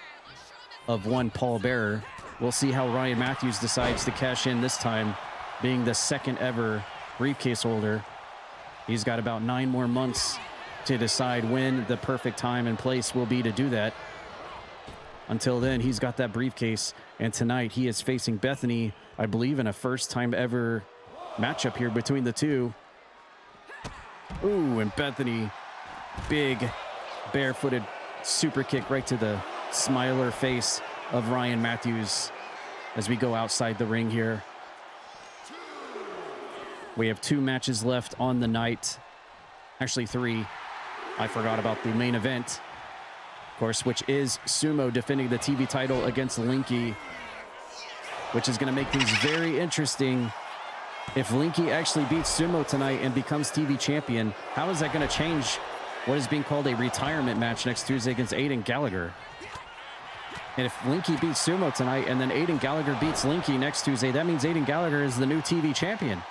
of one Paul Bearer. We'll see how Ryan Matthews decides to cash in this time, being the second ever briefcase holder. He's got about 9 more months to decide when the perfect time and place will be to do that. Until then, he's got that briefcase, and tonight he is facing Bethany, I believe in a first-time ever matchup here between the two. Ooh, and Bethany, big barefooted super kick right to the smiler face of Ryan Matthews as we go outside the ring here. We have 2 matches left on the night. Actually 3. I forgot about the main event, of course, which is Sumo defending the TV title against Linky, which is going to make things very interesting. If Linky actually beats Sumo tonight and becomes TV champion, how is that going to change what is being called a retirement match next Tuesday against Aiden Gallagher? And if Linky beats Sumo tonight and then Aiden Gallagher beats Linky next Tuesday, that means Aiden Gallagher is the new TV champion.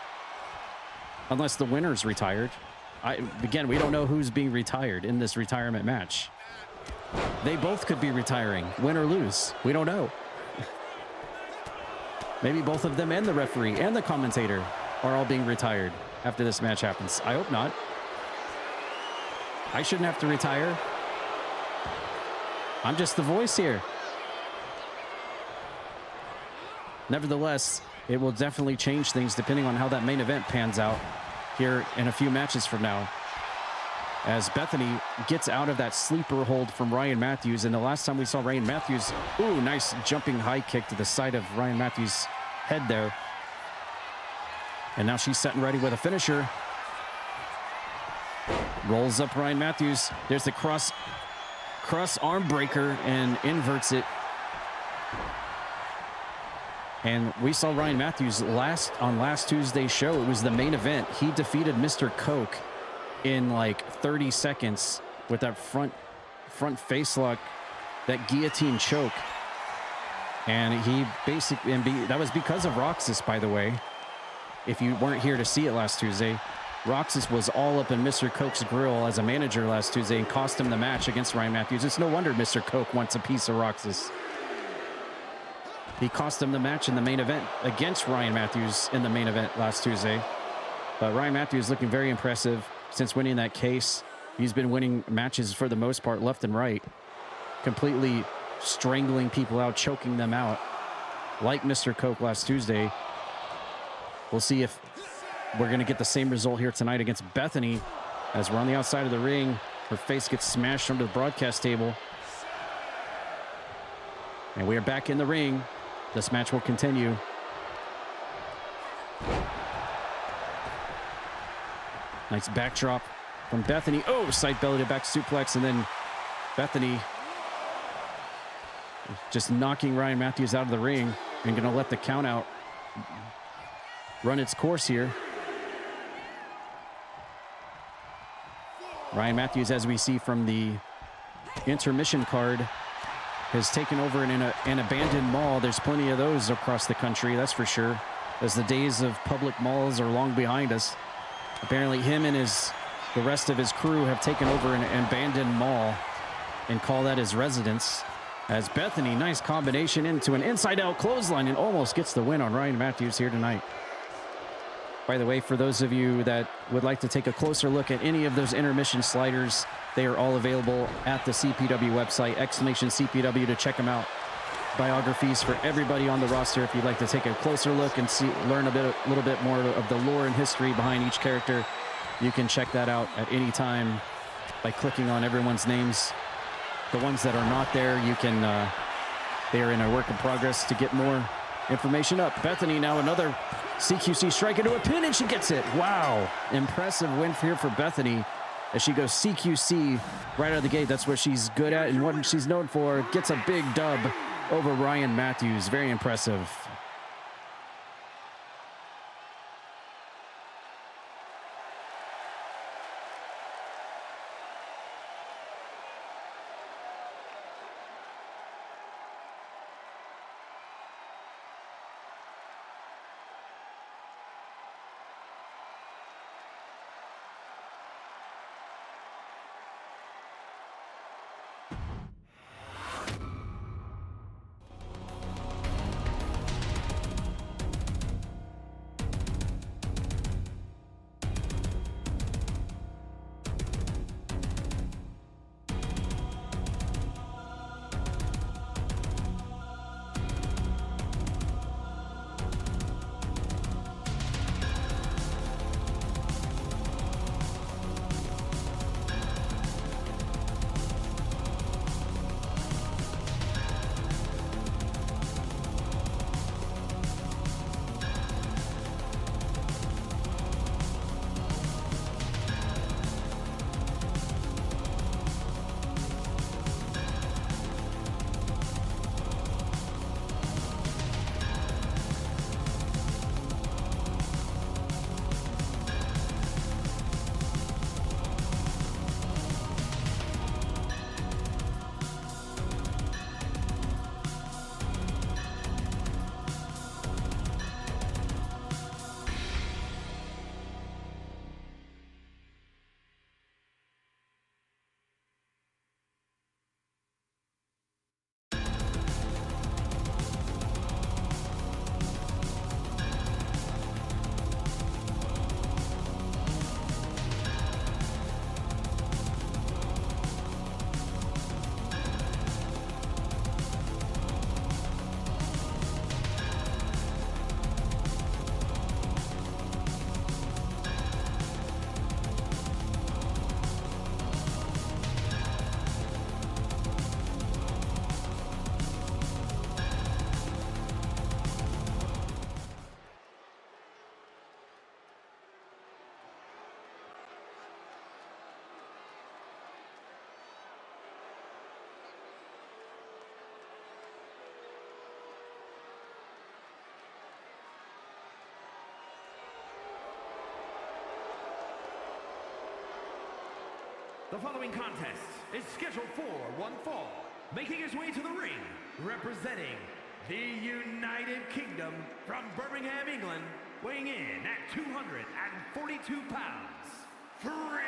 Unless the winner's retired. Again, we don't know who's being retired in this retirement match. They both could be retiring, win or lose. We don't know. Maybe both of them and the referee and the commentator are all being retired after this match happens. I hope not. I shouldn't have to retire. I'm just the voice here. Nevertheless, it will definitely change things depending on how that main event pans out here in a few matches from now. As Bethany gets out of that sleeper hold from Ryan Matthews. And the last time we saw Ryan Matthews, ooh, nice jumping high kick to the side of Ryan Matthews' head there. And now she's set and ready with a finisher. Rolls up Ryan Matthews. There's the cross arm breaker and inverts it. And we saw Ryan Matthews on last Tuesday's show. It was the main event. He defeated Mr. Coke in like 30 seconds with that front face lock, that guillotine choke. And he basically, that was because of Roxas, by the way. If you weren't here to see it last Tuesday, Roxas was all up in Mr. Coke's grill as a manager last Tuesday and cost him the match against Ryan Matthews. It's no wonder Mr. Coke wants a piece of Roxas. He cost him the match in the main event against Ryan Matthews in the main event last Tuesday. But Ryan Matthews looking very impressive since winning that case. He's been winning matches for the most part left and right, completely strangling people out, choking them out, like Mr. Coke last Tuesday. We'll see if we're going to get the same result here tonight against Bethany. As we're on the outside of the ring, her face gets smashed onto the broadcast table. And we are back in the ring. This match will continue. Nice backdrop from Bethany. Oh, side belly to back suplex, and then Bethany just knocking Ryan Matthews out of the ring and going to let the count out run its course here. Ryan Matthews, as we see from the intermission card, has taken over an abandoned mall. There's plenty of those across the country, that's for sure, as the days of public malls are long behind us. Apparently him and the rest of his crew have taken over an abandoned mall and call that his residence. As Bethany, nice combination into an inside-out clothesline and almost gets the win on Ryan Matthews here tonight. By the way, for those of you that would like to take a closer look at any of those intermission sliders, they are all available at the CPW website, !CPW, to check them out. Biographies for everybody on the roster. If you'd like to take a closer look and learn a little bit more of the lore and history behind each character, you can check that out at any time by clicking on everyone's names. The ones that are not there, you can, they are in a work in progress to get more information up. Bethany now another CQC strike into a pin, and she gets it. Wow. Impressive win here for Bethany as she goes CQC right out of the gate. That's what she's good at and what she's known for. Gets a big dub over Ryan Matthews. Very impressive. The following contest is scheduled for one fall. Making his way to the ring, representing the United Kingdom from Birmingham, England, weighing in at 242 pounds, Freak!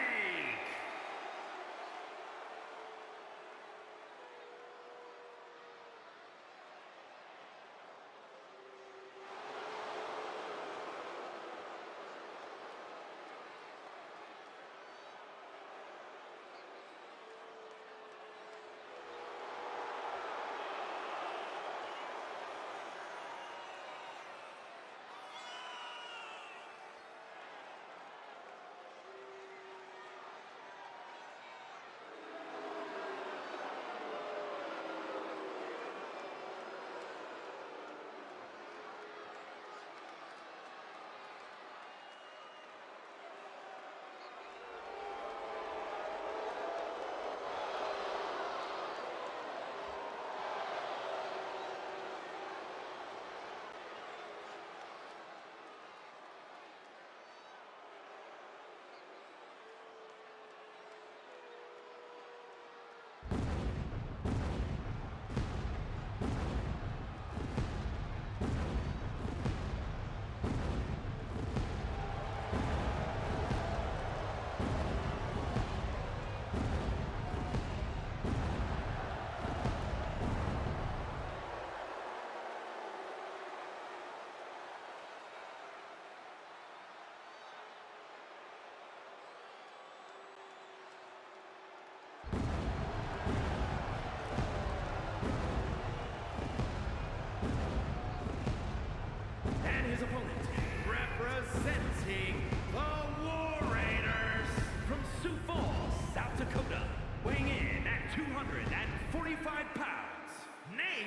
His opponent, representing the War Raiders from Sioux Falls, South Dakota, weighing in at 245 pounds, Nate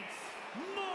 Moore!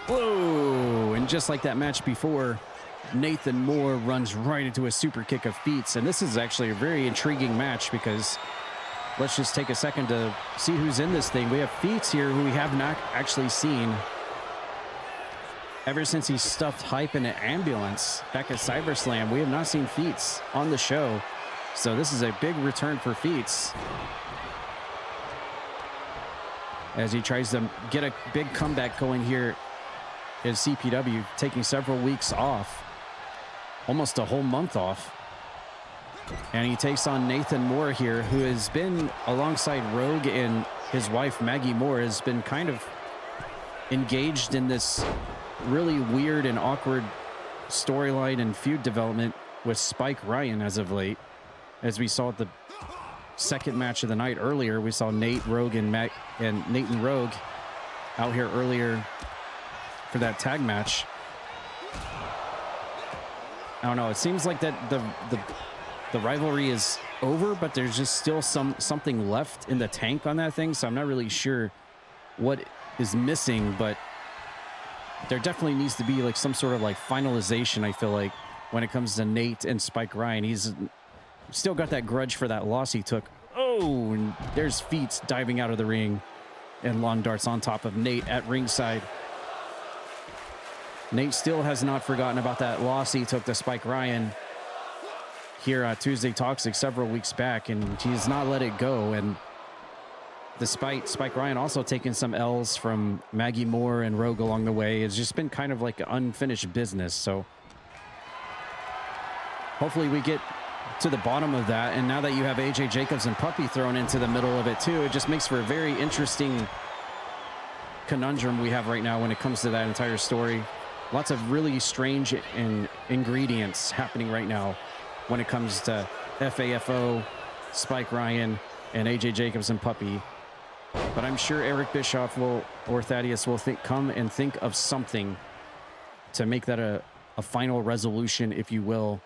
Whoa! And just like that match before, Nathan Moore runs right into a super kick of Feats. And this is actually a very intriguing match because let's just take a second to see who's in this thing. We have Feats here who we have not actually seen ever since he stuffed Hype in an ambulance back at CyberSlam. We have not seen Feats on the show. So this is a big return for Feats as he tries to get a big comeback going here at CPW, taking several weeks off, almost a whole month off. And he takes on Nathan Moore here, who has been alongside Rogue, and his wife Maggie Moore has been kind of engaged in this really weird and awkward storyline and feud development with Spike Ryan as of late. As we saw at the second match of the night earlier, we saw Nate, Rogue, and Nate and Rogue out here earlier for that tag match. I don't know. It seems like that the rivalry is over, but there's just still something left in the tank on that thing. So I'm not really sure what is missing, but there definitely needs to be like some sort of like finalization. I feel like when it comes to Nate and Spike Ryan, he's still got that grudge for that loss he took. Oh, and there's Feats diving out of the ring and long darts on top of Nate at ringside. Nate still has not forgotten about that loss he took to Spike Ryan here on Tuesday Toxic several weeks back, and he's not let it go. And despite Spike Ryan also taking some L's from Maggie Moore and Rogue along the way, it's just been kind of like unfinished business. So hopefully we get to the bottom of that. And now that you have AJ Jacobs and Puppy thrown into the middle of it too, it just makes for a very interesting conundrum we have right now when it comes to that entire story. Lots of really strange ingredients happening right now when it comes to FAFO, Spike Ryan, and AJ Jacobs and Puppy. But I'm sure Eric Bischoff will, or Thaddeus will come and think of something to make that a final resolution, if you will,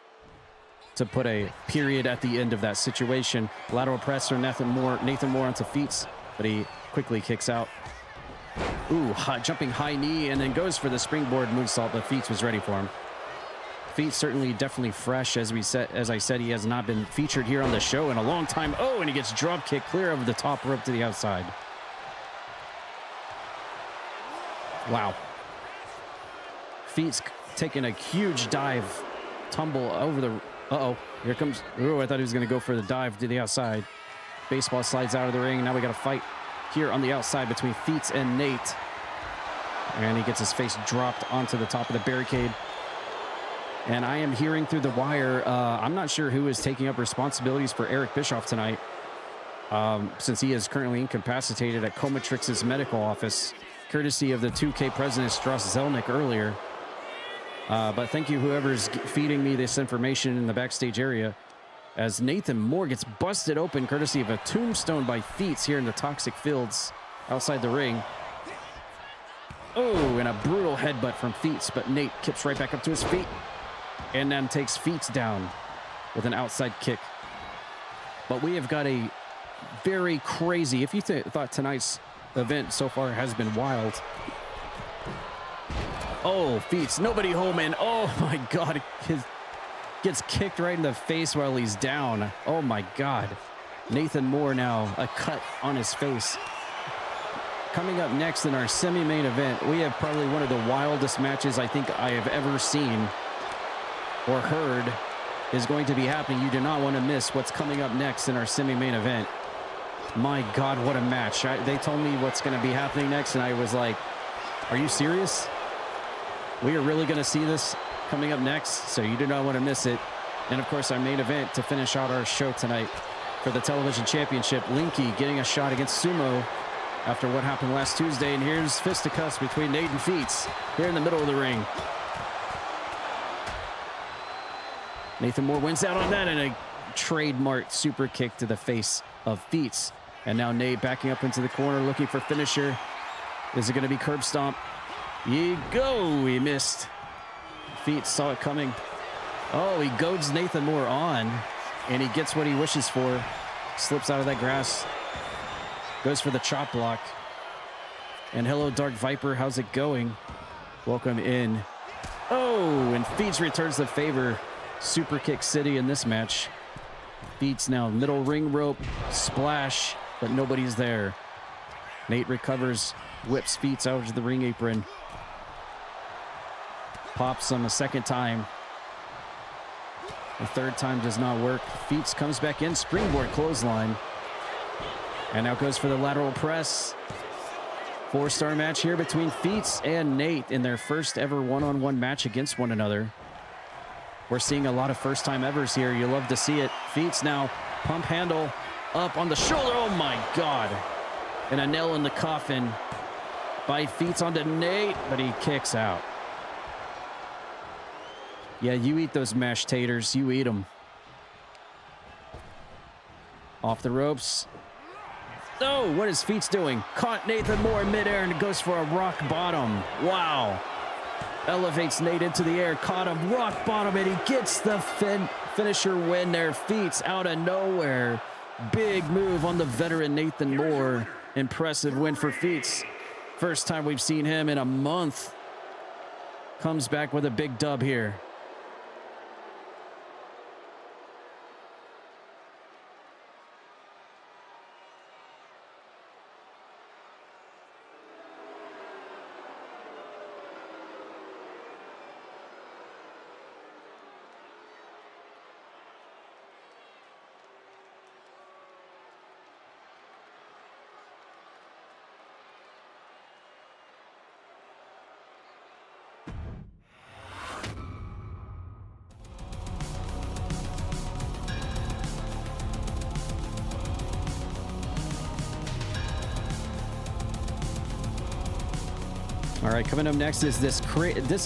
to put a period at the end of that situation. Lateral press from Nathan Moore onto feet, but he quickly kicks out. Ooh, jumping high knee, and then goes for the springboard moonsault, but Feats was ready for him. Feats certainly definitely fresh. As I said, he has not been featured here on the show in a long time. Oh, and he gets drop kick clear of the top rope to the outside. Wow. Feats taking a huge dive, tumble over the... Uh-oh, here comes... Oh, I thought he was going to go for the dive to the outside. Baseball slides out of the ring. Now we got a fight here on the outside between Feats and Nate. And he gets his face dropped onto the top of the barricade. And I am hearing through the wire, I'm not sure who is taking up responsibilities for Eric Bischoff tonight, since he is currently incapacitated at Comatrix's medical office, courtesy of the 2K president, Strauss Zelnick, earlier. But thank you, whoever's feeding me this information in the backstage area, as Nathan Moore gets busted open, courtesy of a tombstone by Feats here in the Toxic Fields outside the ring. Oh, and a brutal headbutt from Feats, but Nate kips right back up to his feet and then takes Feats down with an outside kick. But we have got a very crazy, if you thought tonight's event so far has been wild. Oh, Feats, nobody home in. Oh my God, gets kicked right in the face while he's down. Oh my God. Nathan Moore now, a cut on his face. Coming up next in our semi-main event, we have probably one of the wildest matches I think I have ever seen or heard is going to be happening. You do not want to miss what's coming up next in our semi-main event. My God, what a match. They told me what's going to be happening next, and I was like, are you serious? We are really going to see this coming up next, so you do not want to miss it. And of course, our main event to finish out our show tonight for the television championship, Linky getting a shot against Sumo after what happened last Tuesday. And here's fisticuffs between Nate and Feats here in the middle of the ring. Nathan Moore wins out on that, and a trademark super kick to the face of Feats. And now Nate backing up into the corner looking for finisher. Is it going to be curb stomp? Ye go, he missed. Feats saw it coming. Oh, he goads Nathan Moore on, and he gets what he wishes for. Slips out of that grass. Goes for the chop block. And hello, Dark Viper, how's it going? Welcome in. Oh, and Feats returns the favor. Super kick city in this match. Feats now middle ring rope, splash, but nobody's there. Nate recovers, whips Feats out of the ring apron. Pops him a second time. The third time does not work. Feats comes back in, springboard clothesline. And now goes for the lateral press. 4-star match here between Feats and Nate in their first ever one-on-one match against one another. We're seeing a lot of first-time evers here. You love to see it. Feats now pump handle up on the shoulder. Oh my God. And a nail in the coffin by Feats onto Nate, but he kicks out. Yeah, you eat those mashed taters. You eat them. Off the ropes. Oh, what is Feats doing? Caught Nathan Moore in midair and goes for a rock bottom. Wow. Elevates Nate into the air, caught him, rock bottom, and he gets the finisher win there. Feats out of nowhere. Big move on the veteran Nathan Moore. Impressive win for Feats. First time we've seen him in a month. Comes back with a big dub here. All right, coming up next is this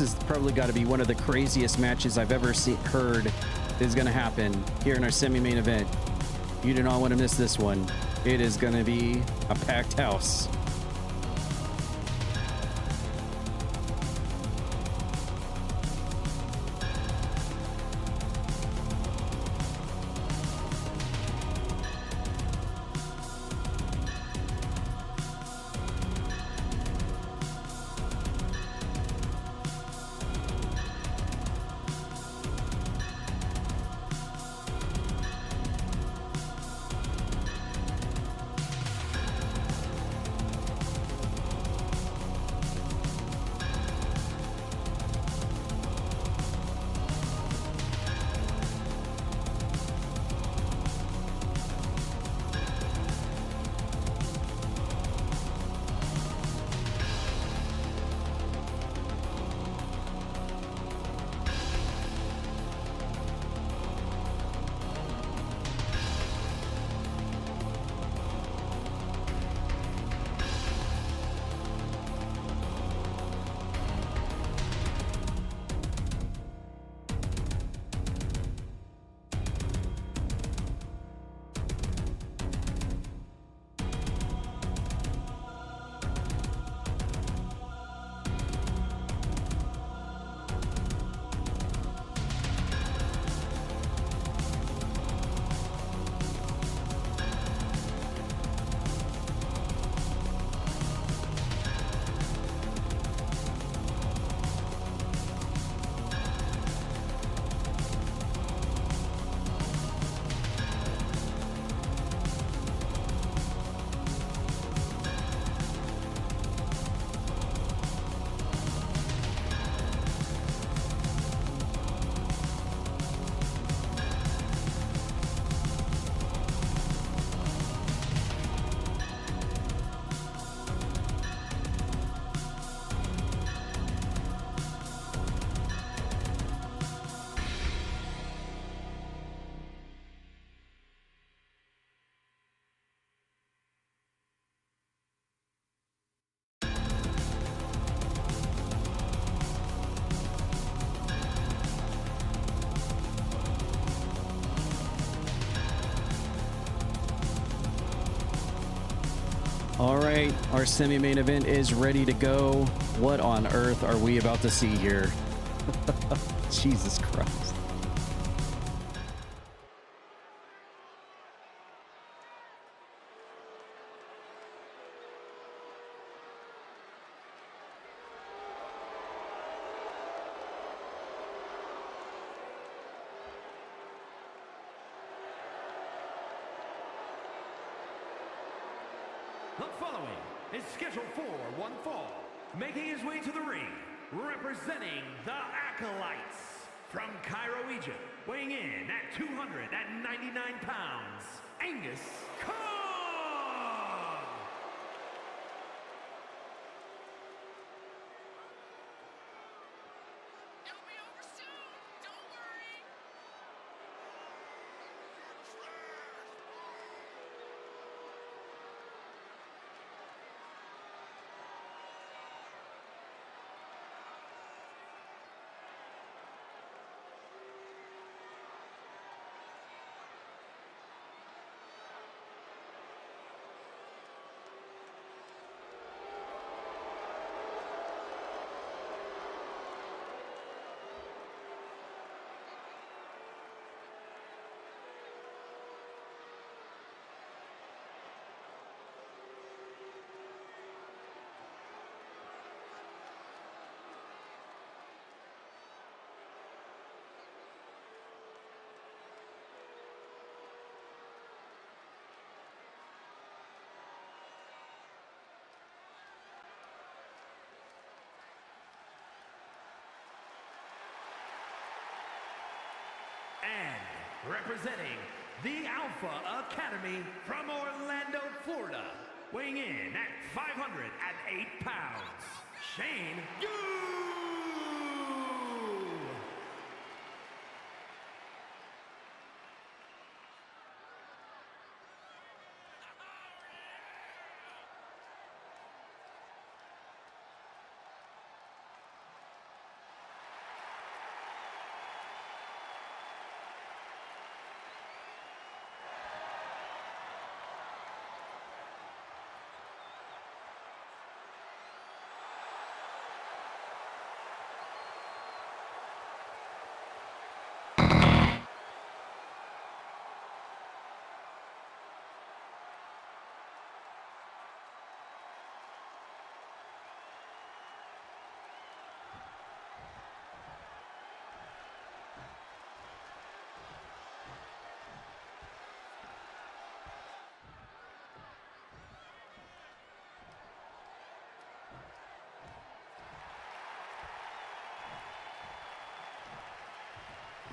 is probably got to be one of the craziest matches I've ever heard is going to happen here in our semi-main event. You do not want to miss this one. It is going to be a packed house. All right, our semi-main event is ready to go. What on earth are we about to see here? Jesus Christ. The following is scheduled for one fall, making his way to the ring, representing the Acolytes from Cairo, Egypt, weighing in at 299 pounds, Angus Kong! It'll be over soon. Don't worry. And representing the Alpha Academy from Orlando, Florida, weighing in at 508 pounds, Shane Yu!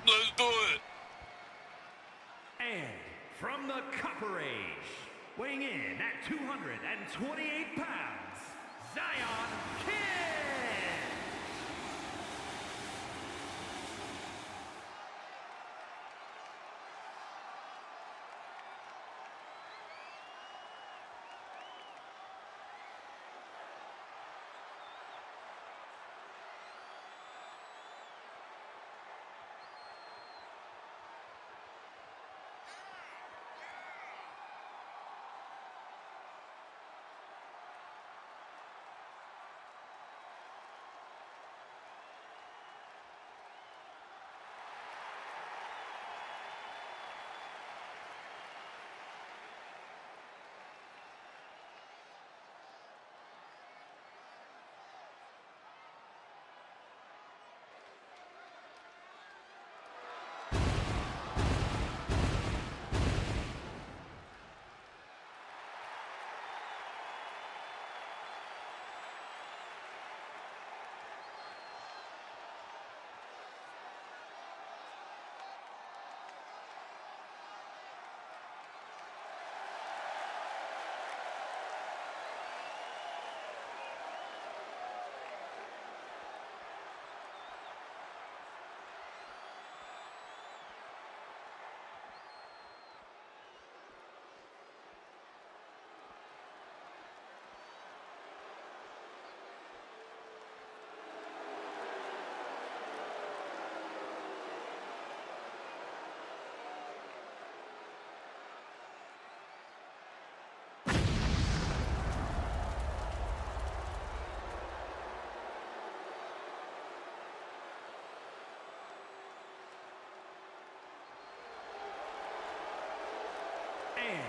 Let's do it. And from the Copper Age, weighing in at 228 pounds, Zion Kidd. And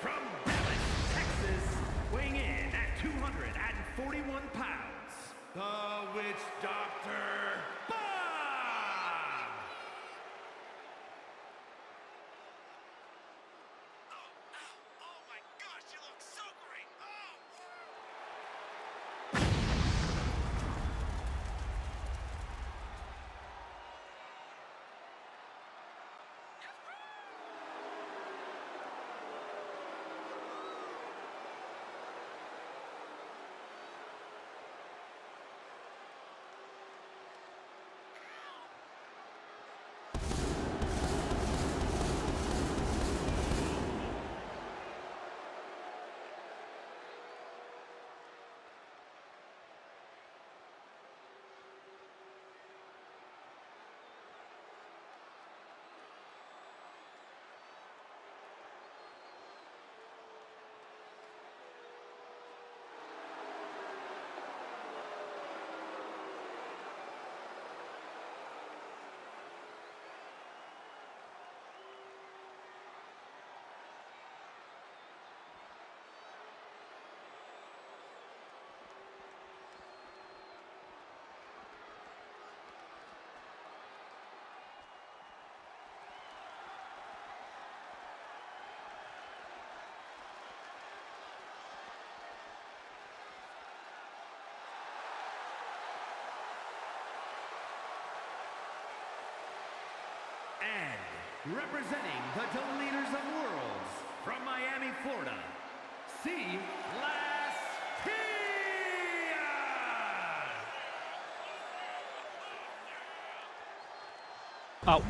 from Dallas, Texas, weighing in at 241 pounds, the Witch Doctor, Bob! Oh my gosh, you look so great. And representing the Deleters of Worlds from Miami, Florida, C.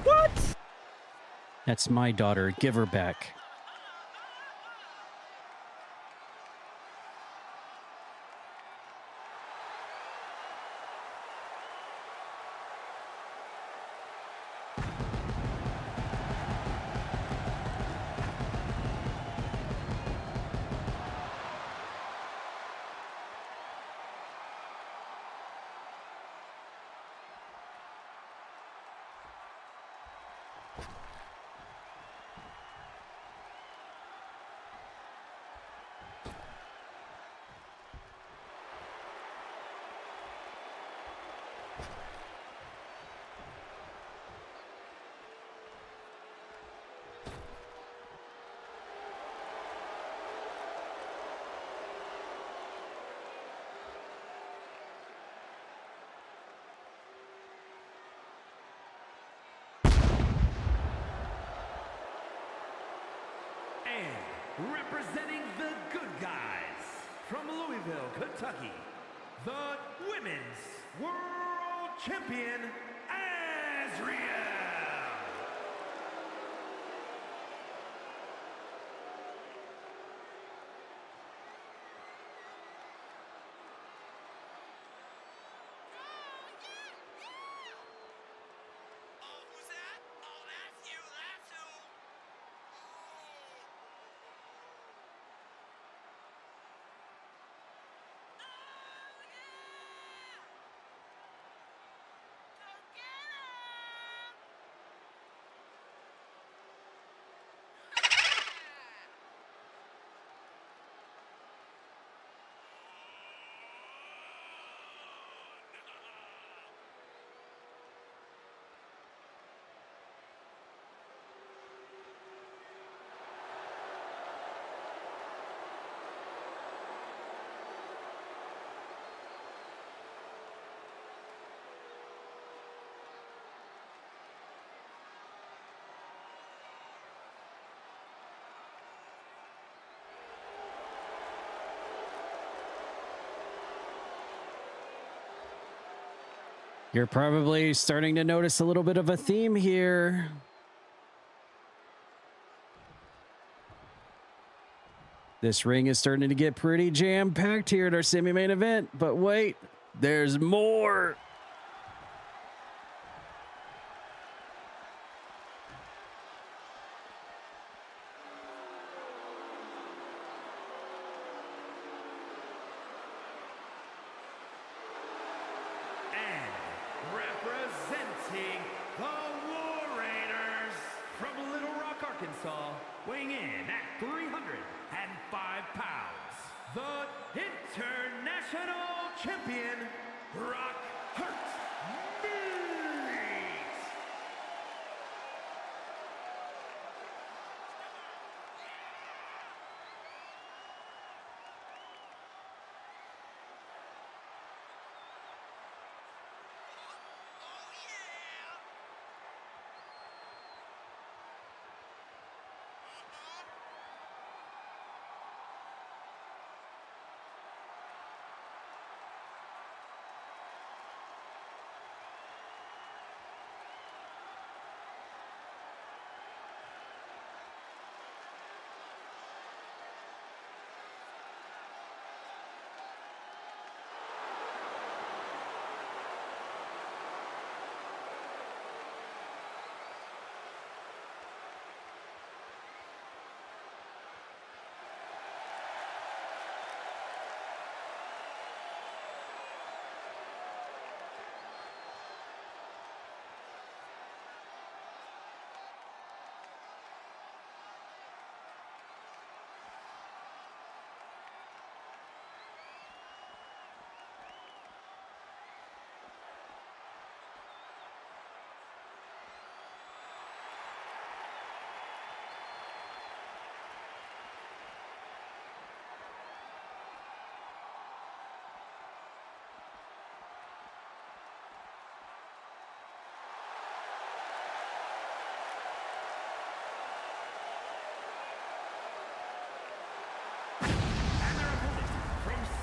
What? That's my daughter. Give her back. from Louisville, Kentucky, the Women's World Champion, Azriel. Oh, who's that? Oh, that's you. That's who. You're probably starting to notice a little bit of a theme here. This ring is starting to get pretty jam-packed here at our semi-main event, but wait, there's more. Representing the War Raiders from Little Rock, Arkansas, weighing in at 305 pounds, the International Champion, Rock Hurt Meat. Oh, yeah.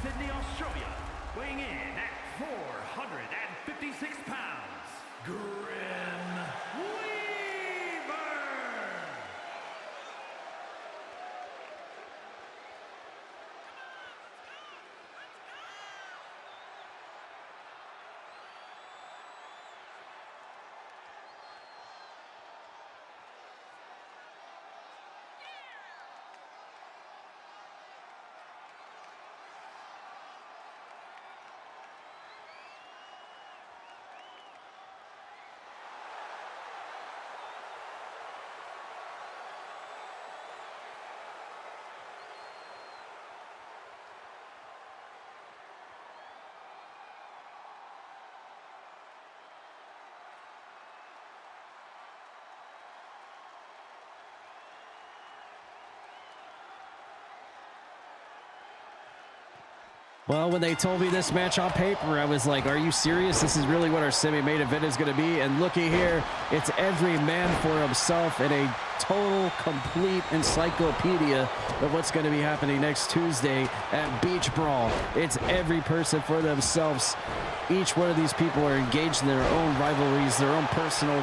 Sydney, Australia, weighing in at 456 pounds, Grem Weaver. Well, when they told me this match on paper, I was like, are you serious? This is really what our semi-main event is going to be? And looky here, it's every man for himself in a total, complete encyclopedia of what's going to be happening next Tuesday at Beach Brawl. It's every person for themselves. Each one of these people are engaged in their own rivalries, their own personal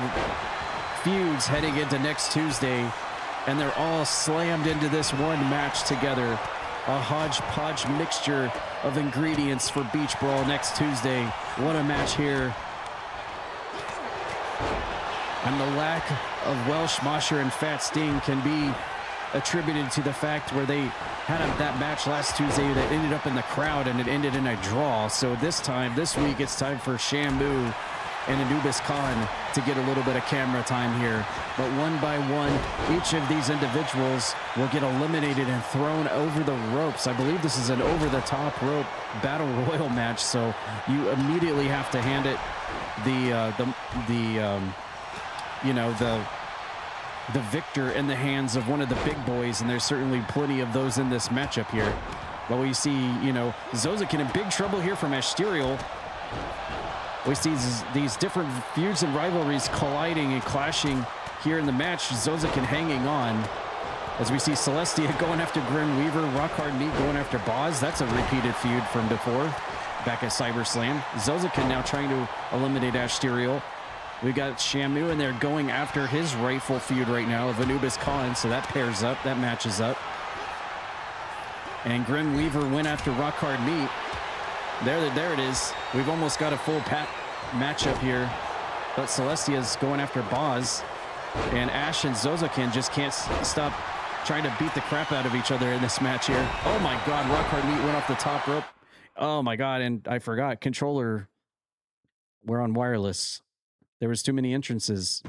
feuds heading into next Tuesday, and they're all slammed into this one match together. A hodgepodge mixture of ingredients for Beach Brawl next Tuesday. What a match here. And the lack of Welsh, Mosher, and Fat Sting can be attributed to the fact where they had that match last Tuesday that ended up in the crowd and it ended in a draw. So this week, it's time for Shamu and Anubis Khan to get a little bit of camera time here. But one by one, each of these individuals will get eliminated and thrown over the ropes. I believe this is an over-the-top rope battle royal match, so you immediately have to hand it the victor in the hands of one of the big boys, and there's certainly plenty of those in this matchup here. But we see, Zozakin in big trouble here from Asterial. We see these different feuds and rivalries colliding and clashing here in the match. Zozakin hanging on. As we see Celestia going after Grim Weaver, Rockhard Meat going after Boz. That's a repeated feud from before, back at ScyberSlam. Zozakin now trying to eliminate Asterial. We got Shamu in there going after his rightful feud right now of Anubis Khan, so that pairs up, that matches up. And Grim Weaver went after Rockhard Meat. There it is. We've almost got a full matchup here. But Celestia's going after Boz. And Ash and Zozakin just can't stop trying to beat the crap out of each other in this match here. Oh my God, Rockhard Meat went off the top rope. Oh my God, and I forgot, controller, we're on wireless. There was too many entrances.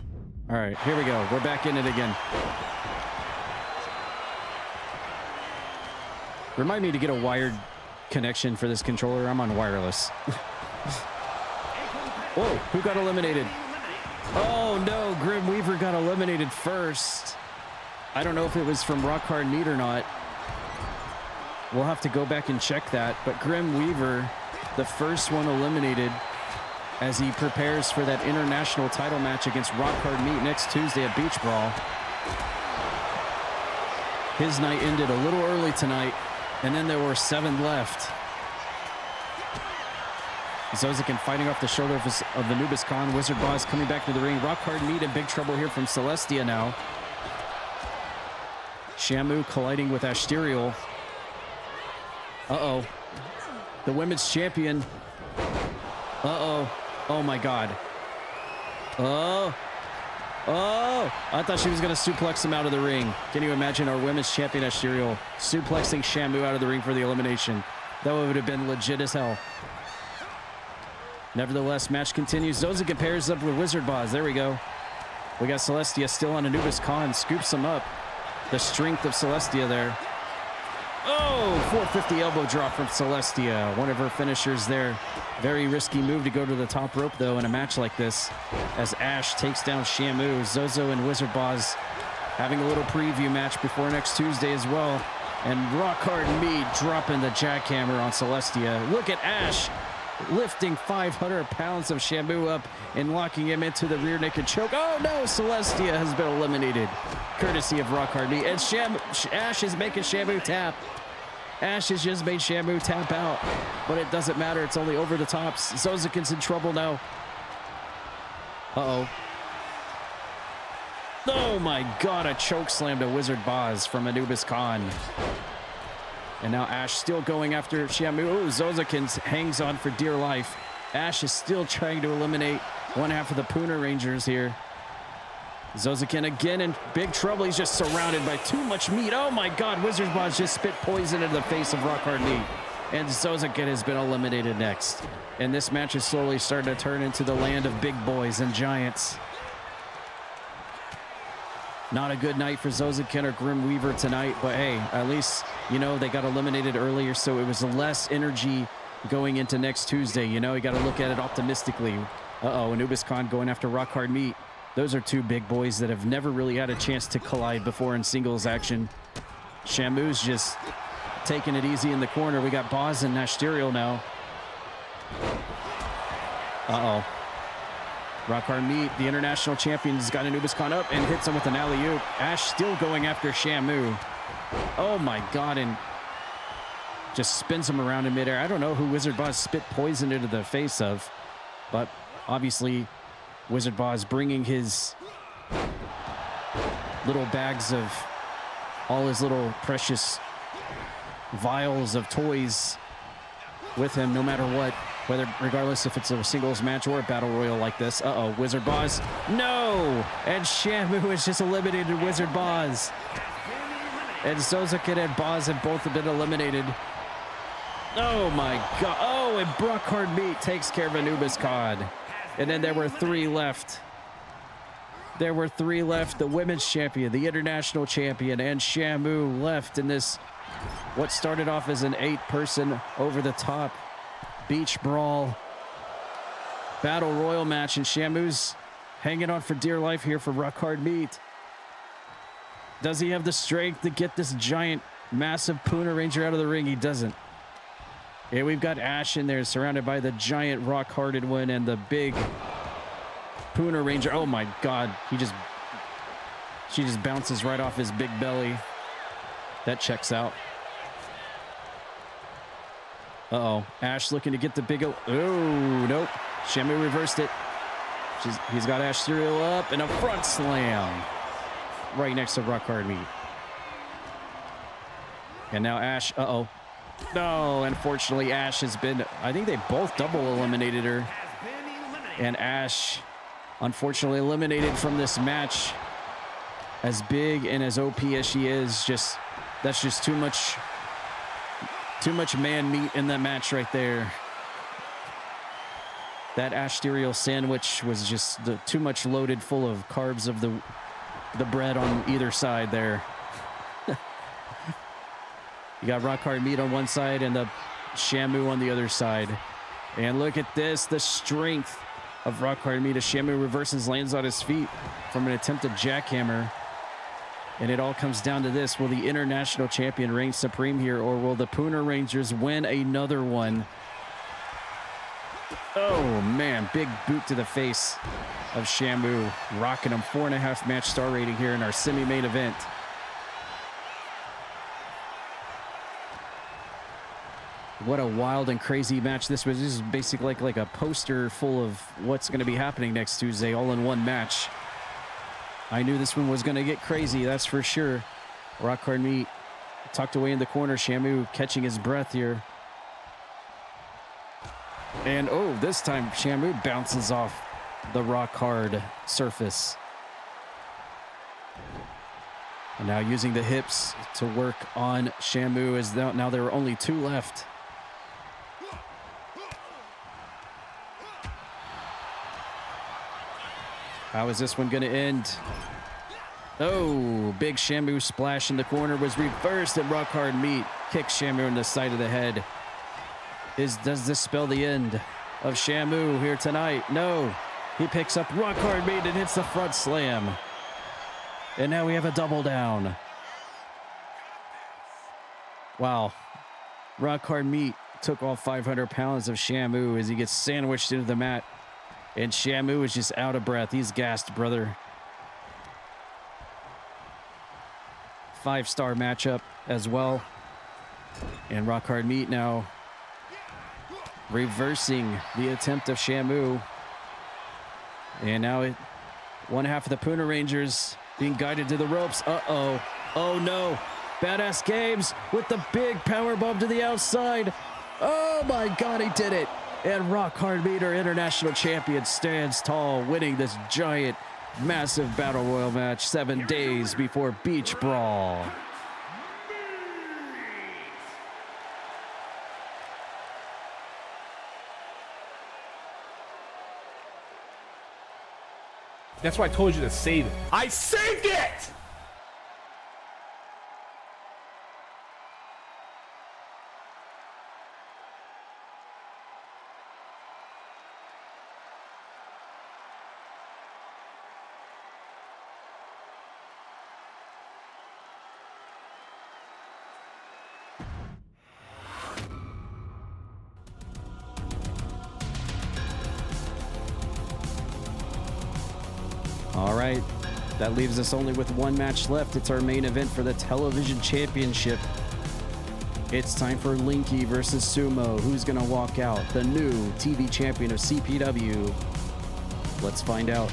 All right, here we go. We're back in it again. Remind me to get a wired connection for this controller. I'm on wireless. Whoa, who got eliminated? Oh no, Grim Weaver got eliminated first. I don't know if it was from Rockhard Meat or not. We'll have to go back and check that. But Grim Weaver, the first one eliminated as he prepares for that international title match against Rockhard Meat next Tuesday at Beach Brawl. His night ended a little early tonight, and then there were 7 left. Zozakin fighting off the shoulder of Anubis Khan. Wizard Boz coming back to the ring. Rockhard Meat in big trouble here from Celestia now. Shamu colliding with Asterial. Uh-oh. The women's champion. Uh-oh. Oh, my God. Oh. Oh. I thought she was going to suplex him out of the ring. Can you imagine our women's champion Asterial suplexing Shamu out of the ring for the elimination? That would have been legit as hell. Nevertheless, match continues. Zozakin pairs up with Wizard Boz. There we go. We got Celestia still on Anubis Khan. Scoops him up. The strength of Celestia there. Oh, 450 elbow drop from Celestia. One of her finishers there. Very risky move to go to the top rope, though, in a match like this. As Ash takes down Shamu. Zozo and Wizard Boz having a little preview match before next Tuesday as well. And Rockhard Meat dropping the jackhammer on Celestia. Look at Ash lifting 500 pounds of Shamu up and locking him into the rear naked choke. Oh no, Celestia has been eliminated, courtesy of Rockhard Meat. And Ash is making Shamu tap. Ash has just made Shamu tap out, but it doesn't matter. It's only over the tops. Zozakin's in trouble now. Uh-oh. Oh my God, a choke slam to Wizard Boz from Anubis Khan. And now Ash still going after Shamu. Oh, Zozakin hangs on for dear life. Ash is still trying to eliminate one half of the Pooner Rangers here. Zozakin again in big trouble. He's just surrounded by too much meat. Oh my God, Wizard Boz just spit poison into the face of Rockhard Meat. And Zozakin has been eliminated next. And this match is slowly starting to turn into the land of big boys and giants. Not a good night for Zozakin or Grim Weaver tonight, but hey, at least, you know, they got eliminated earlier, so it was less energy going into next Tuesday. You know, you got to look at it optimistically. Uh-oh, Anubis Khan going after Rockhard Meat. Those are two big boys that have never really had a chance to collide before in singles action. Shamu's just taking it easy in the corner. We got Boz and Nashterial now. Uh-oh. Rock Hard Meat, the international champion, has got Anubis Khan up and hits him with an alley-oop. Ash still going after Shamu. Oh my God, and just spins him around in midair. I don't know who Wizard Boz spit poison into the face of, but obviously Wizard Boz bringing his little bags of all his little precious vials of toys with him no matter what, regardless if it's a singles match or a battle royal like this. Uh-oh, Wizard Boz. No! And Shamu has just eliminated Wizard Boz. And Zozukin and Boz have both been eliminated. Oh my God. Oh, and Brock Hard Meat takes care of Anubis Khan. And then there were 3 left. There were 3 left. The women's champion, the international champion, and Shamu left in this, what started off as an 8-person over-the-top Beach Brawl Battle Royal match. And Shamu's hanging on for dear life here for Rock Hard Meat. Does he have the strength to get this giant, massive Puna Ranger out of the ring? He doesn't. And we've got Ash in there surrounded by the giant rock-hearted one and the big Puna Ranger. Oh my God. She just bounces right off his big belly. That checks out. Uh-oh. Ash looking to get the big... Oh, nope. Shamu reversed it. He's got Ash Serial up and a front slam right next to Rock Hard Meat. And now Ash... Uh-oh. No, unfortunately, Ash has been... I think they both double eliminated her. And Ash, unfortunately, eliminated from this match. As big and as OP as she is, that's just too much man meat in that match right there. That Ash Stereo sandwich was just too much loaded full of carbs of the bread on either side there. You got Rock Hard Meat on one side and the Shamu on the other side. And look at this, the strength of Rock Hard Meat as Shamu reverses, lands on his feet from an attempted jackhammer. And it all comes down to this. Will the international champion reign supreme here, or will the Puna Rangers win another one? Oh, man. Big boot to the face of Shamu. Rocking him. 4.5 match star rating here in our semi-main event. What a wild and crazy match this was. This is basically like a poster full of what's going to be happening next Tuesday, all in one match. I knew this one was going to get crazy, that's for sure. Rock Hard Meat tucked away in the corner. Shamu catching his breath here. And, oh, this time Shamu bounces off the Rock Hard surface. And now using the hips to work on Shamu, as now there are only 2 left. How is this one going to end? Oh, big Shamu splash in the corner was reversed, and Rock Hard Meat kicks Shamu in the side of the head. Does this spell the end of Shamu here tonight? No. He picks up Rock Hard Meat and hits the front slam. And now we have a double down. Wow. Rock Hard Meat took all 500 pounds of Shamu as he gets sandwiched into the mat. And Shamu is just out of breath. He's gassed, brother. 5-star matchup as well. And Rock Hard Meat now reversing the attempt of Shamu. And now one half of the Puna Rangers being guided to the ropes. Uh-oh. Oh, no. Badass Games with the big power bomb to the outside. Oh, my God, he did it. And Rock Hard Meat, our international champion, stands tall, winning this giant, massive Battle Royal match 7 days before Beach Brawl. That's why I told you to save it. I saved it! right, that leaves us only with one match left. It's our main event for the television championship. It's time for Linky versus Sumo. Who's gonna walk out? The new TV champion of CPW. Let's find out.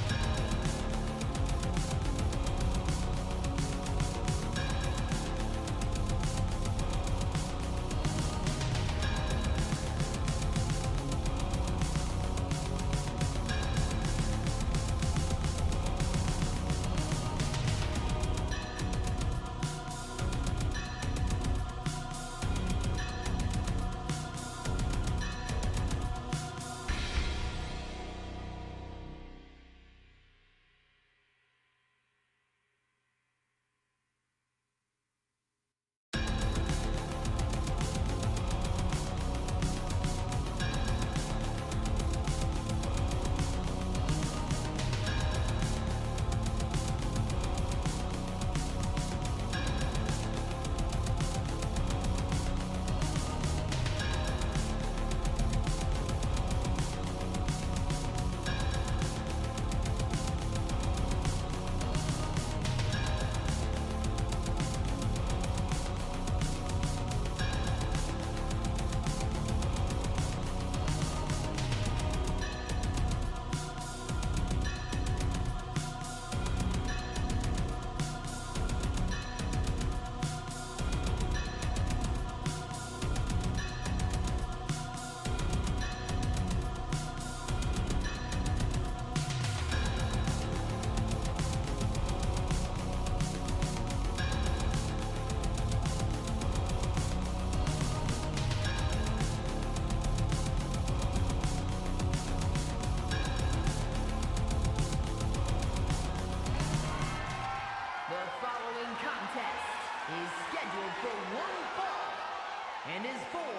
And is for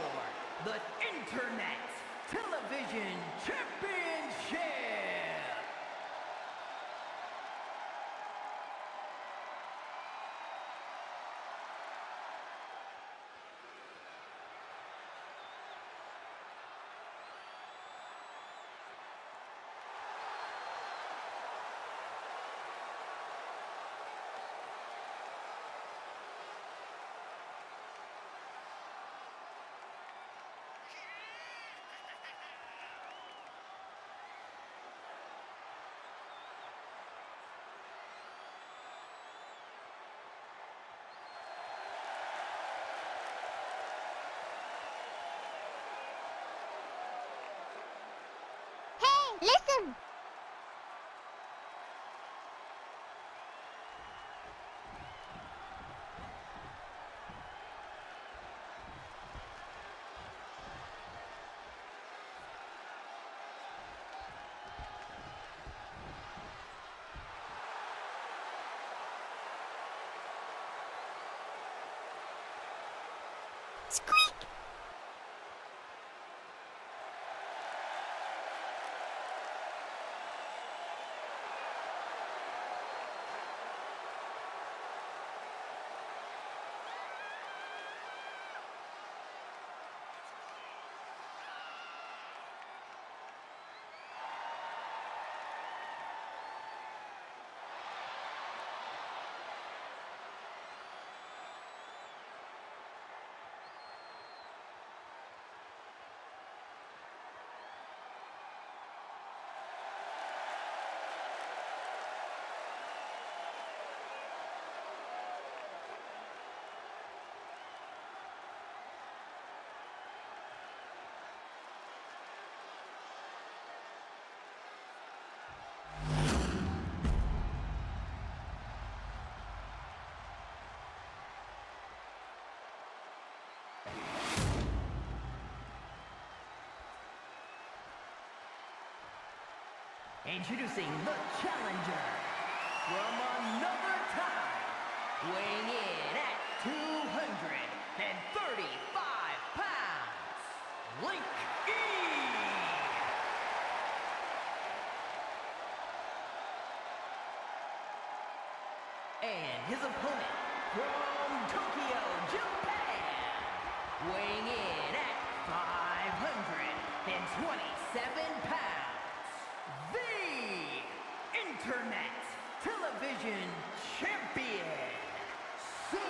the Internet Television Championship. Listen! Squeak! Introducing the challenger from another time, weighing in at 235 pounds, Linky. And his opponent from Tokyo, Japan, weighing in at 527 pounds, the Internet Television Champion, Sumo.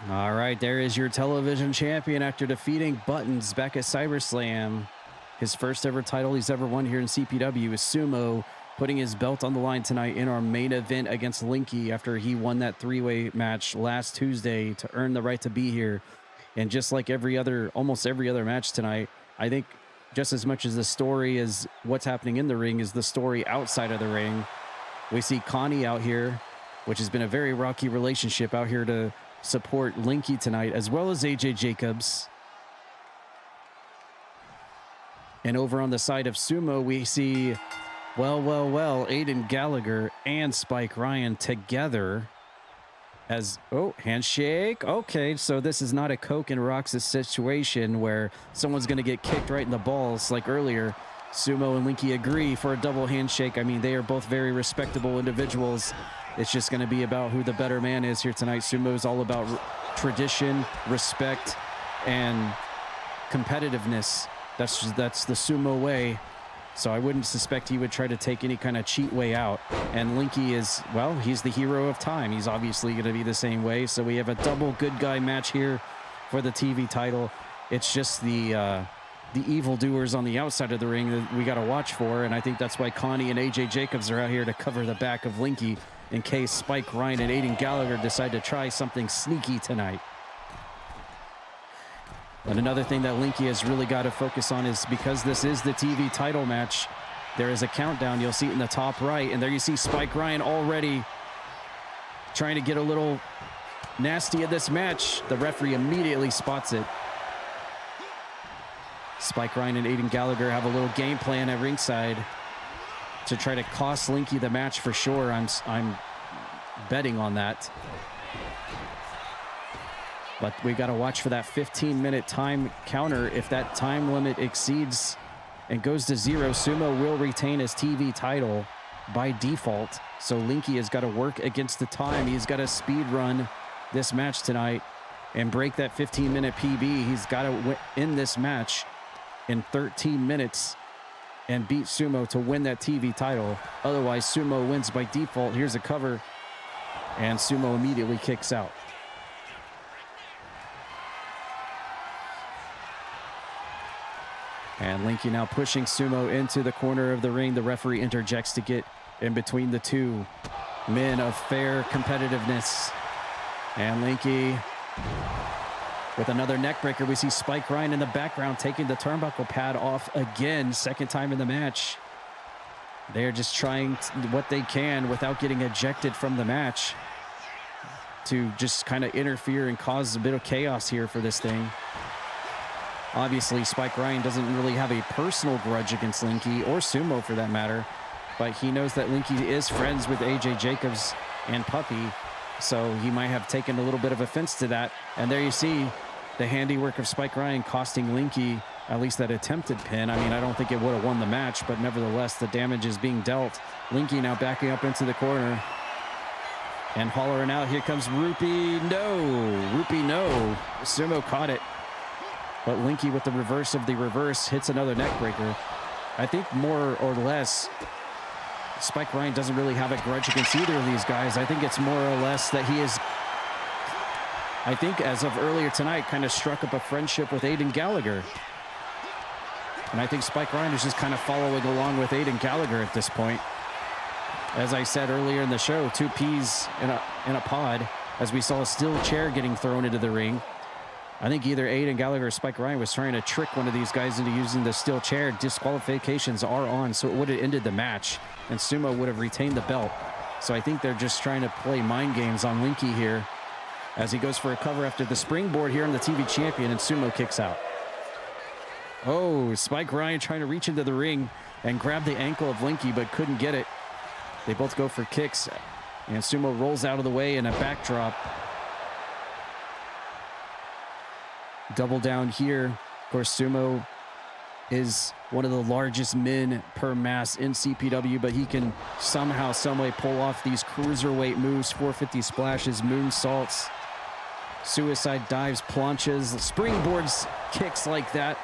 All right, there is your television champion after defeating Buttons back at CyberSlam. His first ever title he's ever won here in CPW is Sumo, putting his belt on the line tonight in our main event against Linky after he won that three-way match last Tuesday to earn the right to be here. And just like almost every other match tonight, I think just as much as the story is what's happening in the ring is the story outside of the ring. We see Connie out here, which has been a very rocky relationship, out here to support Linky tonight, as well as AJ Jacobs. And over on the side of Sumo, we see, well, Aiden Gallagher and Spike Ryan together as, oh, handshake. Okay, so this is not a Coke and Roxas situation where someone's going to get kicked right in the balls like earlier. Sumo and Linky agree for a double handshake. I mean, they are both very respectable individuals. It's just going to be about who the better man is here tonight. Sumo is all about tradition, respect, and competitiveness. That's the Sumo way. So I wouldn't suspect he would try to take any kind of cheat way out. And Linky is, well, he's the hero of time. He's obviously going to be the same way. So we have a double good guy match here for the TV title. It's just the evildoers on the outside of the ring that we got to watch for. And I think that's why Connie and AJ Jacobs are out here to cover the back of Linky in case Spike Ryan and Aiden Gallagher decide to try something sneaky tonight. And another thing that Linky has really got to focus on is, because this is the TV title match, there is a countdown. You'll see it in the top right. And there you see Spike Ryan already trying to get a little nasty in this match. The referee immediately spots it. Spike Ryan and Aiden Gallagher have a little game plan at ringside to try to cost Linky the match for sure. I'm betting on that. But we got to watch for that 15-minute time counter. If that time limit exceeds and goes to 0, Sumo will retain his TV title by default. So Linky has got to work against the time. He's got to speed run this match tonight and break that 15-minute PB. He's got to end this match in 13 minutes and beat Sumo to win that TV title. Otherwise, Sumo wins by default. Here's a cover, and Sumo immediately kicks out. And Linky now pushing Sumo into the corner of the ring. The referee interjects to get in between the two men of fair competitiveness. And Linky with another neck breaker. We see Spike Ryan in the background taking the turnbuckle pad off again, second time in the match. They're just trying what they can without getting ejected from the match to just kind of interfere and cause a bit of chaos here for this thing. Obviously, Spike Ryan doesn't really have a personal grudge against Linky, or Sumo for that matter, but he knows that Linky is friends with AJ Jacobs and Puppy, so he might have taken a little bit of offense to that. And there you see the handiwork of Spike Ryan costing Linky at least that attempted pin. I mean, I don't think it would have won the match, but nevertheless, the damage is being dealt. Linky now backing up into the corner and hollering out, here comes Rupee, no! Rupee, no! Sumo caught it. But Linky with the reverse of the reverse hits another neck breaker. I think more or less, Spike Ryan doesn't really have a grudge against either of these guys. I think it's more or less that he is, I think as of earlier tonight, kind of struck up a friendship with Aiden Gallagher. And I think Spike Ryan is just kind of following along with Aiden Gallagher at this point. As I said earlier in the show, two peas in a pod, as we saw a steel chair getting thrown into the ring. I think either Aiden Gallagher or Spike Ryan was trying to trick one of these guys into using the steel chair. Disqualifications are on, so it would have ended the match, and Sumo would have retained the belt. So I think they're just trying to play mind games on Linky here as he goes for a cover after the springboard here on the TV champion, and Sumo kicks out. Oh, Spike Ryan trying to reach into the ring and grab the ankle of Linky, but couldn't get it. They both go for kicks, and Sumo rolls out of the way in a backdrop. Double down here. Of course, Sumo is one of the largest men per mass in CPW, but he can somehow, someway pull off these cruiserweight moves, 450 splashes, moonsaults, suicide dives, planches, springboards, kicks like that.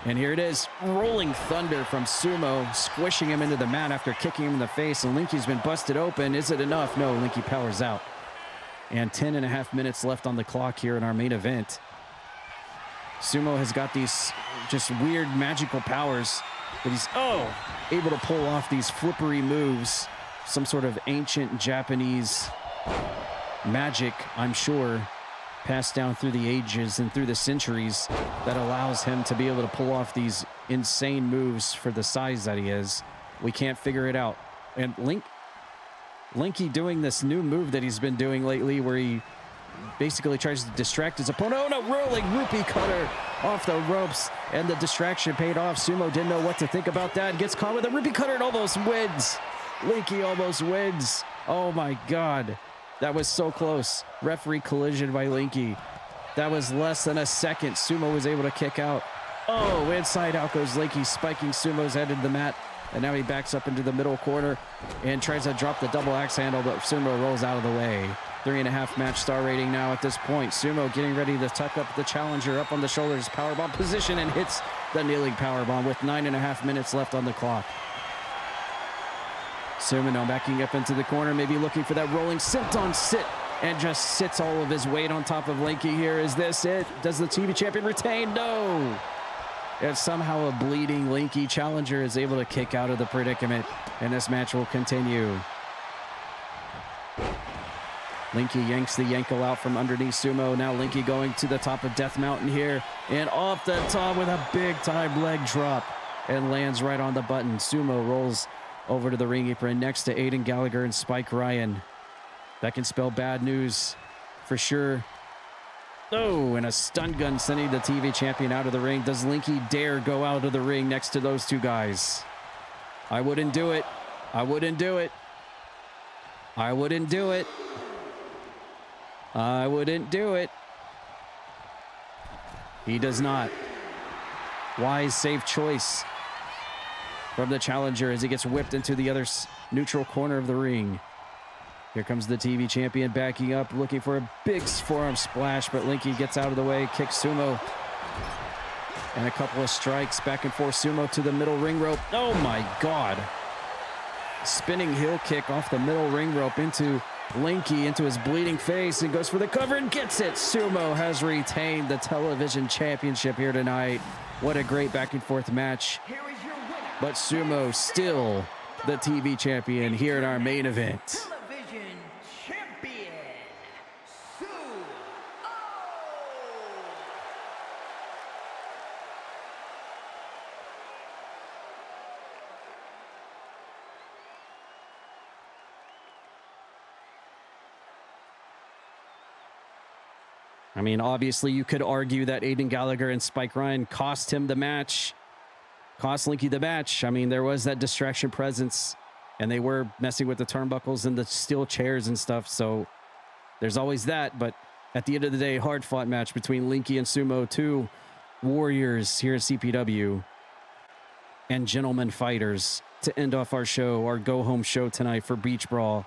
And here it is, rolling thunder from Sumo, squishing him into the mat after kicking him in the face, and Linky's been busted open. Is it enough? No, Linky powers out. And 10.5 minutes left on the clock here in our main event. Sumo has got these just weird magical powers, but he's able to pull off these flippery moves, some sort of ancient Japanese magic, I'm sure, passed down through the ages and through the centuries that allows him to be able to pull off these insane moves for the size that he is. We can't figure it out. And Linky doing this new move that he's been doing lately where he basically tries to distract his opponent. Oh no, rolling rupee cutter off the ropes, and the distraction paid off. Sumo didn't know what to think about that. Gets caught with a rupee cutter and almost wins. Linky almost wins. Oh my God. That was so close. Referee collision by Linky. That was less than a second. Sumo was able to kick out. Oh, inside out goes Linky, spiking Sumo's head into the mat. And now he backs up into the middle corner and tries to drop the double axe handle, but Sumo rolls out of the way. 3.5 match star rating now at this point. Sumo getting ready to tuck up the challenger up on the shoulders. Powerbomb position and hits the kneeling powerbomb with 9.5 minutes left on the clock. Sumo now backing up into the corner, maybe looking for that rolling sit-on sit, and just sits all of his weight on top of Linky here. Is this it? Does the TV champion retain? No! And somehow a bleeding Linky challenger is able to kick out of the predicament, and this match will continue. Linky yanks the ankle out from underneath Sumo. Now Linky going to the top of Death Mountain here, and off the top with a big-time leg drop, and lands right on the button. Sumo rolls over to the ring apron next to Aiden Gallagher and Spike Ryan. That can spell bad news for sure. Oh, and a stun gun sending the TV champion out of the ring. Does Linky dare go out of the ring next to those two guys? I wouldn't do it. I wouldn't do it. I wouldn't do it. I wouldn't do it. He does not. Wise, safe choice from the challenger as he gets whipped into the other neutral corner of the ring. Here comes the TV champion backing up, looking for a big forearm splash, but Linky gets out of the way, kicks Sumo. And a couple of strikes back and forth. Sumo to the middle ring rope. Oh my God. Spinning heel kick off the middle ring rope into Linky, into his bleeding face, and goes for the cover and gets it. Sumo has retained the television championship here tonight. What a great back and forth match. But Sumo still the TV champion here in our main event. Television champion, Sumo. I mean, obviously you could argue that Aiden Gallagher and Spike Ryan cost him the match. Cost Linky the match. I mean, there was that distraction presence, and they were messing with the turnbuckles and the steel chairs and stuff, so there's always that. But at the end of the day, hard-fought match between Linky and Sumo, two warriors here at CPW, and gentlemen fighters to end off our show, our go-home show tonight for Beach Brawl.